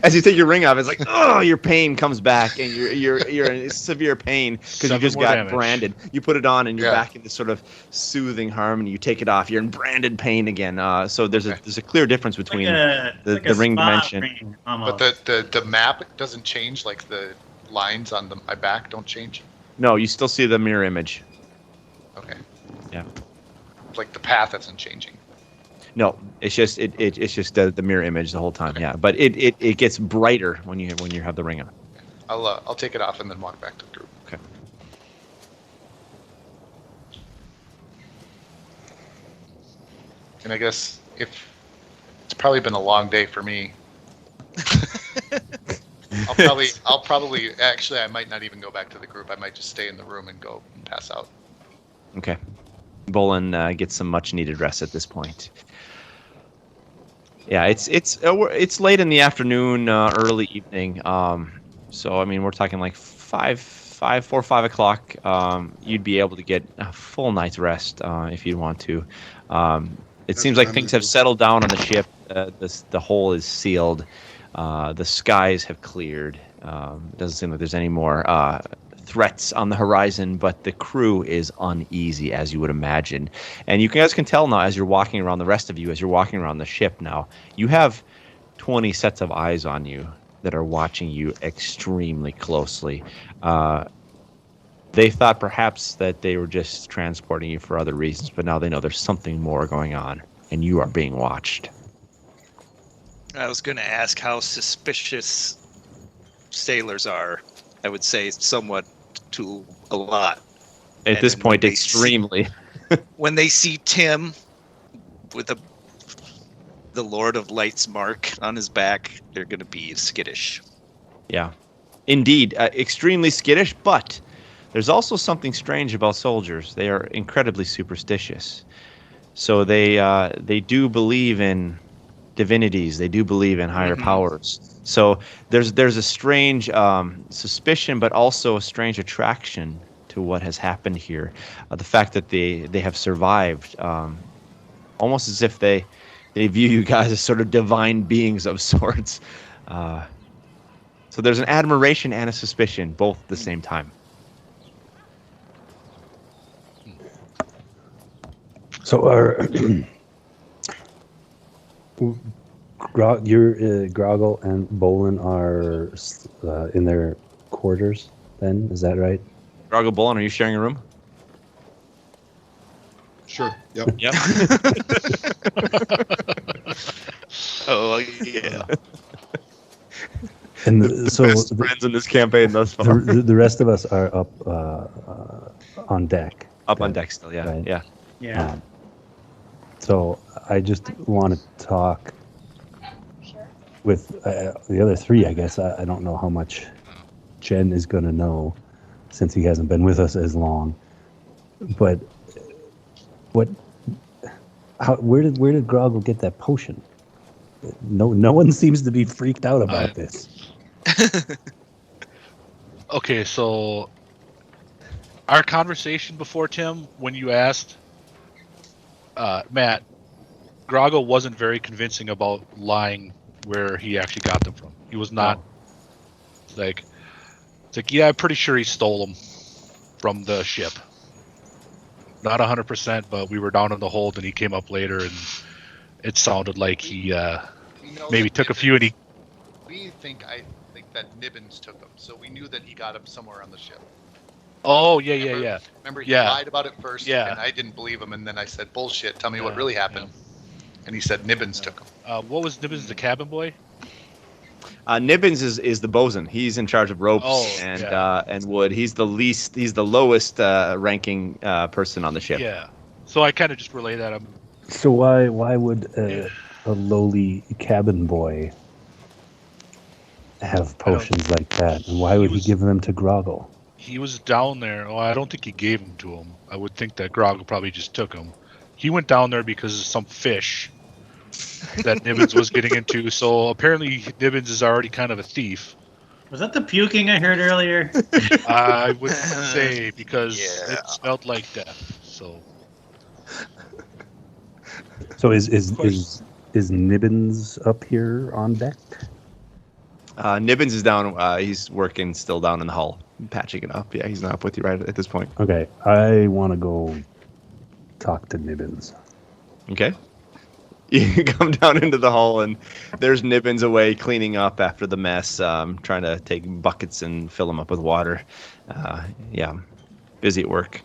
As you take your ring off, it's like, oh, your pain comes back, and you're in severe pain because you just got damage. branded. You put it on, and you're back in this sort of soothing harmony. You take it off, you're in branded pain again. So there's a clear difference between the ring dimension. Ring, but the map doesn't change, the lines on my back don't change. No, you still see the mirror image. Okay. Yeah. The path isn't changing. No, it's just it's just the mirror image the whole time. Okay. Yeah, but it gets brighter when you have the ring on. I'll take it off and then walk back to the group. Okay. And I guess it's probably been a long day for me. I'll probably actually I might not even go back to the group. I might just stay in the room and go and pass out. Okay. Bholen gets some much needed rest at this point. Yeah, it's late in the afternoon, early evening. So I mean, we're talking 4 or 5 o'clock. You'd be able to get a full night's rest if you'd want to. It seems like things have settled down on the ship. The hole is sealed. The skies have cleared. It doesn't seem like there's any more threats on the horizon, but the crew is uneasy, as you would imagine. And you guys can tell now as you're walking around, the rest of you, as you're walking around the ship now, you have 20 sets of eyes on you that are watching you extremely closely. They thought perhaps that they were just transporting you for other reasons, but now they know there's something more going on, and you are being watched. I was going to ask how suspicious sailors are. I would say somewhat to a lot. At this point, extremely. When they see Tim with the Lord of Light's mark on his back, they're going to be skittish. Yeah, indeed, extremely skittish, but there's also something strange about soldiers. They are incredibly superstitious. So they do believe in divinities. They do believe in higher powers. So there's a strange suspicion, but also a strange attraction to what has happened here. The fact that they have survived, almost as if they view you guys as sort of divine beings of sorts. So there's an admiration and a suspicion, both at the same time. So Grogil and Bholen are in their quarters then, is that right? Grogil, Bholen, are you sharing a room? Sure. Yep. Yep. Oh, yeah. And so best friends in this campaign thus far. The rest of us are up on deck. Up on deck still, yeah. Right. Yeah. Yeah. So I just want to talk with the other three, I guess I don't know how much Jen is going to know since he hasn't been with us as long. But where did Grogil get that potion? No one seems to be freaked out about this. Okay, so our conversation before, Tim, when you asked Matt, Grogil wasn't very convincing about lying where he actually got them from. He was not like, yeah, I'm pretty sure he stole them from the ship. Not 100%, but we were down in the hold and he came up later and it sounded like he maybe took a few and he... I think that Nibbins took them, so we knew that he got them somewhere on the ship. Oh, yeah. Remember, he lied about it first, and I didn't believe him, and then I said, bullshit, tell me what really happened. Yeah. And he said Nibbins took them. What was Nibbins, the cabin boy? Nibbins is the bosun. He's in charge of ropes and wood. He's the lowest ranking person on the ship. Yeah. So I kind of just relay that. So why would a lowly cabin boy have potions like that, and why would he give them to Grogil? He was down there. Oh, I don't think he gave them to him. I would think that Grogil probably just took them. He went down there because of some fish that Nibbins was getting into. So apparently Nibbins is already kind of a thief. Was that the puking I heard earlier? I would say because it smelled like death. So is Nibbins up here on deck? Nibbins is down. He's still down in the hull, patching it up. Yeah, he's not up with you right at this point. Okay, I want to go talk to Nibbins. Okay. You come down into the hull, and there's Nibbins away cleaning up after the mess, trying to take buckets and fill them up with water. Busy at work.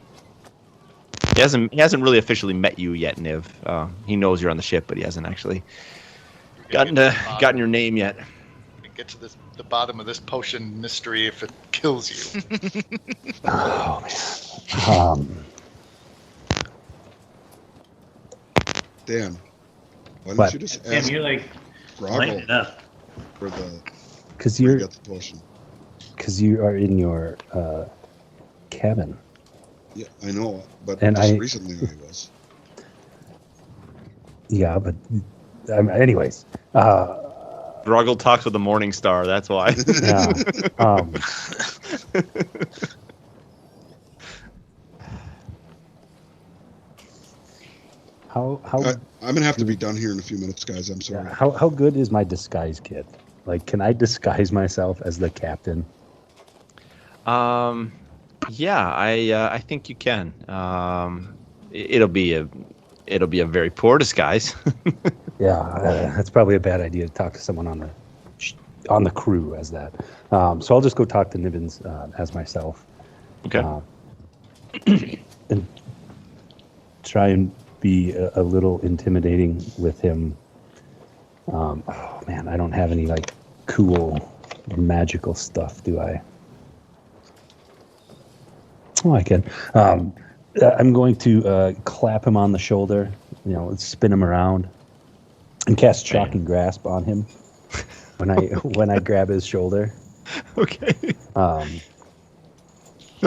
He hasn't really officially met you yet, Niv. He knows you're on the ship, but he hasn't actually gotten your name yet. Get to the bottom of this potion mystery if it kills you. Oh man. Dan, why don't you just ask you're like lighting it up for the because you got the potion. Because you are in your cabin. Yeah, I know, but recently I was. Yeah, but anyways. Grogil talks with the Morning Star. That's why. Yeah. How I'm gonna have to be done here in a few minutes, guys. I'm sorry. How good is my disguise kit? Like, can I disguise myself as the captain? Yeah, I think you can. It'll be a very poor disguise. Yeah, that's probably a bad idea to talk to someone on the crew as that. So I'll just go talk to Nibbins as myself. Okay. And try and be a little intimidating with him. Oh man, I don't have any like cool magical stuff, do I? Oh, I can. I'm going to clap him on the shoulder, spin him around, and cast Shocking Grasp on him when I grab his shoulder. Okay. Tell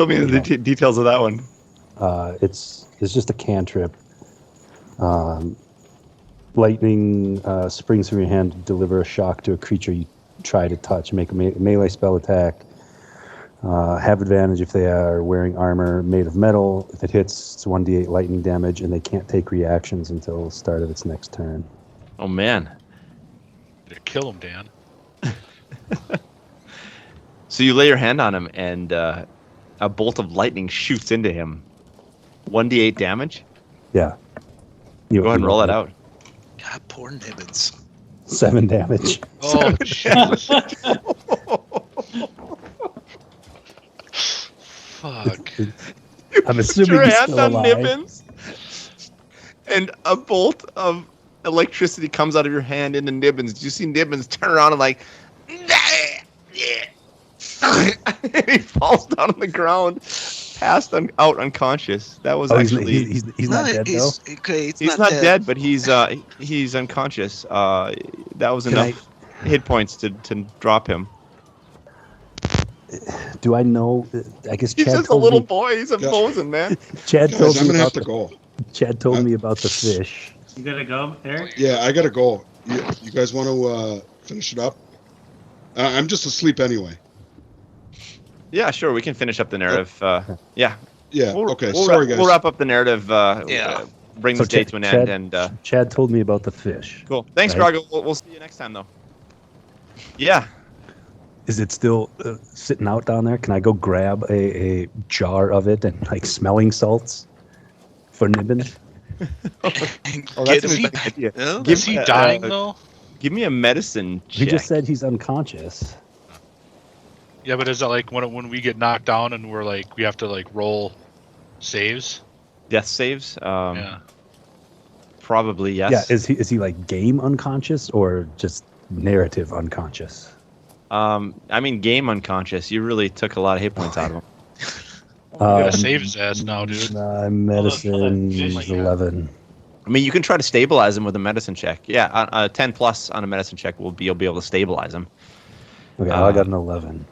me the details of that one. It's just a cantrip. Lightning springs from your hand to deliver a shock to a creature you try to touch. Make a melee spell attack. Have advantage if they are wearing armor made of metal. If it hits, it's 1d8 lightning damage, and they can't take reactions until the start of its next turn. Oh, man. Kill him, Dan. So you lay your hand on him, and a bolt of lightning shoots into him. 1d8 damage? Yeah. Go ahead and roll that out. God, poor Nibbins. 7 damage. Oh, Jesus. Fuck. I'm assuming your he's hand still on alive. Nibbins, and a bolt of electricity comes out of your hand into Nibbins. You see Nibbins turn around and like, and he falls down on the ground, passed out unconscious. That was actually he's not dead though. Okay, he's not dead, but he's unconscious. That was enough. hit points to drop him. Do I know? I guess He's Chad just a told little me. boy. He's a bosun, man. Chad Guys, told I'm me gonna have about to the, go. Chad told me about the fish. You gotta go, Eric? Yeah, I gotta go. You guys want to finish it up? I'm just asleep anyway. Yeah, sure. We can finish up the narrative. Yeah. Yeah. We'll, Okay. We'll Sorry, wrap, guys. We'll wrap up the narrative. Yeah. Bring So this day to an end. And Chad told me about the fish. cool. Thanks, Right. Grogil. We'll see you next time, though. Yeah. Is it still sitting out down there? Can I go grab a jar of it and like smelling salts for Nibbin? Oh, Get that's him an idea. Oh, Is he dying though? Give me a medicine check. He just said he's unconscious. Yeah, but is that like when we get knocked down and we're like we have to like roll saves? Death saves. Yeah. Probably yes. Yeah, is he like game unconscious or just narrative unconscious? I mean, game unconscious. You really took a lot of hit points out of him. We gotta save his ass now, dude. Medicine Hold on. 11. I mean, you can try to stabilize him with a medicine check. Yeah, a 10 plus on a medicine check you'll be able to stabilize him. Okay, I got an 11.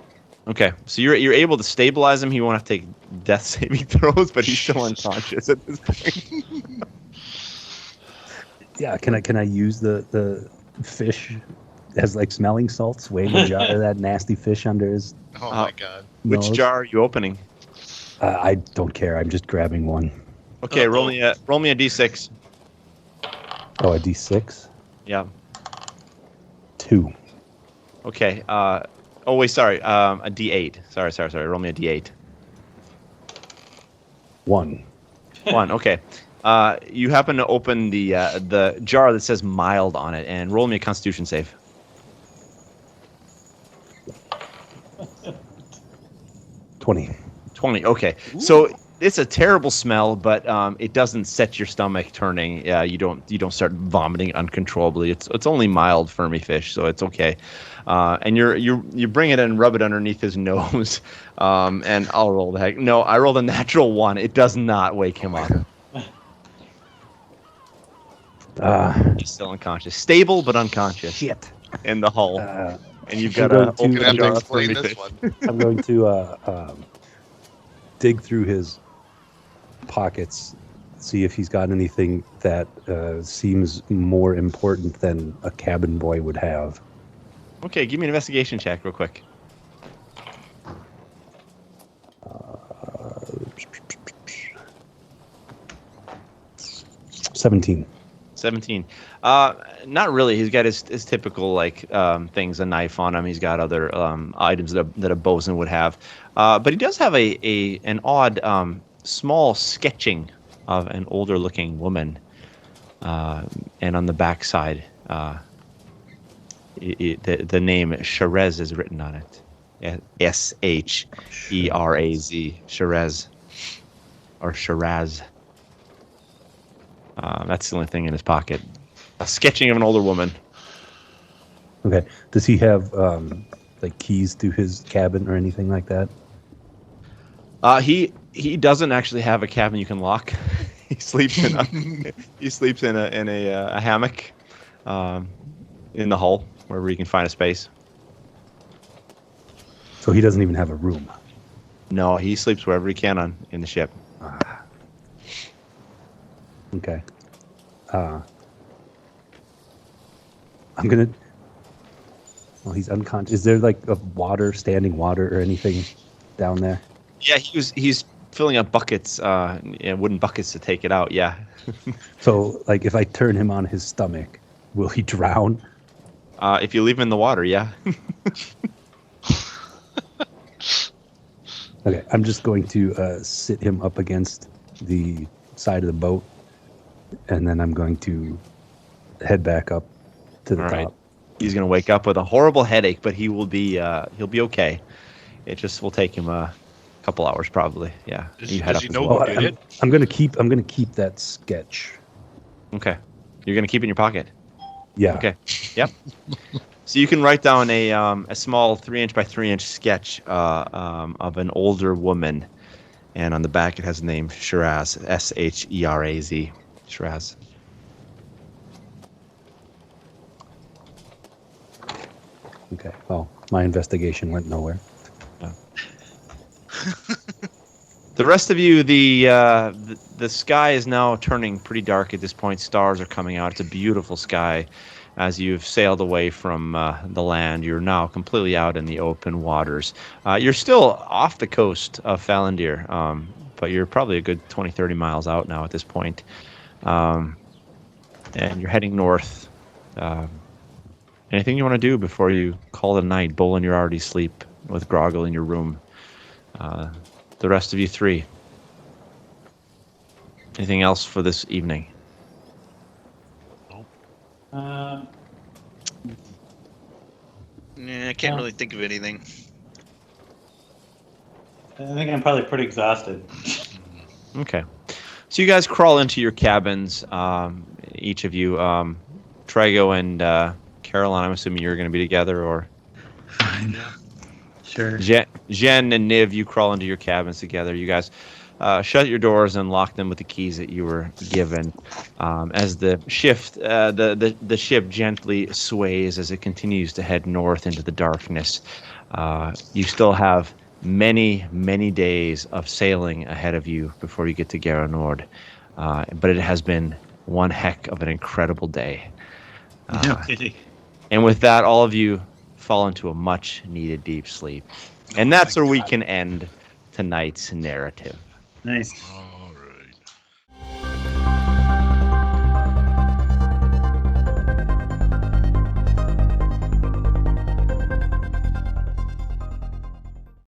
Okay, so you're able to stabilize him. He won't have to take death saving throws, but he's still unconscious at this point. Yeah, can I use the fish as like smelling salts? Wave a jar of that nasty fish under his. Oh my god. Which nose? jar are you opening? I don't care. I'm just grabbing one. Okay, roll me a d6. Oh, a D6. Yeah. 2. Okay. Oh wait, sorry. A d8. Sorry. Roll me a d8. 1. 1. Okay. You happen to open the jar that says mild on it, and roll me a Constitution save. 20. 20. Okay. So it's a terrible smell, but it doesn't set your stomach turning. You don't start vomiting uncontrollably. It's only mild fermy fish, so it's okay. And you bring it and rub it underneath his nose. And I'll roll the heck. No, I rolled a natural 1. It does not wake him up. He's still unconscious. Stable but unconscious. Shit. In the hull. And you've got I'm to going open to- You're gonna have the to jar of explain fermy this fish. one. I'm going to dig through his pockets, see if he's got anything that seems more important than a cabin boy would have. Okay, give me an investigation check real quick. 17. 17. Not really. He's got his typical like things, a knife on him. He's got other items that a bosun would have. But he does have an odd small sketching of an older looking woman. And on the back side, the name Sherez is written on it. Sheraz. Sherez. Or Shiraz. That's the only thing in his pocket. A sketching of an older woman. Okay. Does he have like keys to his cabin or anything like that? He doesn't actually have a cabin you can lock. He sleeps in a hammock in the hull wherever he can find a space. So he doesn't even have a room. No, he sleeps wherever he can in the ship. Okay. I'm gonna. Well, he's unconscious. Is there like standing water or anything down there? Yeah, he's filling up buckets, wooden buckets to take it out. Yeah. So, like, if I turn him on his stomach, will he drown? If you leave him in the water, yeah. Okay, I'm just going to sit him up against the side of the boat, and then I'm going to head back up to the All top. right. He's gonna wake up with a horrible headache, but he'll be okay. It just will take him a couple hours probably. Yeah. Does You head he up as know well. who did it? I'm gonna keep that sketch. Okay. You're gonna keep it in your pocket. Yeah. Okay. Yep. So you can write down a small 3-inch by 3-inch sketch of an older woman, and on the back it has the name Shiraz, Sheraz, Shiraz. Okay. Well, my investigation went nowhere. The rest of you, the sky is now turning pretty dark at this point. Stars are coming out. It's a beautiful sky. As you've sailed away from the land, you're now completely out in the open waters. You're still off the coast of Falandir, but you're probably a good 20, 30 miles out now at this point. And you're heading north. Anything you want to do before you call it a night? Bholen, you're already asleep with Grogil in your room. The rest of you three. Anything else for this evening? I can't really think of anything. I think I'm probably pretty exhausted. Okay. So you guys crawl into your cabins, each of you. Traego and Kerrhylon, I'm assuming you're going to be together, or? Sure. Dzien and Niv, you crawl into your cabins together. You guys shut your doors and lock them with the keys that you were given. As the ship gently sways as it continues to head north into the darkness, you still have many, many days of sailing ahead of you before you get to Gaeranord. But it has been one heck of an incredible day. No kidding. And with that, all of you fall into a much-needed deep sleep. And that's where we can end tonight's narrative. Nice.